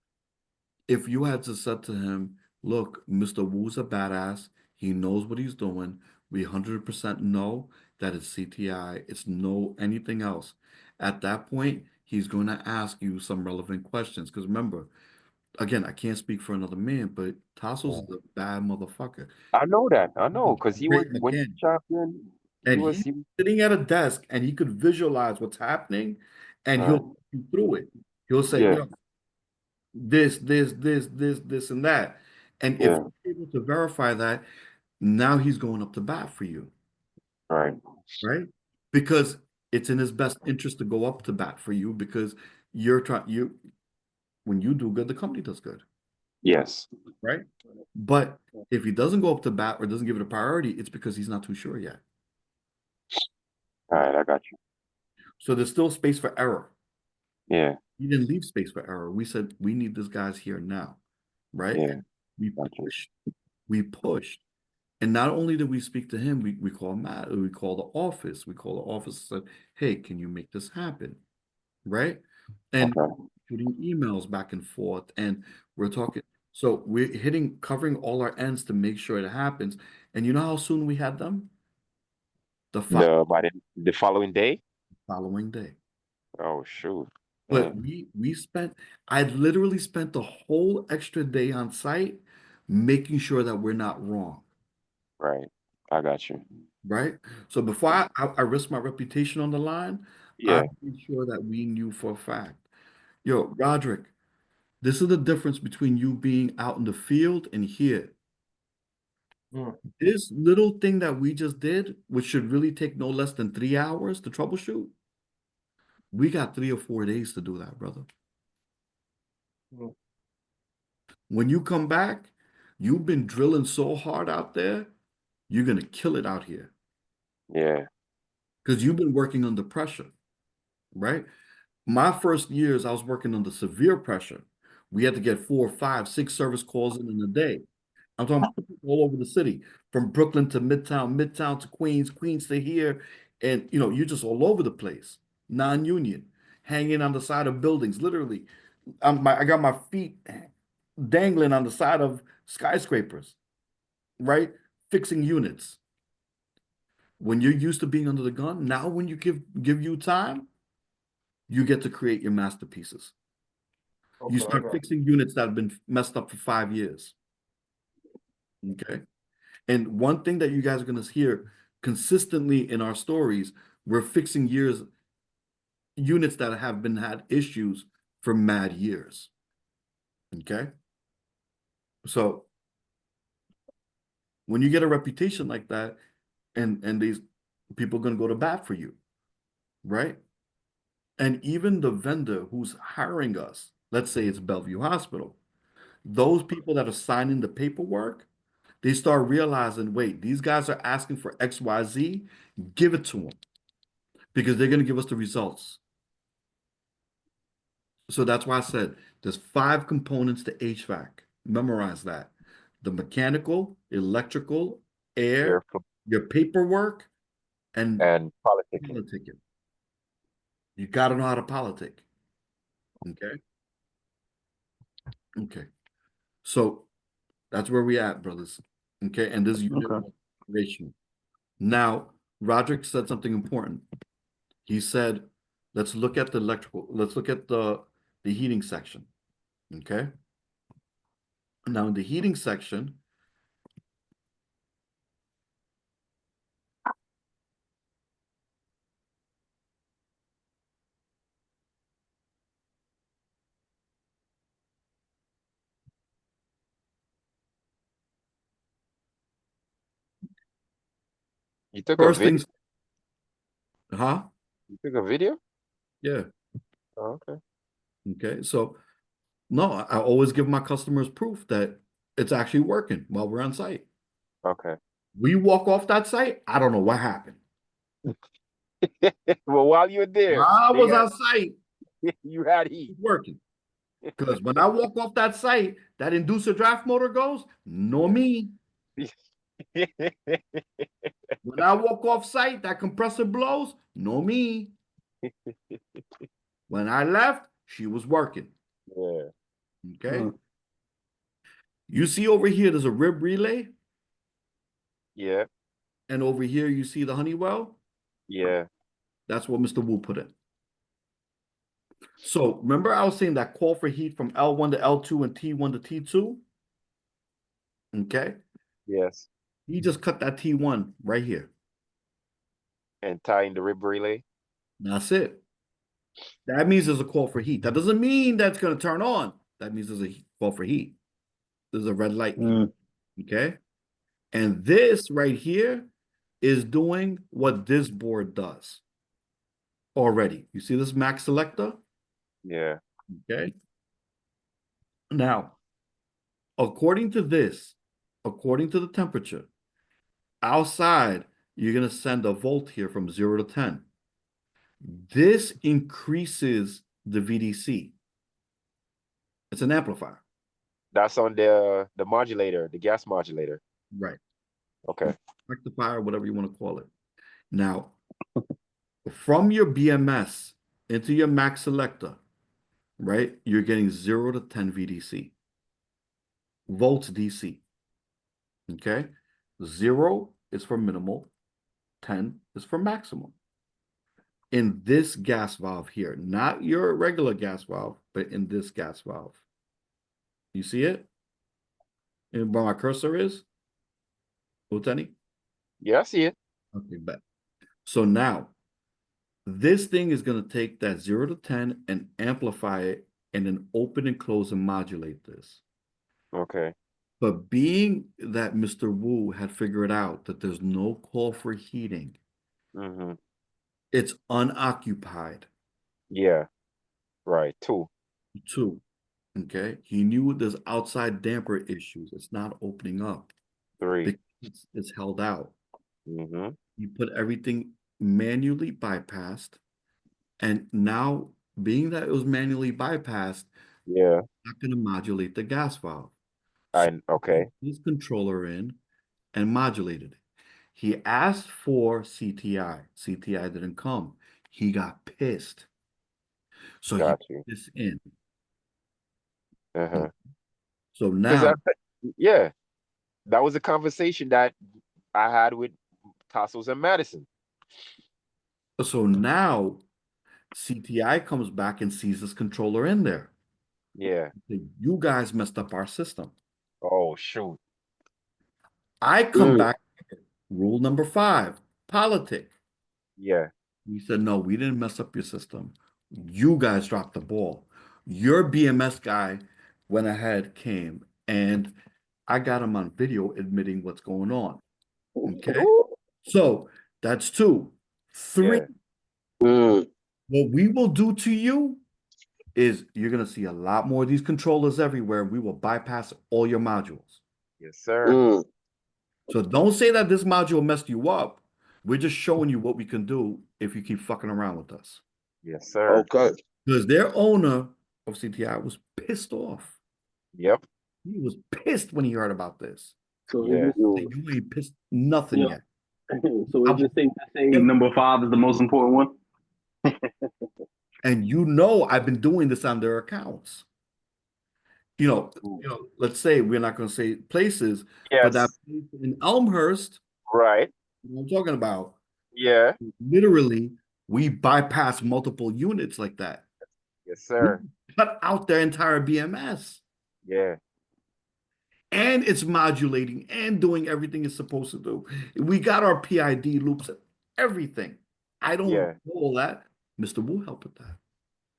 if you had to said to him, look, Mr. Wu's a badass. He knows what he's doing. We 100% know that it's CTI. It's no anything else. At that point, he's going to ask you some relevant questions. Because remember, again, I can't speak for another man, but Tassos is a bad motherfucker. I know that. I know He's because a he was great when he mechanic. champion, And he's sitting at a desk and he could visualize what's happening and he'll walk you through it. He'll say, yeah, yo, this, and that. And if yeah, you're able to verify that, now he's going up to bat for you, right. right? Because it's in his best interest to go up to bat for you because when you do good, the company does good, Yes. right? But if he doesn't go up to bat or doesn't give it a priority, it's because he's not too sure yet. All right, I got you. So there's still space for error. Yeah, We didn't leave space for error. We said we need this guy's here now, right? yeah. And we Got you. pushed. We pushed. And not only did we speak to him, we called Matt, we called the office. We called the office and said, hey, can you make this happen? Right? And Okay. shooting emails back and forth. And we're talking. So we're covering all our ends to make sure it happens. And you know how soon we had them? The By the following day? following day. Oh shoot. But Mm, I literally spent the whole extra day on site making sure that we're not wrong, right. I got you. right? So before I risk my reputation on the line, I Yeah. made sure that we knew for a fact. Yo, Roderick, this is the difference between you being out in the field and here. This little thing that we just did, which should really take no less than 3 hours to troubleshoot, we got 3 or 4 days to do that, brother. When you come back, you've been drilling so hard out there, you're going to kill it out here Yeah. because you've been working under pressure, right? My first years, I was working under severe pressure. We had to get 4, 5, 6 service calls in a day. I'm talking about all over the city, from Brooklyn to Midtown, Midtown to Queens, Queens to here. And, you're just all over the place, non-union, hanging on the side of buildings, literally. I got my feet dangling on the side of skyscrapers, right? Fixing units. When you're used to being under the gun, now when you give you time, you get to create your masterpieces. You start fixing units that have been messed up for 5 years. Okay. And one thing that you guys are going to hear consistently in our stories, we're fixing units that have had issues for mad years. Okay. So when you get a reputation like that, and these people are going to go to bat for you, right? And even the vendor who's hiring us, let's say it's Bellevue Hospital, those people that are signing the paperwork, they start realizing, wait, these guys are asking for XYZ, give it to them because they're going to give us the results. So that's why I said there's 5 components to HVAC. Memorize that. The mechanical, electrical, air, your paperwork, and politicking. politicking. You got to know how to politic. Okay. Okay. So that's where we at, brothers. Okay. And this unit operation. Now, Roderick said something important. He said, let's look at the electrical, let's look at the heating section. Okay. Now in the heating section, You took a first video? things, huh? You took a video? Yeah. Oh, okay. Okay. So no, I always give my customers proof that it's actually working while we're on site. Okay. We walk off that site, I don't know what happened. Well, while you're there, I they was got on site, you had heat. it's working. Because when I walk off that site, that inducer draft motor goes, no me. When I walk off site, that compressor blows, no me. When I left, she was working. Yeah. Okay. You see over here, there's a rib relay. Yeah. And over here, you see the Honeywell. Yeah. That's what Mr. Wu put in. So remember I was saying that call for heat from L1 to L2 and T1 to T2? Okay. Yes. He just cut that T1 right here. And tying the rib relay. That's it. That means there's a call for heat. That doesn't mean that's going to turn on. That means there's a call for heat. There's a red light. Okay. And this right here is doing what this board does already. You see this max selector? Yeah. Okay. Now, according to this, according to the temperature, outside, you're going to send a volt here from 0 to 10. This increases the VDC. It's an amplifier. That's on the modulator, the gas modulator. Right. Okay. Rectifier, whatever you want to call it. Now, from your BMS into your max selector, right, you're getting 0 to 10 VDC. Volts DC. Okay? 0 is for minimal, 10 is for maximum. In this gas valve here, not your regular gas valve, but in this gas valve. You see it? And where my cursor is? Uteni? Yeah, I see it. Okay, bet. So now, this thing is going to take that 0 to 10 and amplify it and then open and close and modulate this. Okay. But being that Mr. Wu had figured out that there's no call for heating, it's unoccupied. Yeah. Right. 2. 2. Okay. He knew there's outside damper issues. It's not opening up. 3. It's held out. He put everything manually bypassed. And now, being that it was manually bypassed, yeah, not going to modulate the gas valve. Okay. His controller in and modulated it. He asked for CTI. CTI didn't come. He got pissed. So he put this in. So now, yeah, that was a conversation that I had with Castles and Madison. So now, CTI comes back and sees this controller in there. Yeah. You guys messed up our system. Oh, shoot. I come back, rule number 5, politic. Yeah. We said, no, we didn't mess up your system. You guys dropped the ball. Your BMS guy went ahead, came, and I got him on video admitting what's going on. Okay? So that's 2. 3. What we will do to you is you're going to see a lot more of these controllers everywhere. We will bypass all your modules. Yes, sir. So don't say that this module messed you up. We're just showing you what we can do if you keep fucking around with us. Yes, sir. Okay. Because their owner of CTI was pissed off. Yep. He was pissed when he heard about this. So Yeah. You ain't pissed nothing yet. So is it safe to say number 5 is the most important one? And you know I've been doing this on their accounts. You know, let's say we're not going to say places, but that place in Elmhurst, right? What I'm talking about. Yeah. Literally, we bypass multiple units like that. Yes, sir. We cut out their entire BMS. Yeah. and it's modulating and doing everything it's supposed to do. We got our PID loops and everything. I don't Yeah. know all that. Mr. Wu helped with that,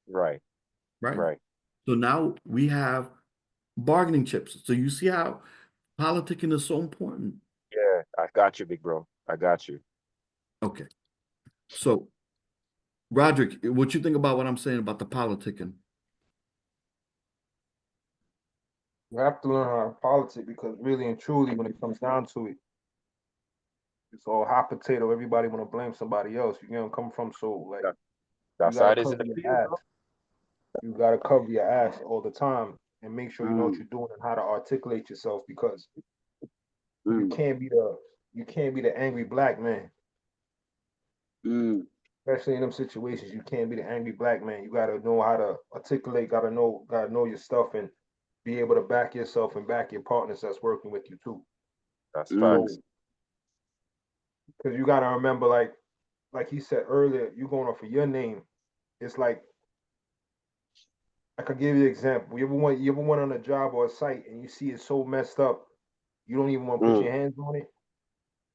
Right. right? Right. So now we have bargaining chips. So you see how politicking is so important. Yeah. I got you, big bro. I got you. Okay. So, Roderick, what you think about what I'm saying about the politicking? You have to learn how to politic because really and truly, when it comes down to it, it's all hot potato. Everybody want to blame somebody else. You know, come from so like That, you that's how gotta it is in cover the your field, ass. bro. You gotta cover your ass all the time and make sure you know what you're doing and how to articulate yourself because you can't be the angry black man. Especially in them situations, you can't be the angry black man. You gotta know how to articulate, gotta know your stuff and be able to back yourself and back your partners that's working with you too. That's So facts. because you gotta remember, like he said earlier, you going off of your name. It's like I could give you an example. You ever went on a job or a site and you see it so messed up, you don't even want to put your hands on it.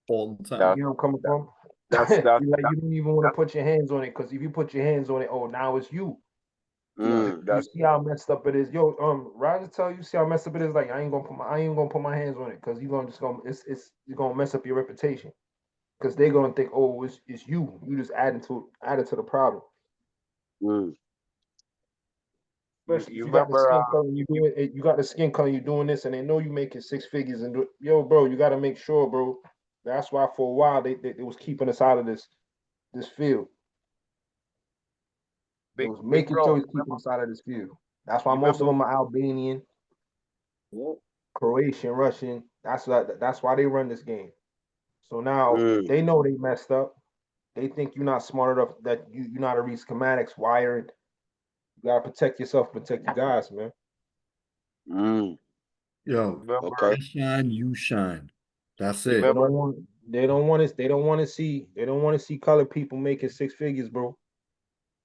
All the time. That, You know where I'm coming from? that's that. You don't even want to put your hands on it because if you put your hands on it, oh, now it's you. You That's see how messed up it is. Yo, Roger tell you see how messed up it is. Like I ain't gonna put my hands on it because you're gonna mess up your reputation. Because they're gonna think, oh, it's you. You just added to the problem. Especially if you you got the remember skin color, you got the skin color, you're doing this, and they know you making six figures. And yo, bro, you got to make sure, bro. That's why for a while they was keeping us out of this field. It big was big making bro. sure he's keeping us out of this field. That's why You most of remember them are Albanian, Croatian, Russian. That's why they run this game. So now they know they messed up. They think you're not smart enough, that you're not a read schematics, wiring. You gotta protect yourself, protect your guys, man. Yo, remember I shine, you shine. That's you it. They remember don't want to see colored people making six figures, bro,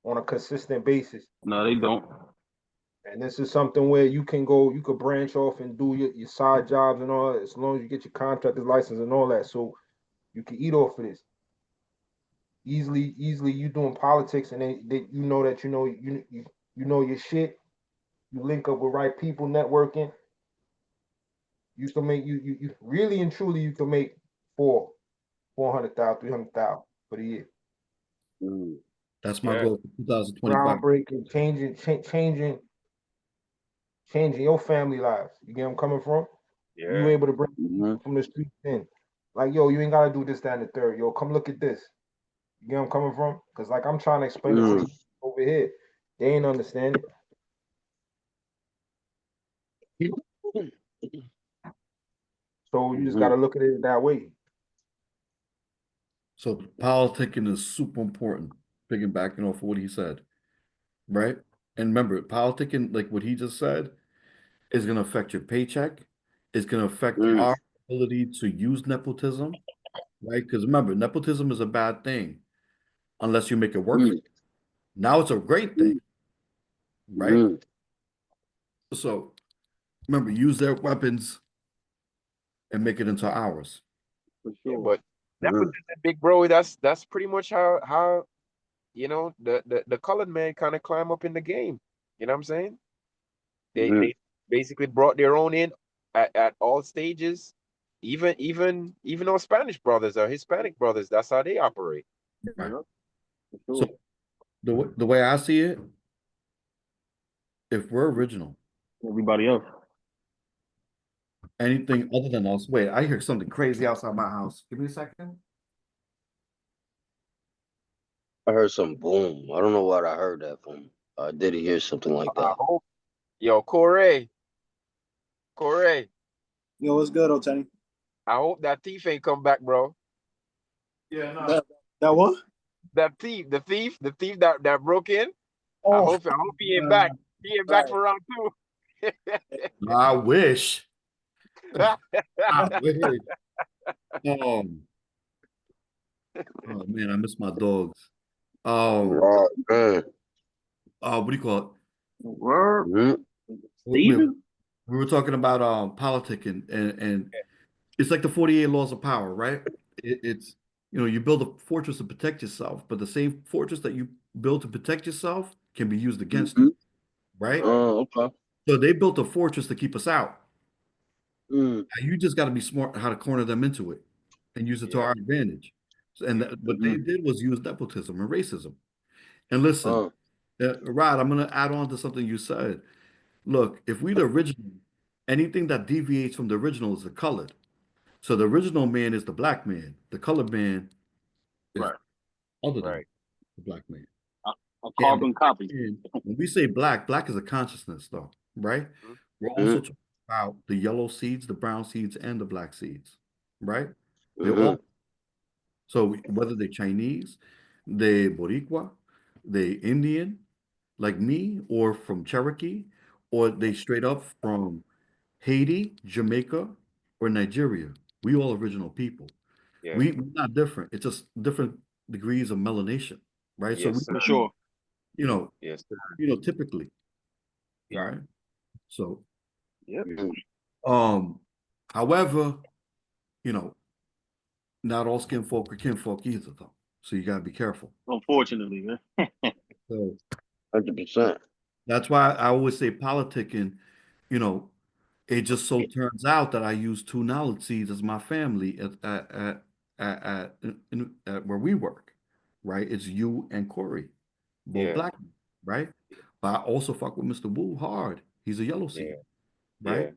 on a consistent basis. No, they don't. And this is something where you could branch off and do your side jobs and all that, as long as you get your contractor's license and all that. So you can eat off of this. Easily you doing politics and they you know that you know your shit. You link up with right people, networking. You can make you really and truly you can make 400,000, 300,000 for the year. That's my yeah goal for 2025. Groundbreaking, changing your family lives. You get where I'm coming from? You yeah able to bring people from the streets in. Like, yo, you ain't gotta do this, that, and the third. Yo, come look at this. You get where I'm coming from? Because like I'm trying to explain it to these over here. They ain't understand it. So you just gotta look at it that way. So politicking is super important. Piggybacking off of what he said, right? And remember, politicking, like what he just said, is going to affect your paycheck. It's going to affect our ability to use nepotism, right? Because remember, nepotism is a bad thing unless you make it work for you. Now it's a great thing, right? So remember, use their weapons and make it into ours. yeah. But nepotism, big bro. That's pretty much how you know the colored man kind of climb up in the game. You know what I'm saying? They basically brought their own in at all stages. Even our Spanish brothers, our Hispanic brothers, that's how they operate. Right. So the way I see it, if we're original, Everybody else. anything other than us, wait, I hear something crazy outside my house. Give me a second. I heard some boom. I don't know what I heard that from. I did hear something like I that. hope, yo, Corey, Yo, what's good, Otani? I hope that thief ain't come back, bro. Yeah, no. That what? That thief, the thief that broke in. I Oh, hope he ain't back. He ain't back for round two. I wish. I wish. Um, oh man, I miss my dogs. Man. What do you call it? Word. Mhm. Wait, Steven? we were talking about politic and it's like the 48 laws of power, right? It's you build a fortress to protect yourself, but the same fortress that you build to protect yourself can be used against Mm-hmm. you, right? Oh, okay. So they built a fortress to keep us out. Mm. Now you just got to be smart how to corner them into it and use it to Yeah. our advantage. And what they Mm-hmm. did was use nepotism and racism. And listen, Rod, I'm going to add on to something you said. Look, if we the original, anything that deviates from the original is the colored. So the original man is the black man. The colored man is Right. other than Right. the black man. A And, carbon copy. and when we say black, black is a consciousness, though, right? Mhm. We're also talking about the yellow seeds, the brown seeds, and the black seeds, right? They're Mm-hmm. all so whether they're Chinese, they Boricua, they Indian, like me, or from Cherokee, or they straight up from Haiti, Jamaica, or Nigeria. We all original people. Yeah. We're not different. It's just different degrees of melanation, right? So we, Yes, sir. For sure. you know, Yes, sir. typically, Yeah. right? So, Yep. however, you know, not all skin folk are kinfolk either, though. So you gotta be careful. Unfortunately, man. So 100%. that's why I always say politicking, you know, it just so turns out that I use two knowledge seeds as my family at where we work, right? It's you and Corey, both Yeah. black, right? But I also fuck with Mr. Wu hard. He's a yellow Yeah. seed, Yeah. right?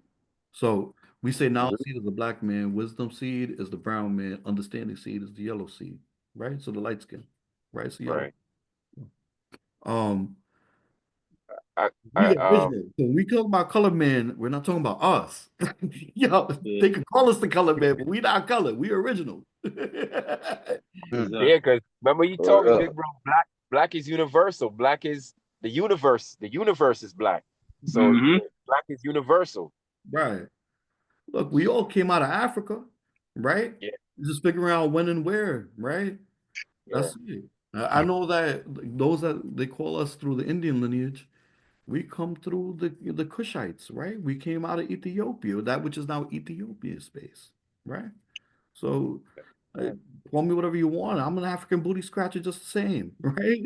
So we say knowledge seed is the black man, wisdom seed is the brown man, understanding seed is the yellow seed, right? So the light skin, right? So yellow. Right. Um, I we I the original. So when we talk about color man, we're not talking about us. Yo, Yeah. they can call us the color man, but we not color. We original. yeah, because remember you told me, Yeah. big bro, black is universal. Black is the universe. The universe is black. So Mm-hmm. yeah, black is universal. Right. Look, we all came out of Africa, right? Yeah. Just figuring out when and where, right? Yeah. That's it. I know that those that they call us through the Indian lineage, we come through the Kushites, right? We came out of Ethiopia, that which is now Ethiopia space, right? So Yeah. call me whatever you want. I'm an African booty scratcher just the same, right?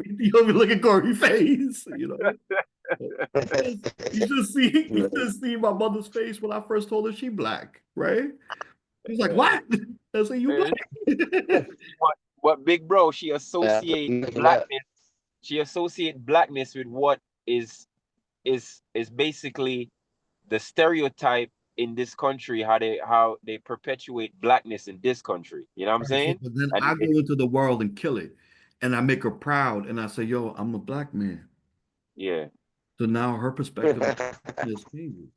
Ethiopia look at Corey face, you know. You just see my mother's face when I first told her she black, right? She's like, what? I said, you Man, black? what big bro, she associate Yeah. blackness. She associate blackness with what is basically the stereotype in this country, how they perpetuate blackness in this country. You know what I'm Right, so, saying? but then And I go into the world and kill it, and I make her proud, and I say, yo, I'm a black man. yeah, So now her perspective on is changes.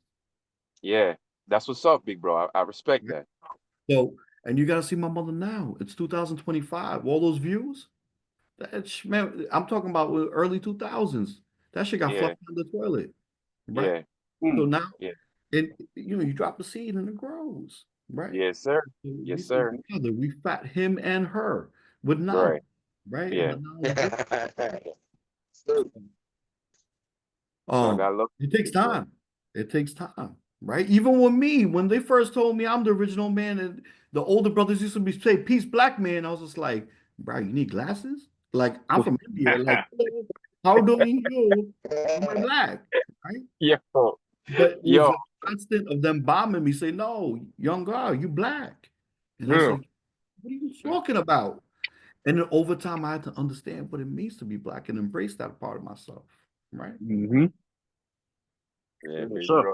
yeah. That's what's up, big bro. I respect Right? that. So, and you got to see my mother now. It's 2025. All those views, man, I'm talking about early 2000s. That shit got Yeah, flushed down the toilet, right? yeah, So Mm. now, yeah. and you drop a seed and it grows, right? Yes, sir. So we Yes, say sir. together, we fat him and her with knowledge, Right. right? And Yeah. the knowledge. So I gotta look, It takes big bro. time. It takes time, right? Even with me, when they first told me I'm the original man, and the older brothers used to be say peace, black man, I was just like, bro, you need glasses? Like I'm from India. Like, how doing you? Am I black? Right? Yo, But it was yo, a constant of them bombing me, say, no, young girl, you black. And I was Yeah. like, what are you talking about? And then over time, I had to understand what it means to be black and embrace that part of myself, right? Mm-hmm. yeah, Yes, big sir. bro,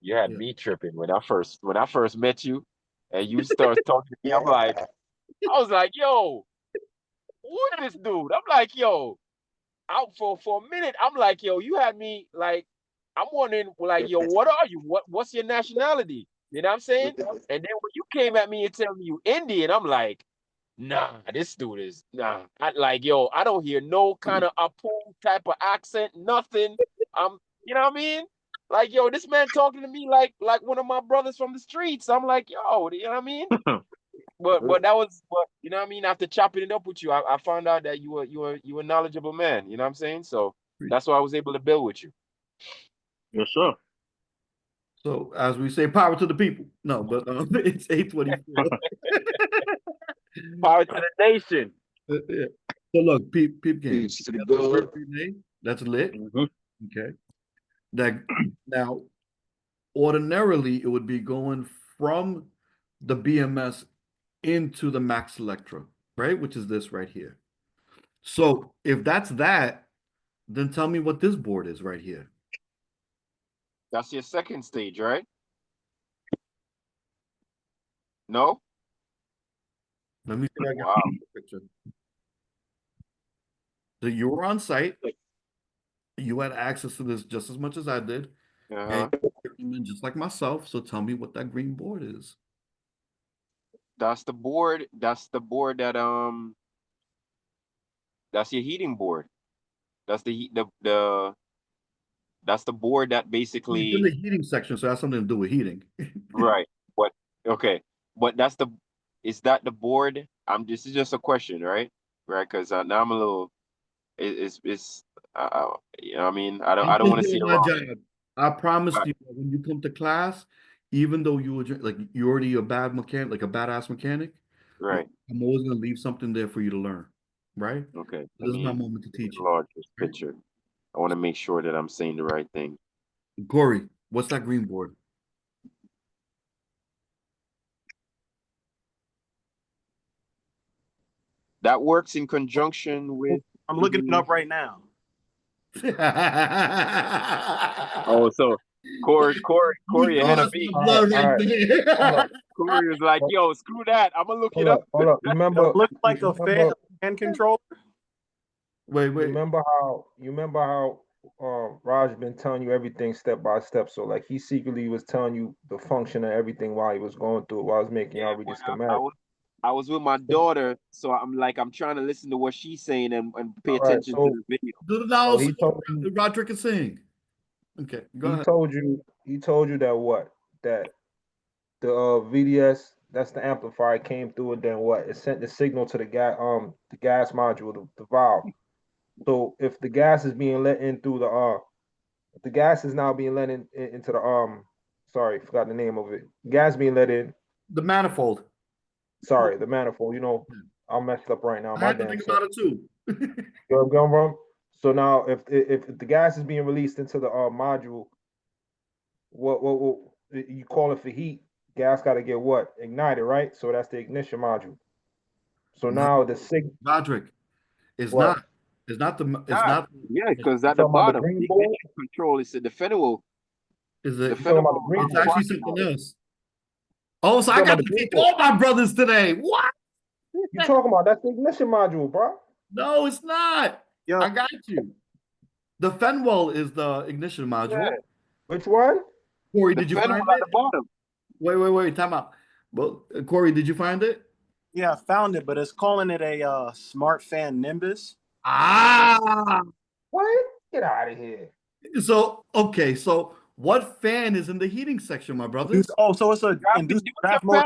you had Yeah. me tripping when I first met you, and you start talking to me. I was like, yo, who is this dude? I'm like, yo, out for a minute. I'm like, yo, you had me like, I'm wondering, like, yo, what are you? What's your nationality? You know what I'm saying? And then when you came at me and tell me you Indian, I'm like, nah, this dude is nah. Yo, I don't hear no kind of Apu type of accent, nothing. You know what I mean? Like, yo, this man talking to me like one of my brothers from the streets. I'm like, yo, you know what I mean? But that was but you know what I mean. After chopping it up with you, I found out that you were knowledgeable man. You know what I'm saying? So that's why I was able to build with you. Yes, sir. So as we say, power to the people. No, but it's 8:24. Power to the nation. Yeah. So look, peep game. Peace to the That's the good. first Renee. That's lit. Mm-hmm. Okay. That now ordinarily it would be going from the BMS into the Max Electra, right? Which is this right here. So if that's that, then tell me what this board is right here. That's your second stage, right? No? Let me see if I can Wow. find the picture. So you were on site. You had access to this just as much as I did. Uh-huh. And just like myself. So tell me what that green board is. That's the board. That's the board that that's your heating board. That's that's the board that It's in basically the heating section, so that's something to do with heating. right. But okay. But is that the board? This is just a question, right? Right, because now I'm a little it's you know what I mean? I I'm don't just want to see doing the my wrong. job. I promise Right. you that when you come to class, even though you were like you're already a bad mechanic, like a badass mechanic, Right. I'm always gonna leave something there for you to learn, right? Okay. This is my moment to teach you. Enlarge this Right? picture. I want to make sure that I'm saying the right thing. Corey, what's that green board? That works in conjunction with I'm looking it up right now. Oh, so Corey ahead of That's me. my blood right there. Corey was like, yo, screw that. I'm gonna look it up. Hold up. Remember, It looks like a fan controller. Wait. remember how Raj been telling you everything step by step. So like he secretly was telling you the function of everything while he was going through it, while I was making y'all read the schematic. I was with my daughter, so I'm trying to listen to what she's saying and pay All right, attention to the video. Do the now, so he told you, Roderick is saying. Okay, go he ahead. told you that what? That the VDS, that's the amplifier, came through, and then what? It sent the signal to the gas module, the valve. So if the gas is being let in through the gas is now being let into the sorry, forgot the name of it. Gas being let in. The manifold. Sorry, the manifold. You know, I'm messed up right now. I My had to damn think self. about it too. You know what I'm going wrong? So now, if the gas is being released into the module, what you call it for heat? Gas got to get what? Ignited, right? So that's the ignition module. So No, now the signal. Roderick, it's What? not. It's not the. It's Ah, not. yeah, because You at the talking about the bottom, green the board? ignition control is the federal. Is The it? You talking about the federal green It's board? actually something else. Oh, so You I talking got about to the green teach board? all my brothers today. What? You talking about that's the ignition module, bro? No, it's not. Yo, I got you. The Fenwell is the ignition module. Yeah. Which one? Corey, The did you federal find at it? the bottom. Wait. Time out. Well, Corey, did you find it? yeah, I found it, but it's calling it a smart fan Nimbus. Ah. What? Get out of here. So okay. So what fan is in the heating section, my brothers? Oh, so it's a induced draft motor.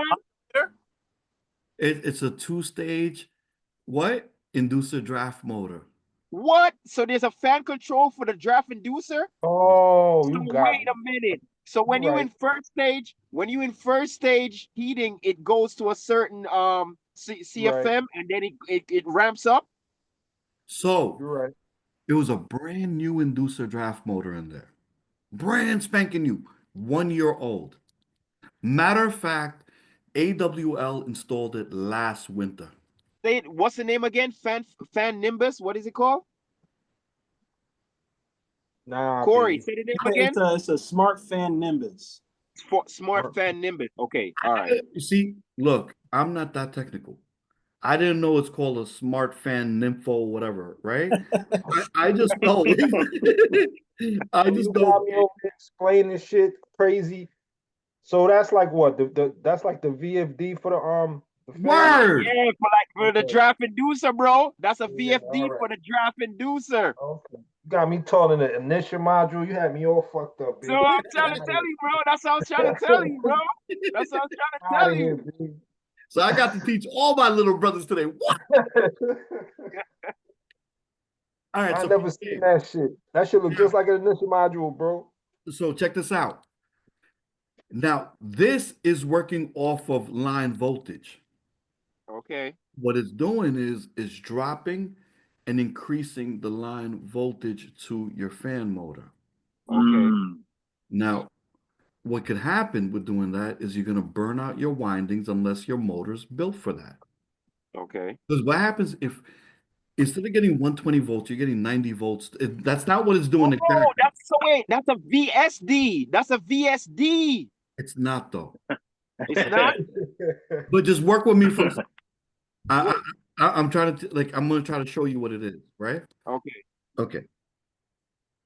It's a two-stage. What? Inducer draft motor. What? So there's a fan control for the draft inducer? Oh, you So got wait me. a minute. So when You're you right. in first stage heating, it goes to a certain CFM and then it ramps up. So You're right. it was a brand new inducer draft motor in there. Brand spanking new, 1 year old. Matter of fact, AWL installed it last winter. Say it, what's the name again? Fan Nimbus. What is it called? Nah, Corey, baby. say the name again. It's a smart fan Nimbus. Smart Fan Nimbus. Okay, all right. You see, look, I'm not that technical. I didn't know it's called a smart fan nympho, whatever, right? I just know. I just You know. got me over here explaining this shit crazy. So that's like what? That's like the VFD for the fan? Word. Yeah, for the draft inducer, bro. That's a Yeah, VFD all right. for the draft inducer. Okay. You got me calling the initial module. You had me all fucked up, So baby. I'm trying to tell you, bro. That's what I was trying to tell you, bro. That's what I was trying to Out tell of here, you. baby. So I got to teach all my little brothers today. What? All right, I so never seen that shit. That shit look just like an initial module, bro. so check this out. Now, this is working off of line voltage. Okay. What it's doing is dropping and increasing the line voltage to your fan motor. Okay. Now, what could happen with doing that is you're going to burn out your windings unless your motor's built for that. Okay. Because what happens if instead of getting 120 volts, you're getting 90 volts? That's not what it's doing Oh, exactly. that's so wait, that's a VSD. That's a VSD. It's not though. It's not. But just work with me for a second. I'm trying to I'm going to try to show you what it is, right? Okay. Okay.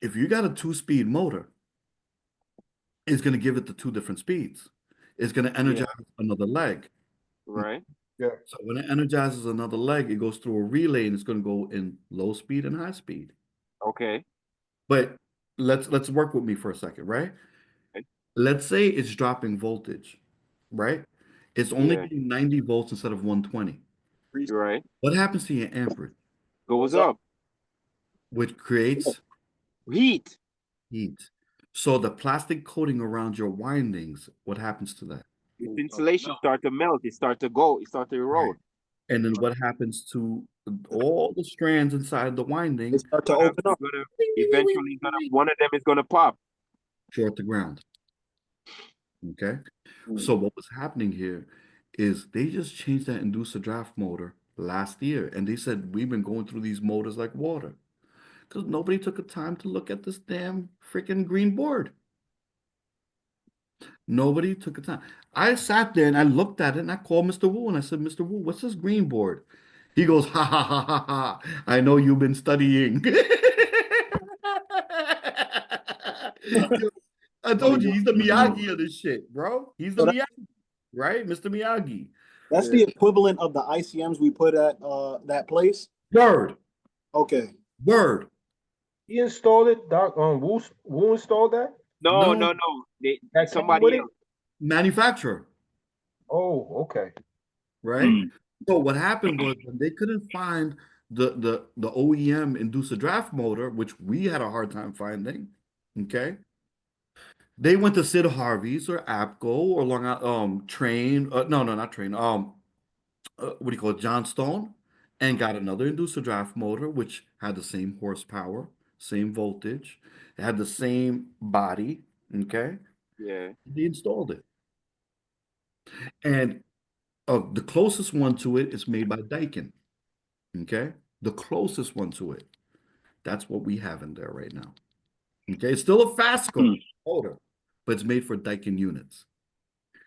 If you got a 2-speed motor, it's going to give it the 2 different speeds. It's going to energize another leg. Right. Yeah. So when it energizes another leg, it goes through a relay and it's going to go in low speed and high speed. Okay. But let's work with me for a second, right? Okay. Let's say it's dropping voltage, right? It's only Yeah. getting 90 volts instead of 120. Right. What happens to your amperage? Goes up. Which creates Heat. heat. So the plastic coating around your windings, what happens to that? Its insulation start to melt. It start to go. It start to erode. And then what happens to all the strands inside the winding? They start to open up. Eventually, one of them is gonna pop. Short the ground. Okay. So what was happening here is they just changed that inducer draft motor last year, and they said we've been going through these motors like water because nobody took the time to look at this damn freaking green board. Nobody took the time. I sat there and I looked at it and I called Mr. Wu and I said, Mr. Wu, what's this green board? He goes, ha ha ha ha ha. I know you've been studying. I told you he's the Miyagi of this shit, bro. He's the Miyagi, right? Mr. Miyagi. That's the equivalent of the ICMs we put at that place. Word. Okay. Word. He installed it. Doc, Wu installed that. No. That Somebody came with else. it? Manufacturer. Oh, okay. Right. So what happened was when they couldn't find the OEM inducer draft motor, which we had a hard time finding. Okay. They went to Sid Harvey's or APCO or Train. No, not Train. What do you call it? Johnstone, and got another inducer draft motor, which had the same horsepower, same voltage, it had the same body. Okay. Yeah. They installed it. And the closest one to it is made by Daikin. Okay. The closest one to it. That's what we have in there right now. Okay. It's still a Fasco motor, but it's made for Daikin units.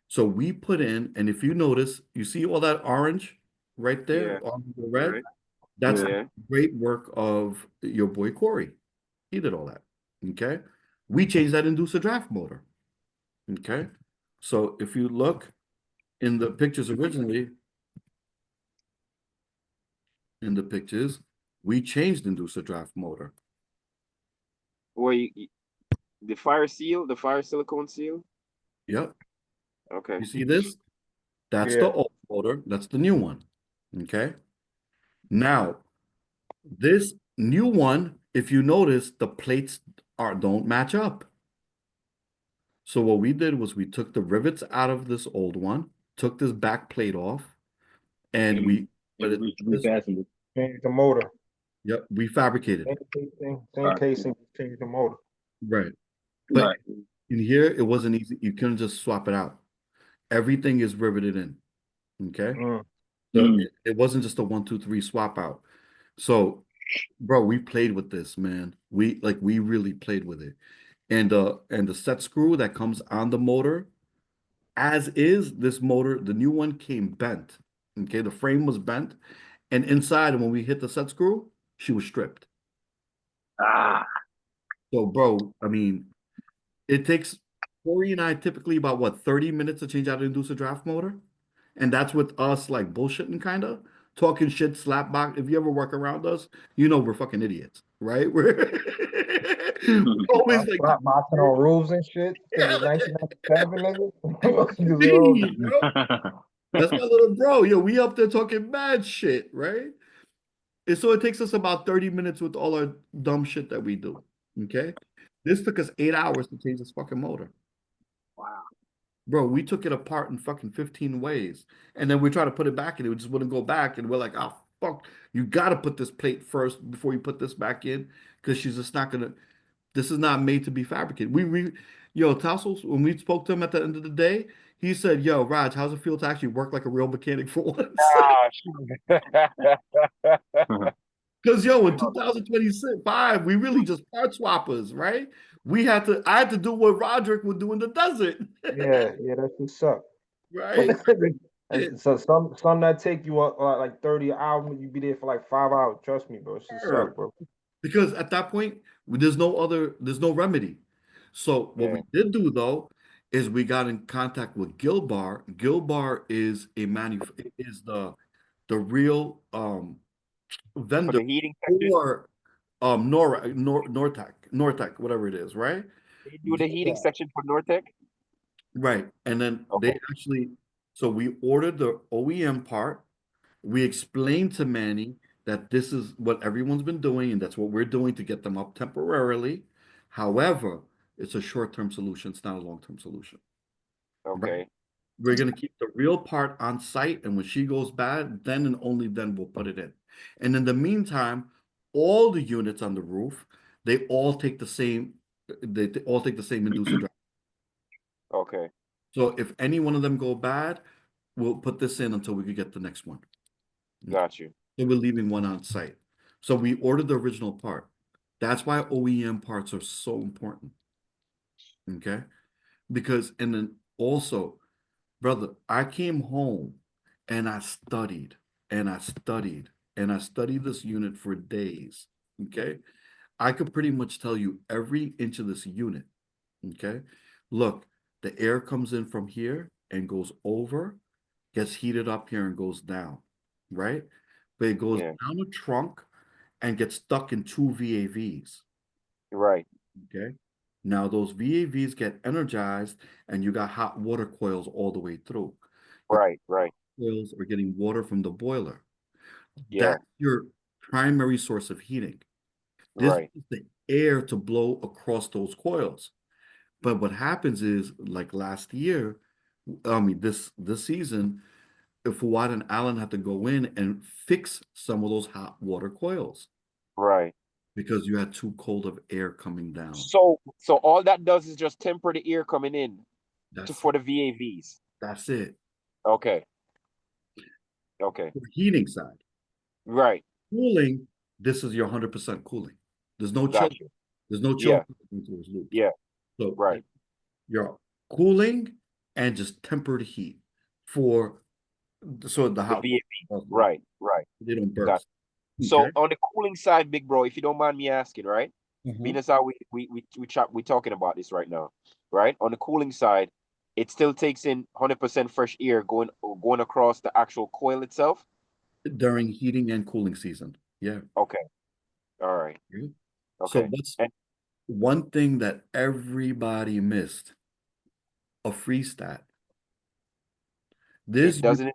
So we put in, and if you notice, you see all that orange right there on the red? Right. That's the great work of your boy Corey. He did all that. Okay. We changed that inducer draft motor. Okay. So if you look in the pictures originally, we changed inducer draft motor. Well, the fire silicone seal. Yep. Okay. You see this? That's the old motor. That's the new one. Okay. Now, this new one, if you notice, the plates don't match up. So what we did was we took the rivets out of this old one, took this back plate off, and we refastened it. Changed the motor. Yep, we fabricated it. Same casing, changed the motor. Right. But in here, it wasn't easy. You couldn't just swap it out. Everything is riveted in. Okay. So it wasn't just a 1, 2, 3 swap out. So, bro, we played with this, man. We really played with it. And the set screw that comes on the motor, as is, this motor, the new one came bent. Okay, the frame was bent, and inside, when we hit the set screw, she was stripped. So, bro, I mean, it takes Corey and I typically about 30 minutes to change out an inducer draft motor, and that's with us like bullshitting, kind of talking shit, slap box. If you ever work around us, you know we're fucking idiots, right? We're always like boxing on roofs and shit. Yeah, Since 1997, me, bro. That's my little bro. Yo, we up there talking mad shit, right? And so it takes us about 30 minutes with all our dumb shit that we do. Okay. This took us 8 hours to change this fucking motor. Wow. Bro, we took it apart in fucking 15 ways. And then we try to put it back and it just wouldn't go back. And we're like, oh, fuck, you got to put this plate first before you put this back in because she's just not going to, this is not made to be fabricated. Yo, Tassels, when we spoke to him at the end of the day, he said, yo, Raj, how's it feel to actually work like a real mechanic for once? Because, yo, in 2025, we really just part swappers, right? I had to do what Roderick would do in the desert. Yeah, that shit suck. Right. So some that take you like 30 hours, you be there for like 5 hours. Trust me, bro. It should suck, bro. Because at that point, there's no remedy. So what we did do though is we got in contact with Gilbar. Gilbar is the real vendor For the heating section, for Nortec, whatever it is, right? they do the heating section for Nortec. Right. And then Okay. they actually, so we ordered the OEM part. We explained to Manny that this is what everyone's been doing, and that's what we're doing to get them up temporarily. However, it's a short-term solution. It's not a long-term solution. Okay. Right? We're going to keep the real part on site, and when she goes bad, then and only then we'll put it in. And in the meantime, all the units on the roof, they all take the same inducer drive. Okay. So if any one of them go bad, we'll put this in until we could get the next one. Got you. So we're leaving one on site. So we ordered the original part. That's why OEM parts are so important. Okay? Because, and then also, brother, I came home and I studied and I studied and I studied this unit for days. Okay? I could pretty much tell you every inch of this unit. Okay? Look, the air comes in from here and goes over, gets heated up here and goes down, right? But it goes down a trunk and gets stuck in two VAVs. Right. Okay. Now those VAVs get energized and you got hot water coils all the way through. Right. Coils are getting water from the boiler. Yeah. That's your primary source of heating. This is the air to blow across those coils. But what happens is, like last year, this season, Fuad and Allen had to go in and fix some of those hot water coils. Right. Because you had too cold of air coming down. So all that does is just temper the air coming in for the VAVs. That's it. Okay. For the heating side. Right. Cooling, this is your 100% cooling. There's no chill. There's no chill into those loops. Yeah. So you're cooling and just tempered heat for the hot VAV. Right. They don't burst. Gotcha. So on the cooling side, big bro, if you don't mind me asking, right? Being as how we talking about this right now, right? On the cooling side, it still takes in 100% fresh air going across the actual coil itself during heating and cooling season. Yeah. Okay. All right. Okay. Okay. So what's one thing that everybody missed? A free stat. It doesn't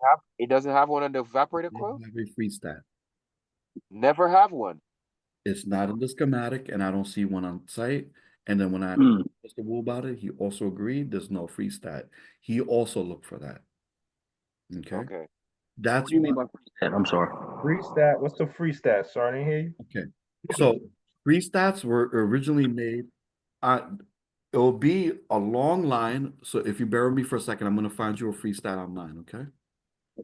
have one on the evaporator coil? Have a free stat. Never have one. It's not in the schematic, and I don't see one on site. And then when I asked Mr. Wu about it, he also agreed there's no free stat. He also looked for that. Okay. That's what do you mean by free stat? I'm sorry. Free stat. What's the free stat? Sorry, I didn't hear you. Okay. So free stats were originally made. It will be a long line. So if you bear with me for a second, I'm going to find you a free stat online. Okay.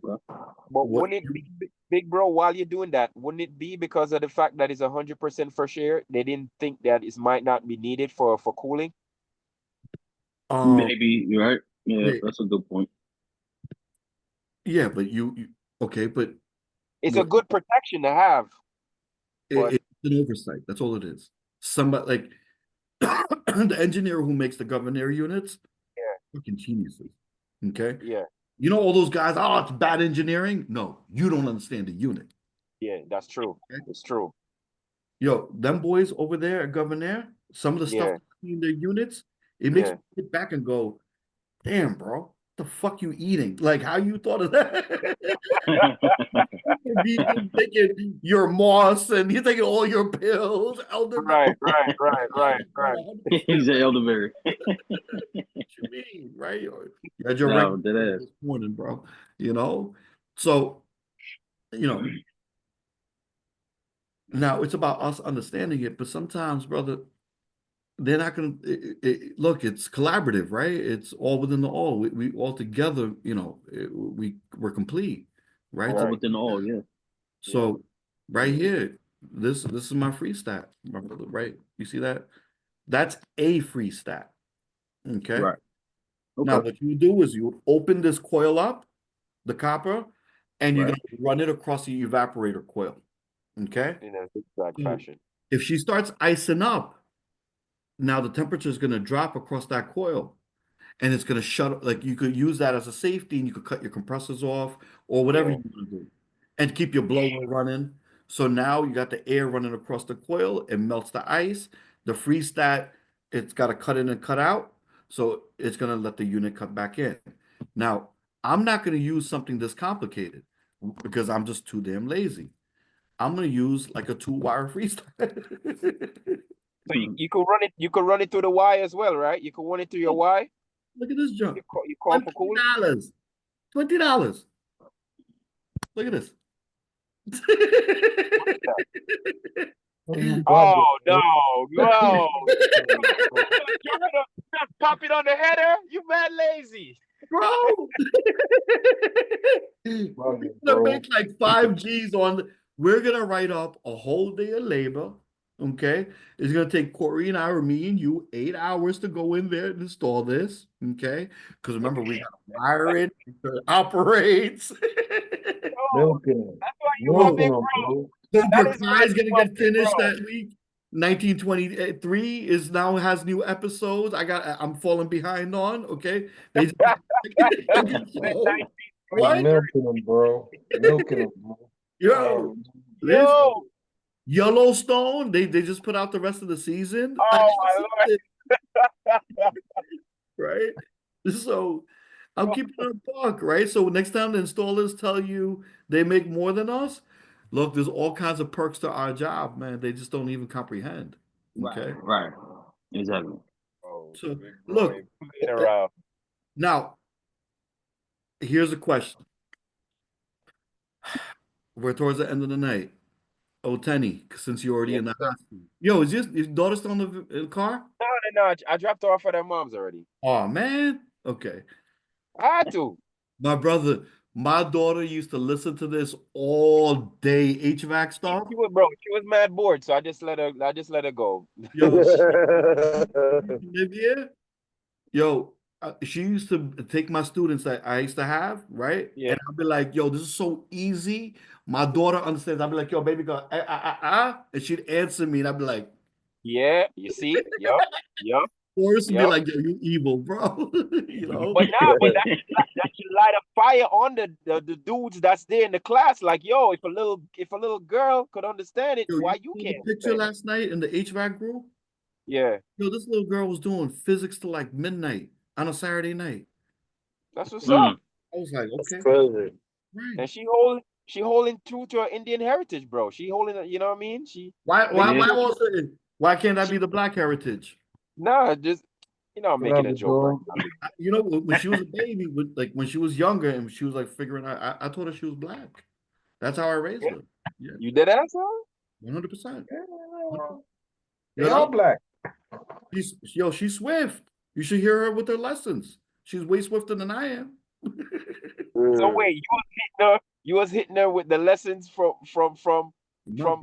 But wouldn't it be, big bro, while you're doing that, wouldn't it be because of the fact that it's 100% fresh air? They didn't think that it might not be needed for cooling? Maybe you're right. Yeah, that's a good point. Yeah, but okay, but it's a good protection to have. It's an oversight. That's all it is. Somebody like the engineer who makes the governor units, fucking geniuses. Okay. Yeah. You know all those guys, oh, it's bad engineering. No, you don't understand the unit. Yeah, that's true. Okay? It's true. Yo, them boys over there at Governor, some of the stuff in their units, it makes me sit back and go, damn, bro. the fuck you eating? Like, how you thought of that? You're thinking your moss and you're taking all your pills, elderberry. He's an elderberry. What you mean, right? You had your No, regular that meal ass. this morning, bro. You know? So, you know, now it's about us understanding it, but sometimes, brother, they're not going to look, it's collaborative, right? It's all within the all. We all together, you know, we're complete, right? All within all, yeah. So right here, this is my free stat, my brother, right? You see that? That's a free stat. Okay. Right. Now Okay. what you do is you open this coil up, the copper, and you're Right. gonna run it across the evaporator coil. Okay. In a zigzag So fashion. if she starts icing up, now the temperature is gonna drop across that coil. And it's going to shut, like you could use that as a safety and you could cut your compressors off or whatever Yeah. you want to do and keep your blower running. So now you got the air running across the coil, it melts the ice. The freeze stat, it's got to cut in and cut out. So it's going to let the unit cut back in. Now, I'm not going to use something this complicated because I'm just too damn lazy. I'm going to use like a 2-wire freeze stat. So you could run it through the Y as well, right? You could run it through your Y. Look at this junk. You call for cool. $20. $20. Look at this. Oh no, no. Just pop it on the header. You mad lazy. Bro. We're gonna make like 5 G's on. We're gonna write up a whole day of labor. Okay. It's gonna take Corey and I, or me and you, 8 hours to go in there and install this. Okay. Because remember, we gotta wire it, it operates. Milking. That's why you my big bro. Cobra That is Kai why is you gonna my get big finished bro. that week. 1923 is now has new episodes. I'm falling behind on. Okay. They just, so, what? Milking them, bro. Milking them, bro. Yo, this Yo. Yellowstone, they just put out the rest of the season. Oh my lord. Right? So I'm keeping it a buck, right? So next time the installers tell you they make more than us, look, there's all kinds of perks to our job, man. They just don't even comprehend. Okay. Right. Exactly. Oh, So big bro, look, ain't playing around. now here's a question. We're towards the end of the night. Oh, Tenny, since you're already Yes, in the sir. hospital. Yo, is your daughter still in the car? No, I dropped her off at their mom's already. Oh man. Okay. I had to. My brother, my daughter used to listen to this all day, HVAC stuff. She was mad bored, so I just let her go. Yo, she live here. Yo, she used to take my students that I used to have, right? Yeah. And I'd be like, yo, this is so easy. My daughter understands. I'd be like, yo, baby, go, and she'd answer me, and I'd be like, Yeah, you see? Yup. Forrest would be like, yo, you evil, bro. You know? But that should light a fire on the dudes that's there in the class. Like, yo, if a little girl could understand it, Yo, why you you saw can't the picture understand it? last night in the HVAC group? Yeah, Yo, this little girl was doing physics till like midnight on a Saturday night. that's what's up. I was like, okay. Crazy. Right. And she holding true to her Indian heritage, bro. She holding, you know what I mean? Why can't that be the black heritage? Nah, just I'm making a joke right now. You know, when she was a baby, when she was younger and she was like figuring out, I told her she was black. That's how I raised her. Yeah, You did that, son? 100%. They all black. She's swift. You should hear her with her lessons. She's way swifter than I am. So wait, you was hitting her with the lessons from your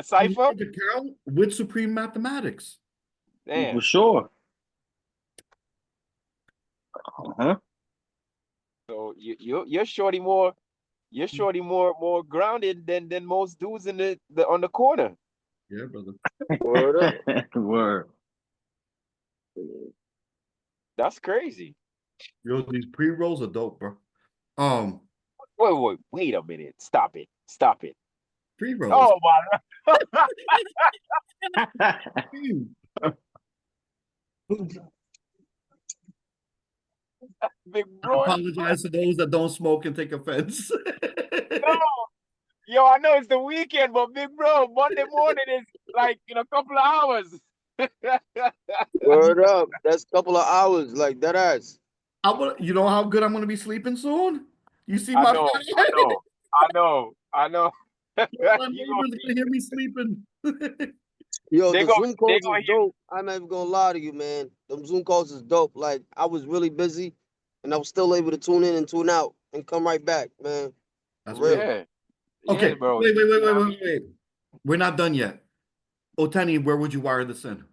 cipher? To count with supreme mathematics. Damn. For sure. So you're shorty more grounded than most dudes in the on the corner. Yeah, brother. Word. That's crazy. Yo, these pre-rolls are dope, bro. Wait a minute. Stop it. Pre-rolls. Oh my Big I bro. apologize to those that don't smoke and take offense. No, yo, I know it's the weekend, but big bro, Monday morning is like in a couple of hours. Word up. That's a couple of hours, like that ass. You know how good I'm gonna be sleeping soon? You see I my know, face? I know, I know, I know. My You neighbors gonna gonna hear me sleeping. Yo, they the gonna Zoom they calls gonna is dope. I'm not even gonna lie to you, man. Them Zoom calls is dope. Like I was really busy, and I was still able to tune in and tune out and come right back, man. That's For real. good. yeah, yeah, Okay, bro. wait. We're not done yet. Otani, where would you wire this in?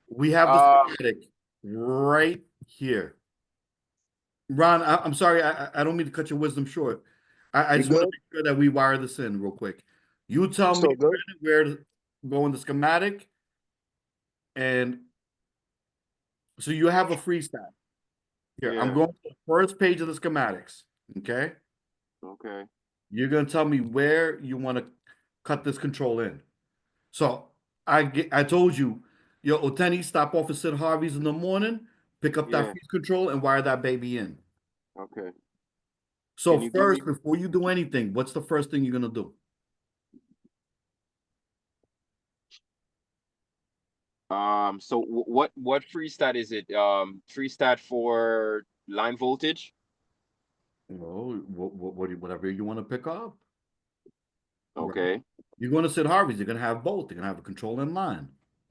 We have the Uh, schematic right here. Ron, I'm sorry, I don't mean to cut your wisdom short. I You just want to good? make sure that we wire this in real quick. You tell You me so good? where to go in the schematic, and so you have a free stat. Here, I'm yeah, going to the first page of the schematics. Okay, okay, you're gonna tell me where you want to cut this control in. So I told you, yo, Otani, stop off at Sid Harvey's in the morning, pick up that yeah, freeze control, and wire that baby in. okay. So Can you give me first, before you do anything, what's the first thing you're gonna do? so what free stat is it? Free stat for line voltage? Well, whatever you want to pick up. Right. Okay, You're going to Sid Harvey's. You're going to have both. You're going to have a control in line.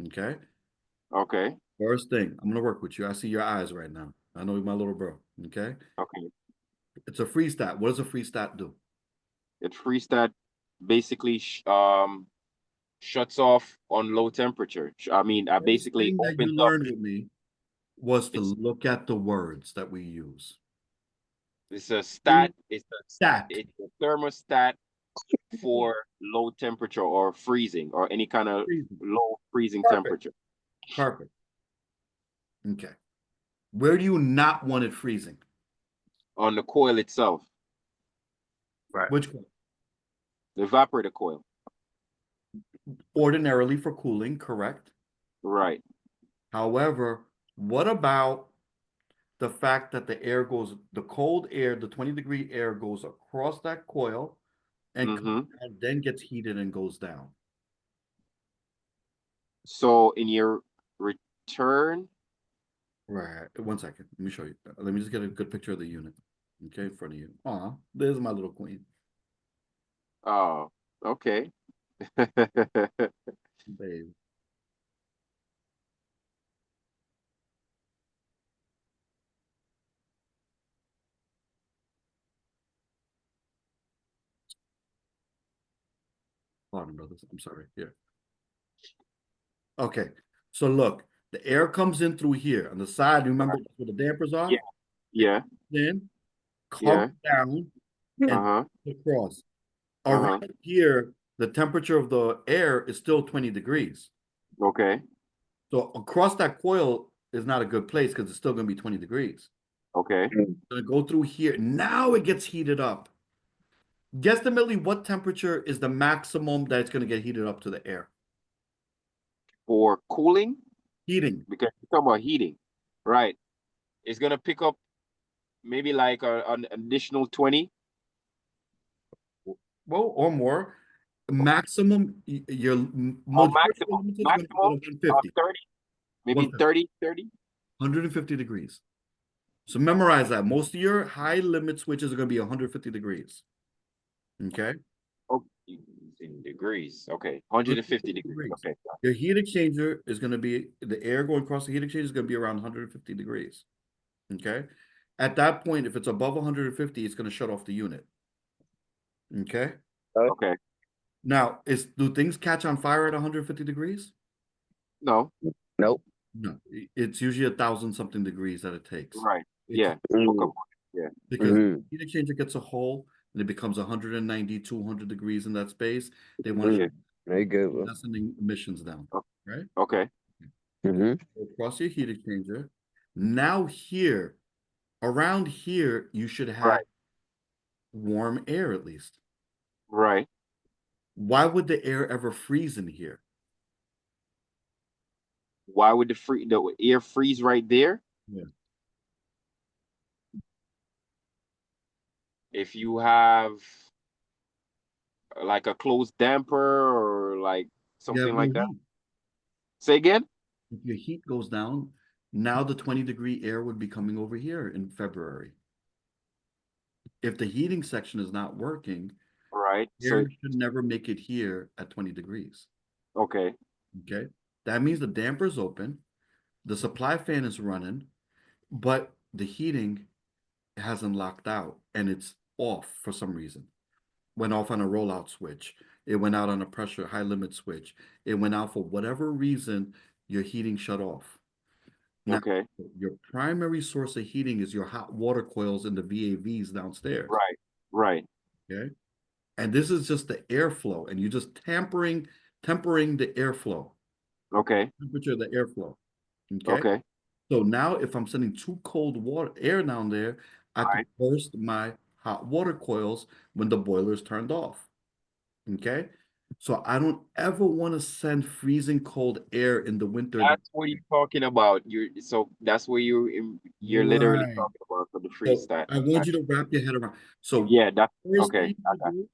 Okay. okay, First thing, I'm going to work with you. I see your eyes right now. I know you're my little bro. Okay. okay. It's a free stat. What does a free stat do? It free stat basically shuts off on low temperature. I mean, I First basically thing that opens you up. learned with me was to It's look at the words that we use. it's a Free stat. stat. It's a thermostat for low temperature or freezing or any kind of Freezing. low freezing Perfect. temperature. Perfect. Okay. Where do you not want it freezing? On the coil itself, Right. Which one? the evaporator coil. Ordinarily for cooling, correct? Right. However, what about the fact that the cold air, the 20-degree air goes across that coil and then gets heated and goes down? So in your return, Right. 1 second. Let me show you. Let me just get a good picture of the unit. Okay, in front of you. There's my little queen. oh, okay. Babe. Pardon, brothers. I'm sorry. Here. Okay. So look, the air comes in through here on the side. Remember where the dampers are? Yeah, yeah, Then yeah. comes down and across. Around here, the temperature of the air is still 20 degrees. Okay, So across that coil is not a good place because it's still going to be 20 degrees. okay. It's going to go through here. Now it gets heated up. Guesstimately, what temperature is the maximum that it's going to get heated up to the air? For cooling, Heating. because you're talking about heating, right? It's gonna pick up maybe like an additional 20. Well, or more. Maximum, your Or majority of the is going to go to 150. 30, maybe 150. 30. 150 degrees. So memorize that. Most of your high limit switches are going to be 150 degrees. Okay. Oh, in degrees. Okay, 150 degrees. Okay. Your heat exchanger is going to be, the air going across the heat exchanger is going to be around 150 degrees. Okay. At that point, if it's above 150, it's going to shut off the unit. Okay. Okay. Now, do things catch on fire at 150 degrees? No. Nope. No. It's usually 1,000-something degrees that it takes. Right. It's, Yeah. because heat exchanger gets a hole and it becomes 190, 200 degrees in that space. They want to lessening emissions down, right? Okay. Across your heat exchanger. Now here, around here, you should have warm air at least. Right. Why would the air ever freeze in here? Why would the air freeze right there? Yeah. if you have like a closed damper or like You have something no like that. heat. Say again? If your heat goes down, now the 20-degree air would be coming over here in February. If the heating section is not working, Right. So air should never make it here at 20 degrees. okay. Okay. That means the damper's open, the supply fan is running, but the heating hasn't locked out and it's off for some reason. Went off on a rollout switch. It went out on a pressure high limit switch. It went out for whatever reason, your heating shut off. Now, Okay. your primary source of heating is your hot water coils in the VAVs downstairs. Right. Right. Okay. And this is just the airflow, and you're just tempering the airflow. Okay. Temperature of the airflow. Okay. Okay. So now if I'm sending too cold water air down there, I could Right. burst my hot water coils when the boiler is turned off. Okay. So I don't ever want to send freezing cold air in the winter. That's what you're talking about. So that's where you're literally Right. talking about for the So freeze time. I want you to wrap your head around. So Yeah, that's first okay. thing to do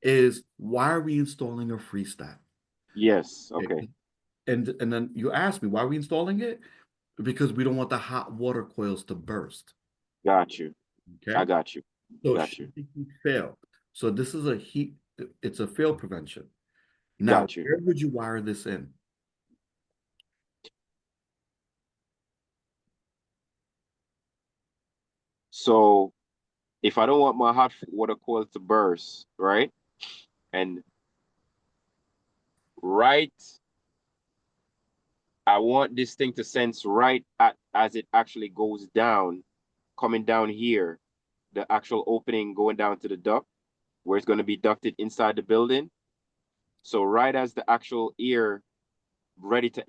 is, why are we installing a freestat? Yes. Okay. And then you ask me, why are we installing it? Because we don't want the hot water coils to burst. Got you. Okay. I got you. So Got you. should the heat fail? So this is it's a fail prevention. Now, Got you. where would you wire this in? So if I don't want my hot water coil to burst, right? And right, I want this thing to sense right as it actually goes down, coming down here, the actual opening going down to the duct, where it's going to be ducted inside the building. So right as the actual air ready to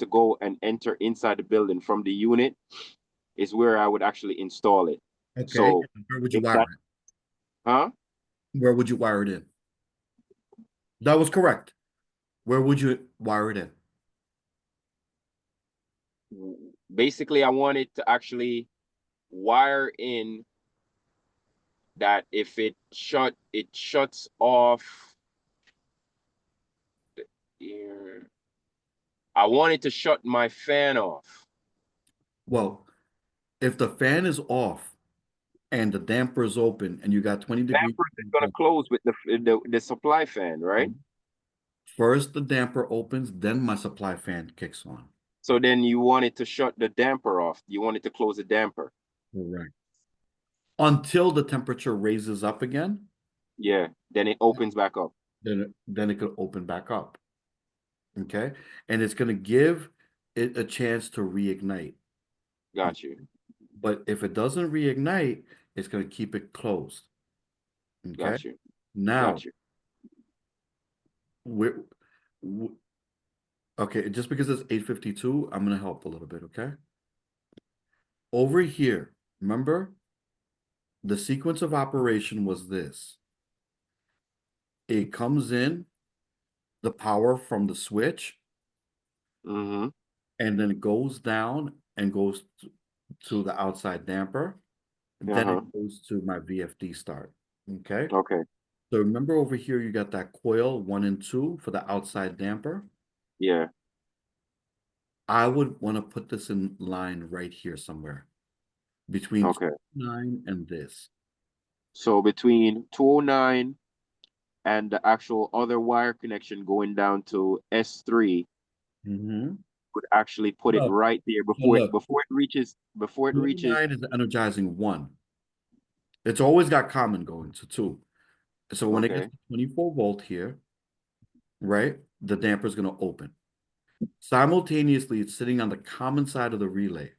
go and enter inside the building from the unit is where I would actually install it. Okay. So where would you wire it? Huh? Where would you wire it in? That was correct. Where would you wire it in? Basically, I wanted to actually wire in that if it shuts off the air. I wanted to shut my fan off. Well, if the fan is off and the damper is open and you got 20 degrees. Damper is going to close with the supply fan, right? First the damper opens, then my supply fan kicks on. So then you wanted to shut the damper off. You wanted to close the damper. Correct. Until the temperature raises up again. Yeah, then it opens back up. Then it could open back up. Okay. And it's going to give it a chance to reignite. Got you. But if it doesn't reignite, it's going to keep it closed. Okay. Got you. Now, Got you. Okay, just because it's 8:52, I'm going to help a little bit, okay? Over here, remember, the sequence of operation was this. It comes in, the power from the switch, Mm-hmm. and then it goes down and goes to the outside damper. Then it goes to my VFD start, okay? Okay. So remember over here, you got that coil 1 and 2 for the outside damper? Yeah. I would want to put this in line right here somewhere between 209 and this. So between 209 and the actual other wire connection going down to S3, would actually put it right there before it reaches. 209 is the energizing 1. It's always got common going to 2. So when it gets to 24 volt here, right, the damper is going to open. Simultaneously, it's sitting on the common side of the relay.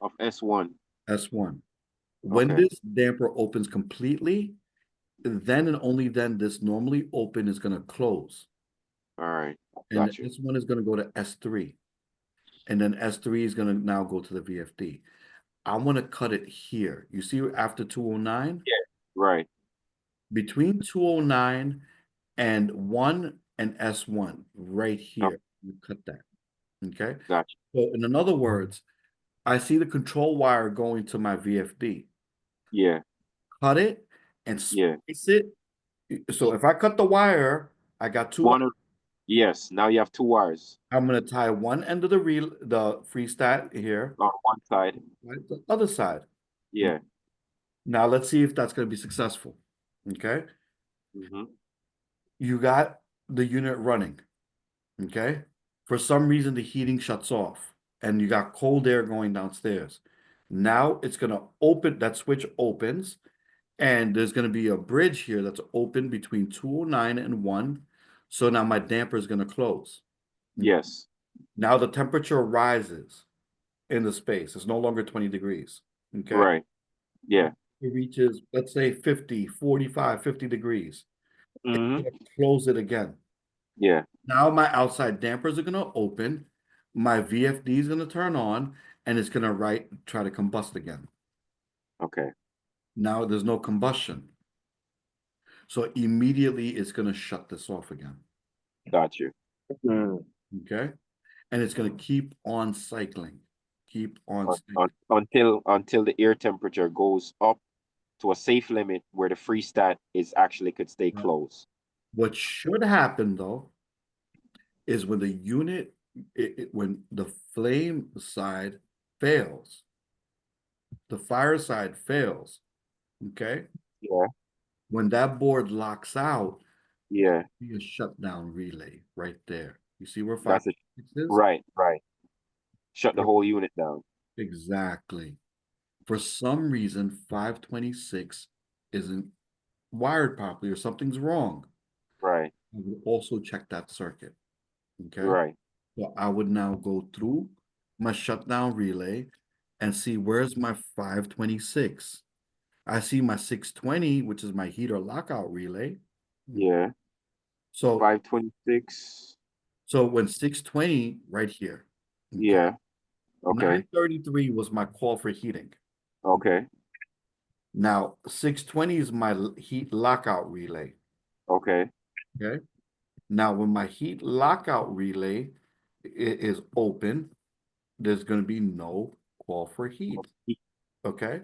Of S1. S1. When this damper opens completely, then and only then this normally open is going to close. All right. And this one is going to go to S3. And then S3 is going to now go to the VFD. I want to cut it here. You see after 209? Yeah, right. Between 209 and 1 and S1, right here, you cut that. Okay? Gotcha. So in other words, I see the control wire going to my VFD. Yeah. cut it and Yeah. splice it. So if I cut the wire, I got two. One. Yes. Now you have two wires I'm gonna tie one end of the freestat here, on one side. right, the other side. Yeah. Now let's see if that's gonna be successful. Okay, Mm-hmm. you got the unit running. Okay, for some reason the heating shuts off, and you got cold air going downstairs. Now it's gonna open. That switch opens, and there's gonna be a bridge here that's open between 209 and 1. So now my damper is gonna close. Yes. Now the temperature rises in the space. It's no longer 20 degrees. Okay. Right. Yeah. It reaches, let's say 50, 45, 50 degrees. Mm-hmm. It's gonna close it again. Yeah. Now my outside dampers are gonna open, my VFD is gonna turn on, and it's gonna try to combust again. Okay. Now there's no combustion. So immediately it's gonna shut this off again. Got you. Okay. And it's gonna keep on cycling. Keep on cycling. Until the air temperature goes up to a safe limit where the freestat is actually could stay closed. What should happen though is when the unit, when the flame side fails, the fire side fails, okay? Yeah. When that board locks out, Yeah. be a shutdown relay right there. You see where That's it. 526 is? Right. Right. Shut the whole unit down. Exactly. For some reason, 526 isn't wired properly or something's wrong. Right. I would also check that circuit. Okay. Right. So I would now go through my shutdown relay and see where's my 526. I see my 620, which is my heater lockout relay. Yeah. So 526. So when 620 right here. Okay. Yeah. Okay. 933 was my call for heating. Okay. Now 620 is my heat lockout relay. Okay. Okay. Now when my heat lockout relay is open, there's going to be no call for heat. Okay.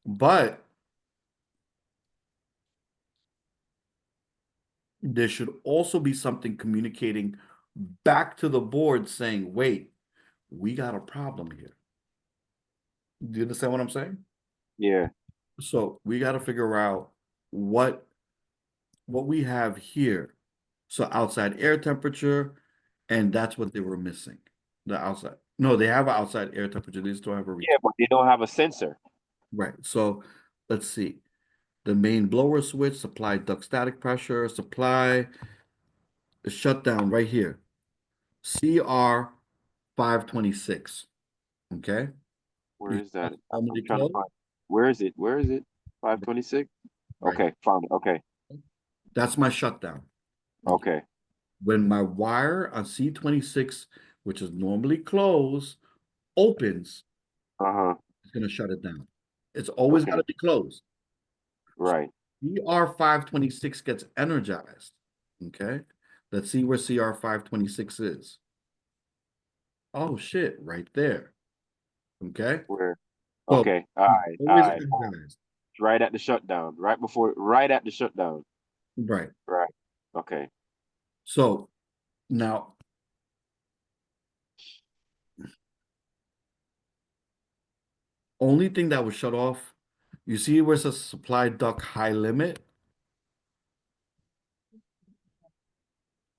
But there should also be something communicating back to the board saying, wait, we got a problem here. Do you understand what I'm saying? Yeah. So we got to figure out what we have here. So outside air temperature, and that's what they were missing. The outside. No, they have an outside air temperature. They still have a Yeah, but they don't have a sensor. right. So let's see. The main blower switch, supply duct static pressure, supply the shutdown right here. CR 526. Okay. Where is that? I'm Normally trying to closed? find. Where is it? Where is it? 526? Right. Okay, found it. Okay. That's my shutdown. Okay. When my wire on C26, which is normally closed, opens, Uh-huh. it's going to shut it down. It's always got to be closed. Right. CR526 gets energized. Okay. Let's see where CR526 is. Oh, shit. Right there. Okay. Where? So, Okay. All right. All always right. energized. Right at the shutdown. Right at the shutdown. Right. Right. Okay. So now, only thing that was shut off, you see where it says supply duct high limit?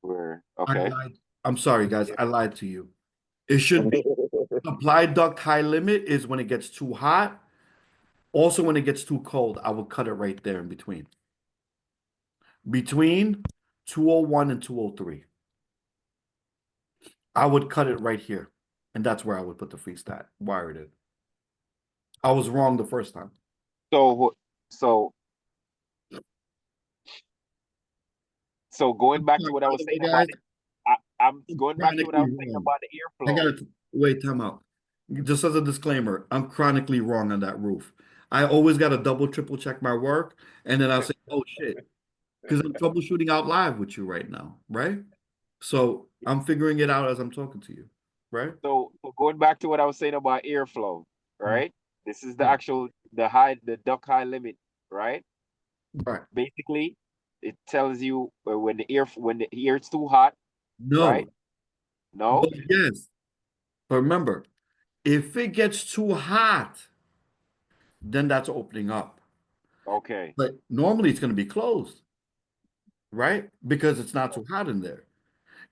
Where? Okay. I'm sorry, guys. I lied to you. It should be supply duct high limit is when it gets too hot. Also, when it gets too cold, I will cut it right there in between. Between 201 and 203. I would cut it right here. And that's where I would put the freestat, wire it in. I was wrong the first time. So going back to what I was saying about it, I'm going back to what I was saying about the airflow. I gotta wait, time out. Just as a disclaimer, I'm chronically wrong on that roof. I always got to double, triple check my work, and then I'll say, oh shit. Because I'm troubleshooting out live with you right now, right? So I'm figuring it out as I'm talking to you, right? So going back to what I was saying about airflow, right? This is the actual the duct high limit, right? Right. Basically, it tells you when the air is too hot, right? No, No? but yes. But remember, if it gets too hot, then that's opening up. Okay. But normally it's going to be closed, right? Because it's not too hot in there.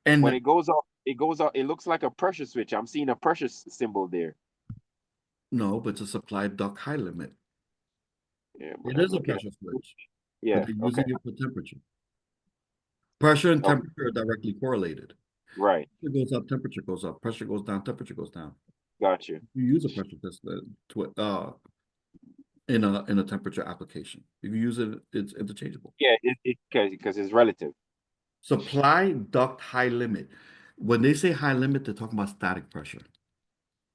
When And it goes up, it looks like a pressure switch. I'm seeing a pressure symbol there. no, but it's a supply duct high limit. Yeah, but It I'm is a looking at pressure switch, but yeah, they're okay. using it for temperature. Pressure and Okay. temperature are directly correlated. Right. Pressure goes up, temperature goes up. Pressure goes down, temperature goes down. Got you. You use a pressure test in a temperature application. You can use it, it's interchangeable. Yeah, because it's relative. Supply duct high limit. When they say high limit, they're talking about static pressure,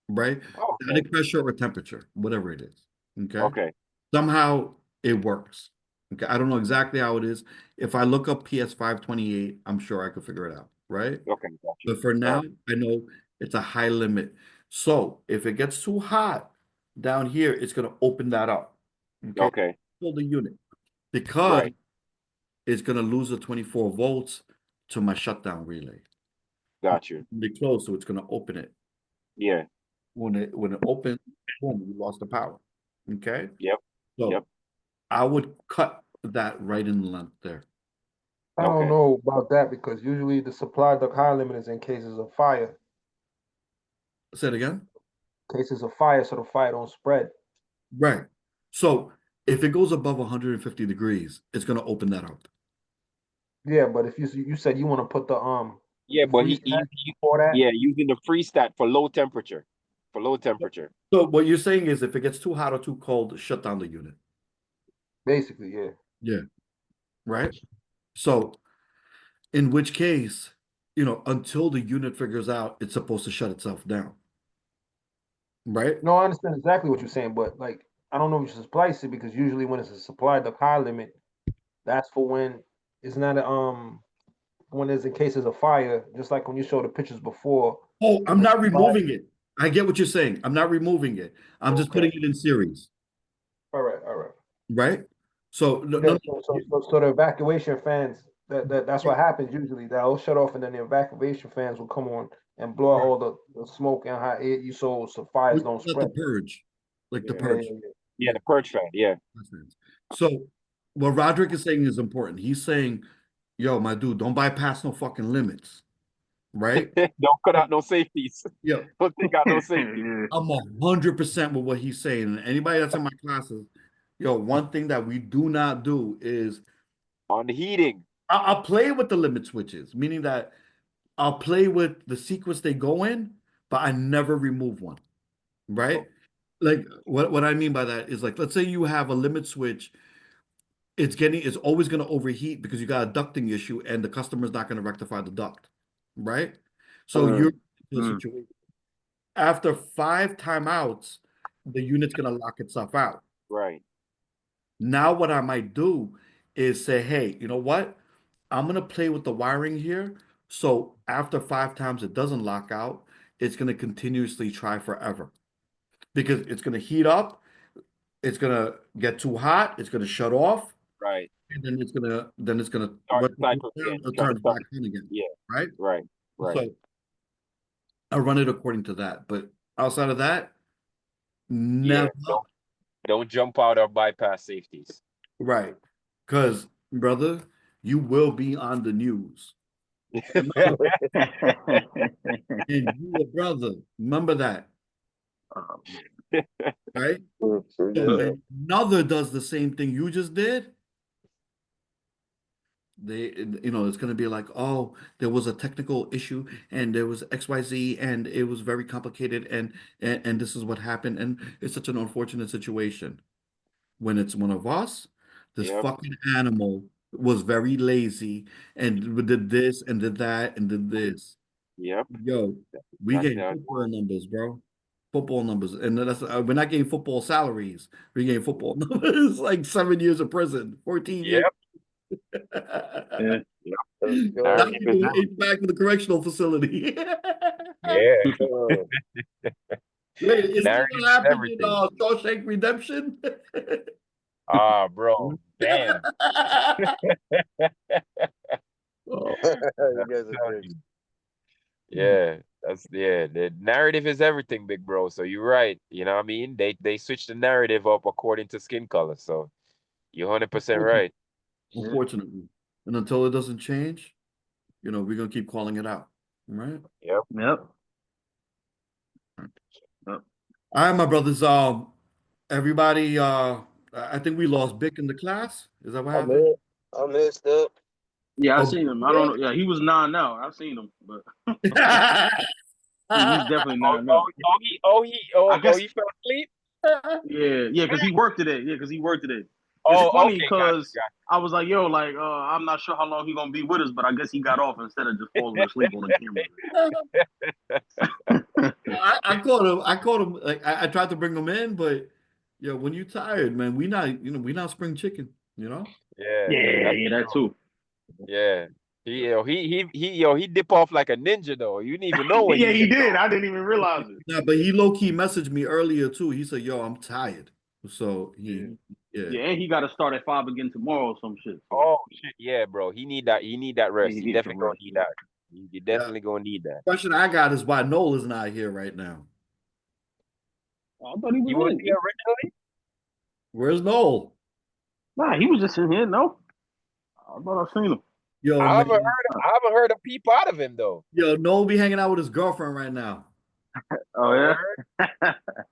right? Oh, okay. Static pressure or temperature, whatever it is. Okay. Okay. Somehow it works. Okay. I don't know exactly how it is. If I look up PS 528, I'm sure I could figure it out, right? Okay, got you. But for All now, right. I know it's a high limit. So if it gets too hot down here, it's going to open that up. Okay. Okay. Fill the unit because Right. it's going to lose the 24 volts to my shutdown relay. Got you. Really close, so it's going to open it. Yeah. When it opens, boom, you lost the power. Okay. Yep. So Yep. I would cut that right in length there. I don't Okay. know about that because usually the supply duct high limit is in cases of fire. Say it again. Cases of fire, so the fire don't spread. Right. So if it goes above 150 degrees, it's going to open that up. Yeah, but if you said you want to put the Yeah, but freeze tag for that, yeah, using the free stat for low temperature. For low temperature. So what you're saying is if it gets too hot or too cold, shut down the unit. basically, yeah. Yeah. Right. So in which case, until the unit figures out it's supposed to shut itself down. Right. No, I understand exactly what you're saying, but like I don't know if you should splice it because usually when it's a supply duct high limit, that's for when it's not a when there's in cases of fire, just like when you showed the pictures before. Oh, I'm when not supply- removing it. I get what you're saying. I'm not removing it. I'm just putting Okay. it in series. All right. Right. So no, Yeah, no, so the evacuation fans that's what happens usually. They'll shut off and then the evacuation fans will come on and blow out all the smoke and hot air you so fires don't like the spread. purge, like the Yeah. purge. Yeah, the purge fan. Yeah. So what Roderick is saying is important. He's saying, yo, my dude, don't bypass no fucking limits. Right? Don't cut out no safeties. Yeah. Don't take out no safety. I'm 100% with what he's saying. And anybody that's in my classes, yo, one thing that we do not do is On the heating. I'll play with the limit switches, meaning that I'll play with the sequence they go in, but I never remove one. Right? Like what I mean by that is like, let's say you have a limit switch, it's always going to overheat because you got a ducting issue and the customer's not going to rectify the duct. Right? So you're in a situation. After 5 timeouts, the unit's going to lock itself out. Right. Now, what I might do is say, hey, you know what? I'm going to play with the wiring here. So after 5 times it doesn't lock out, it's going to continuously try forever because it's going to heat up. It's going to get too hot. It's going to shut off. Right. And then it's going to Start the cycle again. turn back on again. Yeah. Right. Right. Right. So I run it according to that. But outside of that, never. Yeah, don't jump out or bypass safeties. Right. Because, brother, you will be on the news. And you a brother. Remember that. Right? So when another does the same thing you just did, it's going to be like, oh, there was a technical issue and there was XYZ and it was very complicated and this is what happened. And it's such an unfortunate situation. When it's one of us, this fucking animal was very lazy and did this and did that and did this. Yep. Yo, we get football numbers, bro. Football numbers. And that's we're not getting football salaries. We're getting football numbers like 7 years of prison, 14 years. Yeah. Now we're going back to the correctional facility. Yeah. Wait, is this what happened in Shawshank Redemption? Ah, bro, damn. You I'm guys are telling crazy. you. Yeah, the narrative is everything, big bro. So you're right. You know what I mean? They switched the narrative up according to skin color. So you're 100% right. Yeah. Unfortunately. And until it doesn't change, we're gonna keep calling it out. Right? Yep. Yep. All right, my brothers. Everybody, I think we lost Bick in the class. Is that what I'm happened? here. I'm here still. Yeah, I Oh, seen him. I don't know. Yeah, he was 9 now. I've seen him, but he's definitely 9 now. I guess. He fell asleep. Yeah, because he worked today. Yeah, because he worked today. It's Oh, funny okay, because gotcha. I was like, yo, like, I'm not sure how long he gonna be with us, but I guess he got off instead of just falling asleep on the camera. I caught him. I caught him. Like I tried to bring him in, but when you tired, man, we not spring chicken. Yeah, Yeah, that's that true. too. Yeah. He dip off like a ninja though. You didn't even know when Yeah, he he dipped did. off. I didn't even realize it. Yeah, but he low key messaged me earlier too. He said, "Yo, I'm tired." So Yeah, yeah. yeah, and he got to start at 5 again tomorrow or some shit. So. Oh shit, yeah, bro. He need that Yeah, rest. he He needs some definitely gonna rest. need Yeah. that. You definitely gonna need that. Question I got is why Noel is not here right now. Oh, I thought he He was was in. here originally? Where's Noel? Nah, he was just in here. No, I thought I seen him. Yo, I man. haven't heard a peep out of him though. Yo, Noel be hanging out with his girlfriend right now. Oh yeah.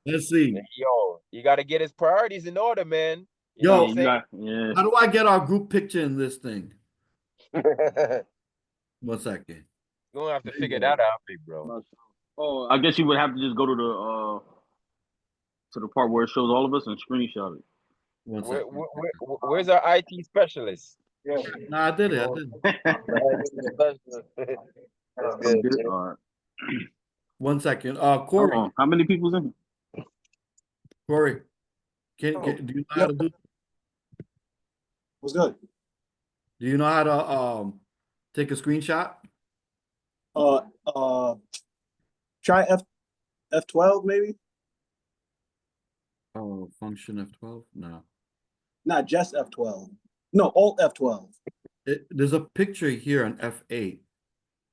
Let's see. Yo, you gotta get his priorities in order, man. You know Yo, what I'm saying? Yeah. how do I get our group picture in this thing? 1 second. You're gonna have to There you figure go. that out, big bro. Oh, I guess you would have to just go to the part where it shows all of us and screenshot it. 1 second. Where's our IT specialist? Nah, I did it. I did it. That's good. All right. 1 second. Hold Corey. on. How many people's in? Corey, do you know how to do? What's good? Do you know how to take a screenshot? Try F12 maybe. Oh, function F12? No. Not just F12. No, Alt F12. There's a picture here on F8.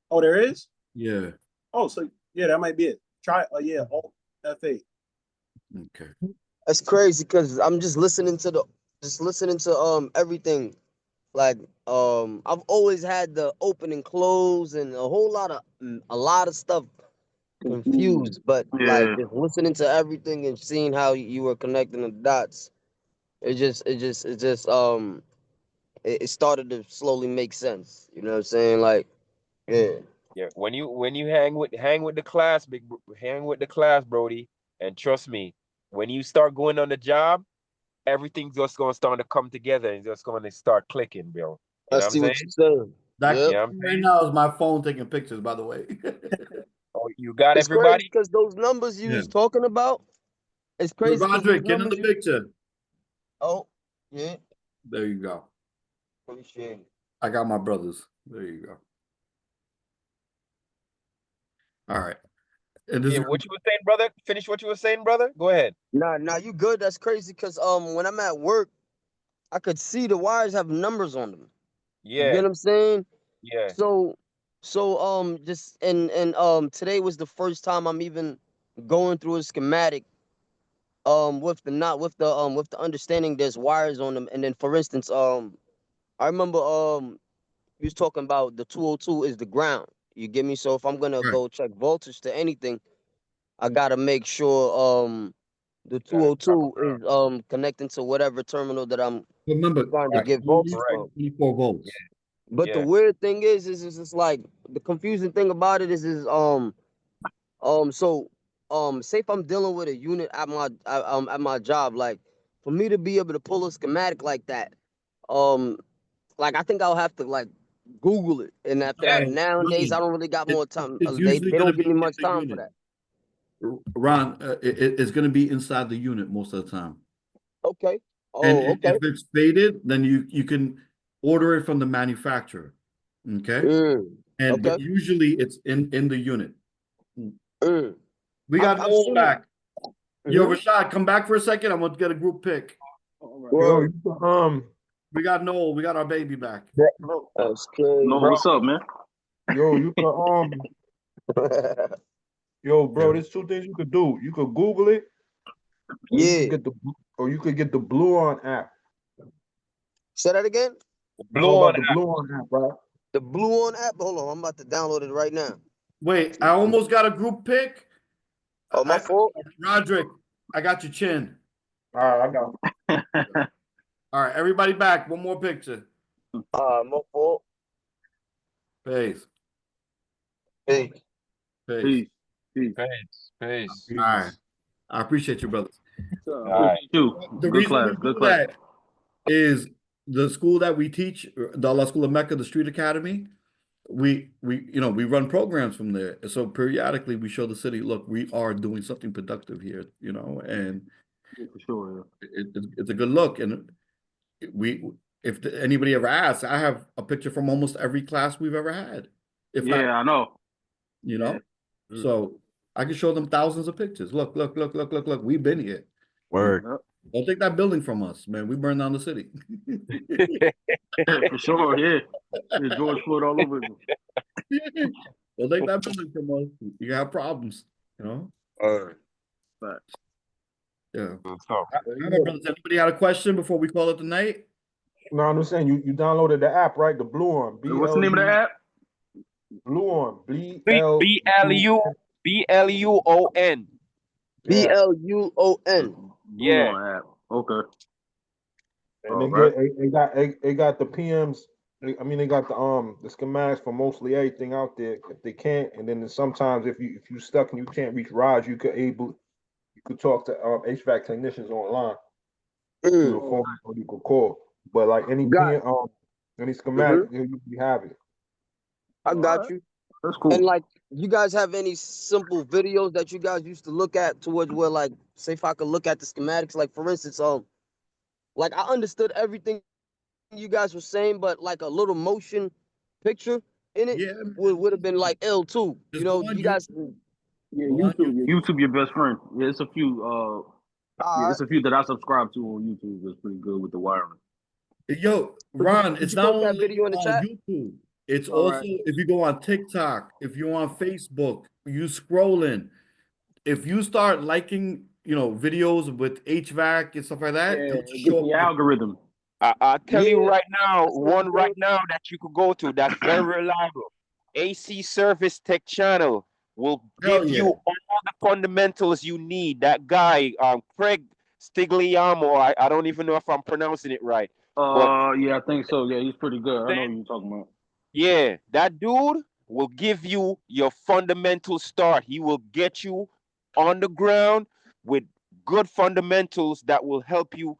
Oh, there is. Yeah. Oh, so yeah, that might be it. Try. Yeah, Alt F8. Okay. That's crazy because I'm just listening to everything. Like I've always had the open and close and a lot of stuff confused, but like just listening to everything and seeing how you were connecting the dots, it started to slowly make sense. You know what I'm saying? Like, yeah. Yeah, when you hang with the class, hang with the class, Brody, and trust me, when you start going on the job, everything's just gonna start to come together and just gonna start clicking, bro. You I know what I'm see saying? what you're saying. That Yep. Yeah, right now is my phone taking pictures, by the way. Oh, you got It's crazy everybody? because those numbers you Yeah. was talking about, it's Yo, crazy because those Roderick, get in the numbers you. picture. Oh, yeah. There you go. Appreciate it. I got my brothers. There you go. All right. And this Yeah, is what you were saying, brother? Finish what you were saying, brother. Go ahead. Nah, you good. That's crazy because when I'm at work, I could see the wires have numbers on them. You get Yeah, what I'm saying? yeah. So just and today was the first time I'm even going through a schematic with the understanding there's wires on them. And then for instance, I remember you was talking about the 202 is the ground. You get me? So if I'm gonna right. go check voltage to anything, I gotta make sure the Gotta drop 202 it down. is connecting to whatever terminal that I'm Remember, trying to Right. get voltage only Correct. from. 24 volts. But the Yeah. weird thing is it's like the confusing thing about it is so say if I'm dealing with a unit at my job, like for me to be able to pull a schematic like that, like I think I'll have to like Google it. And after that, No, nowadays I don't really got more time. it's They usually going don't to give be me in much the time for unit. that. Ron, it's going to be inside the unit most of the time. Okay. And Oh, okay. if it's faded, then you can order it from the manufacturer. Okay. But Okay. usually it's in the unit. We got I've Noel seen. back. Yo, Rashad, come back for a second. I'm going to get a group pic. All right. Yo, Word. you can, We got Noel. We got our baby back. That's crazy. No, what's up, man? yo, you can yo, bro, there's two things you could do. You could Google it, or you could Yeah. get the Blue On app. Say that again. You Blue know on about the Blue On app, right? The Blue On app. Hold on, I'm about to download it right now. Wait, I almost got a group pick. Oh, my fault. Roderick, I got your chin. All right, I got All right, everybody back. One more picture. My fault. Peace. Hey. Peace. Peace. Peace. Peace. All right. I appreciate you, brothers. Appreciate you. The Good reason class. we Good do class. that is the school that we teach, the Allah School of Mecca, the Street Academy. We run programs from there. So periodically we show the city, look, we are doing something productive here, and Yeah, for sure. it's a good look. And if anybody ever asks, I have a picture from almost every class we've ever had. If Yeah, not, I know. so I can show them thousands of pictures. Look. We've been here. Word. Yep. Don't take that building from us, man. We burned down the city. For sure. Yeah. Yeah, George Floyd all over again. Don't take that building from us. You have problems, But Yeah. So, All right, brothers. Anybody got a question before we call it the night? No, I'm just saying you downloaded the app, right? The Blue On. what's the name of the app? Blue On. BLUON. Yeah. BLUON. Blue Yeah. On app. Okay. And All they right. they got the PMs. They got the schematics for mostly everything out there. If they can't, and then sometimes if you stuck and you can't reach Raj, you could talk to HVAC technicians online through the phone, or you could call. But like any Got PM, any schematic, you have it. I got you. That's cool. And like, you guys have any simple videos that you guys used to look at towards where, like, say if I could look at the schematics, like for instance, like I understood everything you guys were saying, but like a little motion picture in it would have been like L too. You know, you guys. Yeah, YouTube your best friend. Yeah, it's a few it's a few that I subscribe to on YouTube that's pretty good with the wiring. Yo, Ron, Could it's you not post that only video in the on chat? YouTube. It's All also right. if you go on TikTok, if you're on Facebook, you scrolling. If you start liking, videos with HVAC and stuff like that, Yeah, it'll just get show the up. algorithm. I tell you Yeah, right now, that's what one right now that you could go to that's very reliable. AC Service Tech Channel will Hell give yeah. you all the fundamentals you need. That guy, Craig Stigliamo, I don't even know if I'm pronouncing it right. But Yeah, I think so. Yeah, he's pretty good. I know what you're talking about. yeah, that dude will give you your fundamental start. He will get you on the ground with good fundamentals that will help you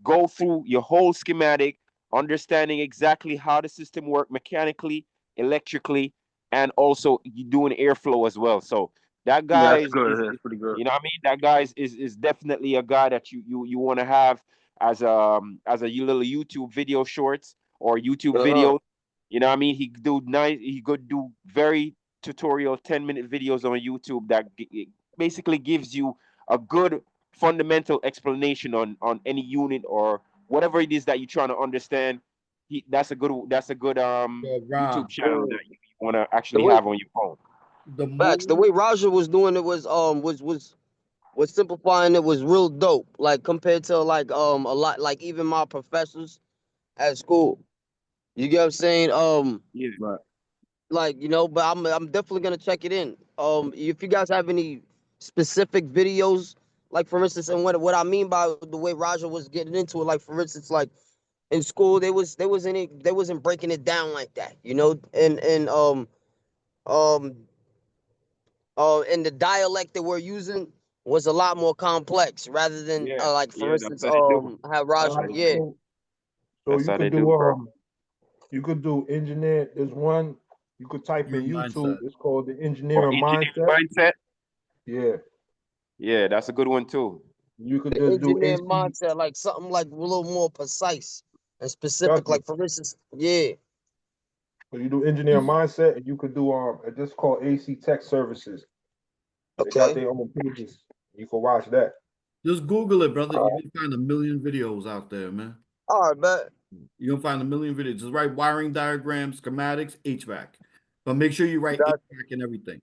go through your whole schematic, understanding exactly how the system works mechanically, electrically, and also you doing airflow as well. So that Yeah, guy that's good. That's pretty good. you know what I mean? That guy is definitely a guy that you want to have as a little YouTube video shorts or YouTube video. You know what I mean? He could do very tutorial 10-minute videos on YouTube that basically gives you a good fundamental explanation on any unit or whatever it is that you're trying to understand. That's a good YouTube channel that you want to actually have on your phone. Facts. The way Raja was doing it was simplifying it was real dope. Like compared to like a lot like even my professors at school. You get what I'm saying? Yeah. Right. Like, but I'm definitely gonna check it in. If you guys have any specific videos, like for instance, and what I mean by the way Raja was getting into it, like for instance, like in school they wasn't breaking it down like that, and the dialect that we're using was a lot more complex rather than like for instance, that's how they do. how Raja, So That's you how they could do, bro. you could do engineer. There's one you could type in Your YouTube. mindset. It's called the Or engineering engineering mindset. mindset. Yeah. Yeah, that's a good one too. You could the just do engineer AC. mindset, like something like a little more precise and specific. Like for instance, So you do engineer mindset, and you could do it's called AC Tech Services. They got okay. their own pages. You can watch that. Just Google it, brother. You can find a million videos out there, man. All right, bet. You're gonna find a million videos. Just write wiring diagrams, schematics, HVAC. But make sure you write Got HVAC and everything,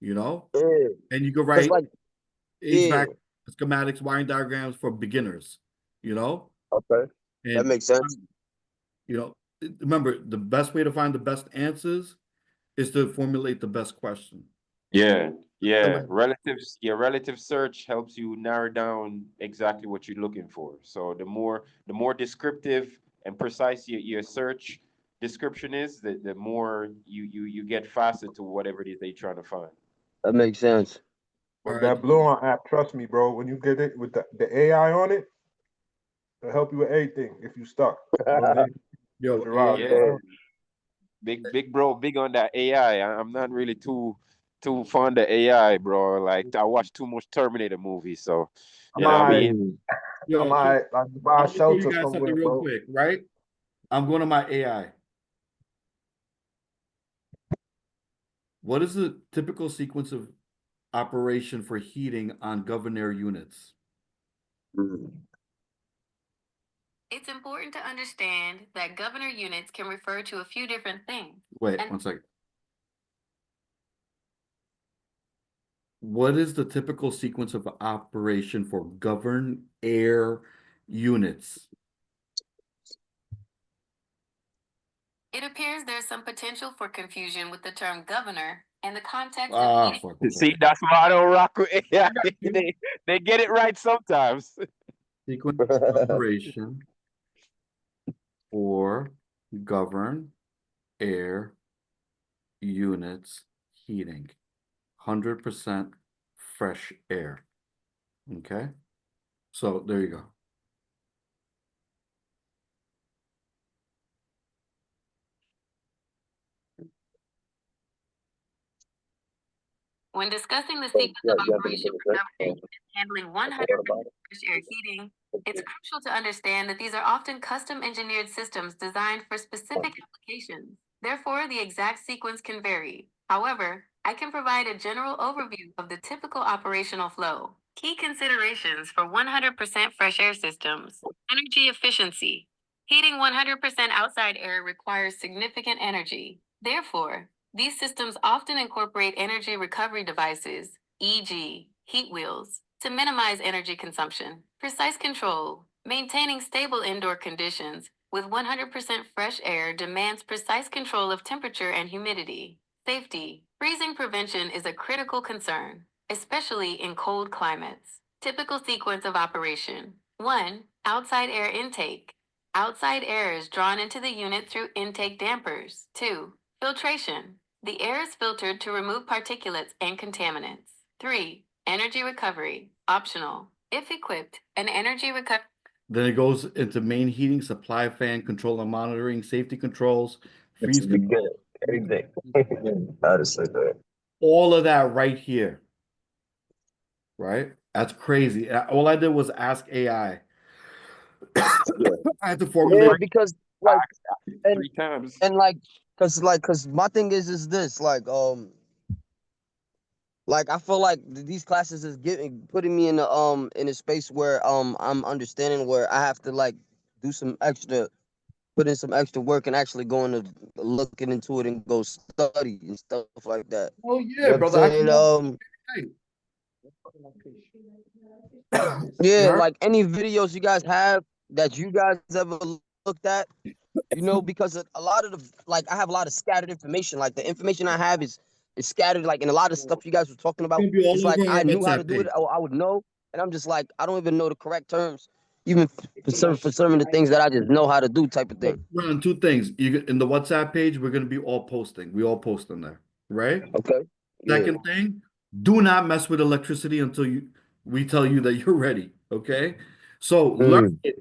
you know? yeah. And you can Cause write like HVAC, yeah. schematics, wiring diagrams for beginners, you know? Okay. That And makes sense. you know, remember the best way to find the best answers is to formulate the best question. Yeah, So, relative search helps you narrow down exactly what you're looking for. So the more descriptive and precise your search description is, the more you get faster to whatever it is they're trying to find. That makes sense. all But right. that Blue On app, trust me, bro. When you get it with the AI on it, it'll help you with anything if you stuck. Yo, Yeah, big bro, big on that AI. I'm not really too fond of AI, bro. Like I watch too much Terminator movies, so you know what I mean. yo, I so might like buy I'm a gonna show you shelter guys somewhere, something real bro. quick, right? I'm going to my AI. What is the typical sequence of operation for heating on governor units? It's important to understand that governor units can refer to a few different things. Wait, one second. What is the typical sequence of operation for governed air units? It appears there's some potential for confusion with the term governor and the context of heating. See, that's why I don't rock with AI. They get it right sometimes. Sequence of operation for governed air units heating. 100% fresh air. Okay. So there you go. When discussing the sequence of operation for governing and handling 100% fresh air heating, it's crucial to understand that these are often custom engineered systems designed for specific applications. Therefore, the exact sequence can vary. However, I can provide a general overview of the typical operational flow. Key considerations for 100% fresh air systems: energy efficiency. Heating 100% outside air requires significant energy. Therefore, these systems often incorporate energy recovery devices, e.g., heat wheels, to minimize energy consumption. Precise control. Maintaining stable indoor conditions with 100% fresh air demands precise control of temperature and humidity. Safety. Freezing prevention is a critical concern, especially in cold climates. Typical sequence of operation. 1. Outside air intake. Outside air is drawn into the unit through intake dampers. 2. Filtration. The air is filtered to remove particulates and contaminants. 3. Energy recovery. Optional. If equipped, an energy recovery. Then it goes into main heating, supply fan, control and monitoring, safety controls, freeze control. Everything. That is so good. All of that right here. Right? That's crazy. All I did was ask AI. I had to formulate. Yeah, because like and, 3 times. and like cause my thing is this like I feel like these classes is putting me in a space where I'm understanding where I have to like put in some extra work and actually going to looking into it and go study and stuff like that. Oh You yeah, know what I'm brother. saying? Yeah, like any videos you guys have that you guys ever looked at, you know, because a lot of the I have a lot of scattered information. Like the information I have is scattered, like, and a lot of stuff you guys were talking about. It's gonna be all It's like over I our knew how to WhatsApp do it, page. I would know, and I'm just like I don't even know the correct terms, even for some of the things that I just know how to do, type of thing. Run 2 things. In the WhatsApp page, we're gonna be all posting. We all post on there, right? Okay. Yeah. Second thing, do not mess with electricity until we tell you that you're ready. Okay. So learn it,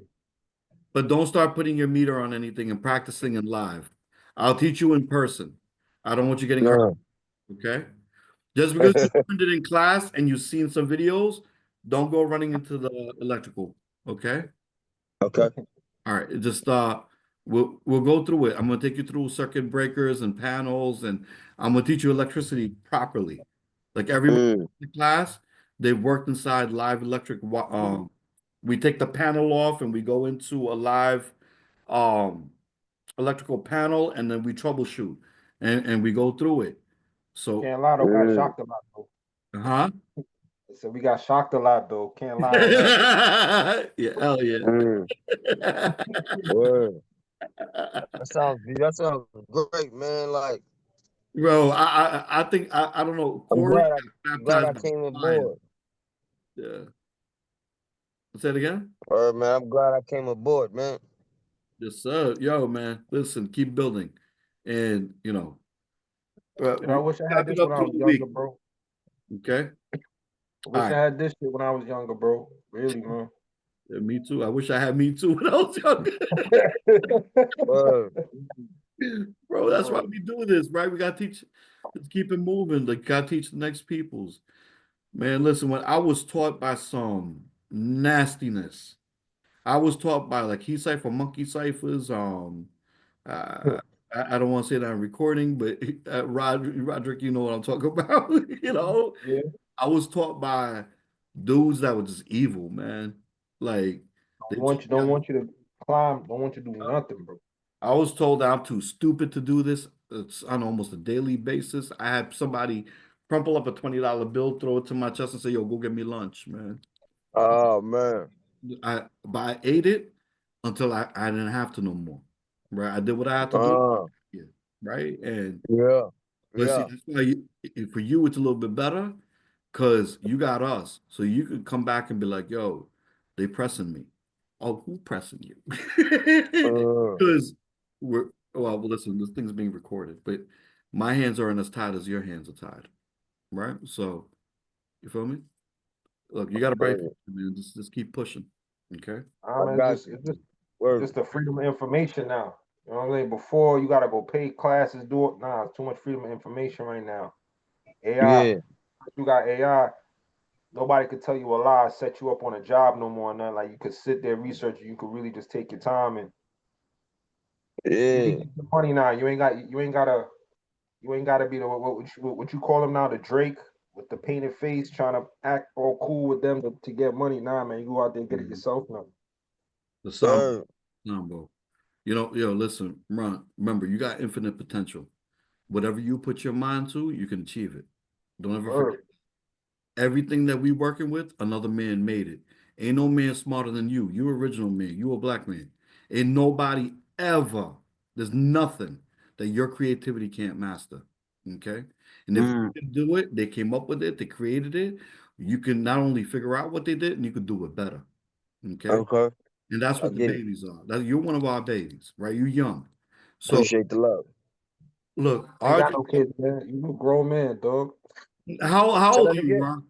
but don't start putting your meter on anything and practicing in live. I'll teach you in person. I don't want you getting hurt. Okay. Just because you learned it in class and you've seen some videos, don't go running into the electrical. Okay. Okay. All right. Just we'll go through it. I'm gonna take you through circuit breakers and panels, and I'm gonna teach you electricity properly. Like everybody in the class, They've worked inside live electric. We take the panel off and we go into a live electrical panel, and then we troubleshoot and we go through it. So, Can't lie though, got shocked a lot though. huh? So we got shocked a lot though. Can't lie on that. Yeah, hell yeah. Word. That sounds great, man. Like, Bro, I think I don't know. I'm Corey glad got I baptized came with fire. aboard. Yeah. Say it again? Word, man. I'm glad I came aboard, man. Yes, sir. Yo, man, listen, keep building. And, You know, I wish I had this when I was younger, bro. Okay. I wish I had this shit when I was younger, bro. Really, man. Yeah, me too. I wish I had me too when I was younger. Bro, that's why we do this, right? We gotta teach, let's keep it moving. Like, gotta teach the next peoples. Man, listen, when I was taught by some nastiness, I was taught by like H.V.A.C for monkey ciphers. I don't want to say that on recording, but Roderick, you know what I'm talking about. Yeah. I was taught by dudes that were just evil, man. Like Don't want you to climb, don't want you to do nothing, bro. I was told that I'm too stupid to do this. It's on almost a daily basis. I had somebody crumple up a $20 bill, throw it to my chest, and say, "Yo, go get me lunch, man." Oh man. But I ate it until I didn't have to no more. Right? I did what I had to do. Right? And but see, that's why for you it's a little bit better because you got us. So you could come back and be like, "Yo, they pressing me." Oh, who pressing you? Because listen, this thing's being recorded, but my hands aren't as tied as your hands are tied. Right? So you feel me? Look, you got a bright future, man. Just keep pushing. Okay. It's just the freedom of information now. You know what I'm saying? Before you gotta go pay classes, do it. Nah, it's too much freedom of information right now. AI, you got AI. Nobody could tell you a lie, set you up on a job no more. Nothing like you could sit there, research. You could really just take your time and you can get the money now. You ain't gotta be the what you call him now, the Drake with the painted face, trying to act all cool with them to get money. Nah, man, you go out there and get it yourself now. The Sambo. Listen, Ron, remember, you got infinite potential. Whatever you put your mind to, you can achieve it. Don't ever forget. Everything that we working with, another man made it. Ain't no man smarter than you. You original man. You a black man. Ain't nobody ever. There's nothing that your creativity can't master. Okay? And if you can do it, they came up with it, they created it, you can not only figure out what they did, and you can do it better. Okay? And that's what the babies are. You're one of our babies, right? You're young. So appreciate the love. Look, I got no kids, man. You a grown man, dog. How old are you, Ron?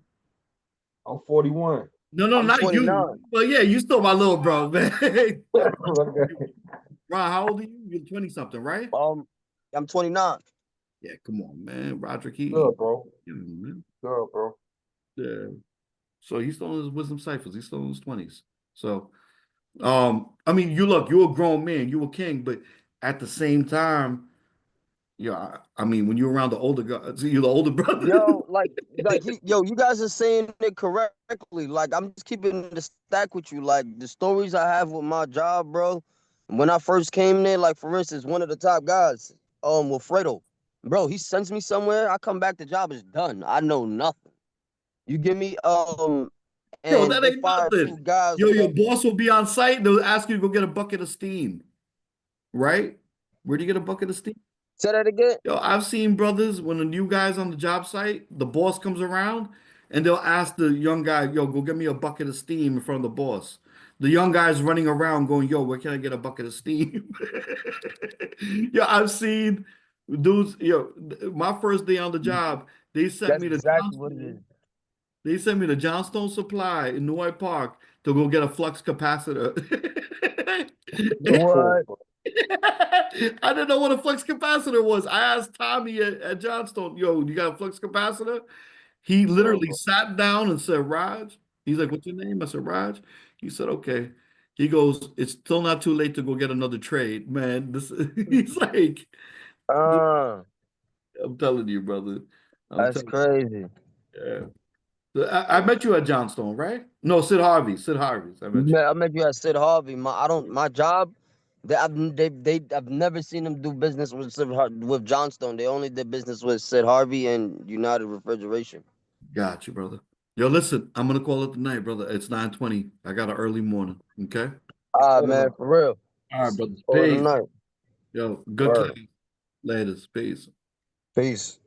I'm 41. No, not 29. You. Well, yeah, you still my little bro, man. Ron, how old are you? You're 20 something, right? I'm 29. Yeah, come on, man. Roderick, good, bro. Man. Good, bro. Yeah. So he's still in his wisdom ciphers. He's still in his 20s. So, I mean, you're a grown man, you're a king, but at the same time, I mean, when you're around the older guys, you're the older brother. You guys are saying it correctly. Like, I'm just keeping the stack with you. Like, the stories I have with my job, bro. When I first came there, like, for instance, one of the top guys, Wilfredo, bro, he sends me somewhere. I come back, the job is done. I know nothing. You give me, Yo, that ain't nothing. Your boss will be on site. They'll ask you to go get a bucket of steam, right? Where do you get a bucket of steam? Say that again. Yo, I've seen brothers when a new guy's on the job site, the boss comes around and they'll ask the young guy, yo, go get me a bucket of steam in front of the boss. The young guy's running around going, yo, where can I get a bucket of steam? Yo, I've seen dudes, my first day on the job, they sent me to Johnstone. They sent me to Johnstone Supply in Noy Park to go get a flux capacitor. What? I didn't know what a flux capacitor was. I asked Tommy at Johnstone, yo, you got a flux capacitor? He literally sat down and said, Raj. He's like, what's your name? I said, Raj. He said, okay. He goes, it's still not too late to go get another trade, man. He's like, I'm telling you, brother. That's crazy. Yeah. I met you at Johnstone, right? No, Sid Harvey's. I met you. I met you at Sid Harvey. My job. I've never seen them do business with Johnstone. They only did business with Sid Harvey and United Refrigeration. Got you, brother. Yo, listen, I'm gonna call it the night, brother. It's 9:20. I got an early morning. Okay. All right, man, for real. All right, brother. Call it a Peace. night. Yo, good Word. class. Later. Peace. Peace.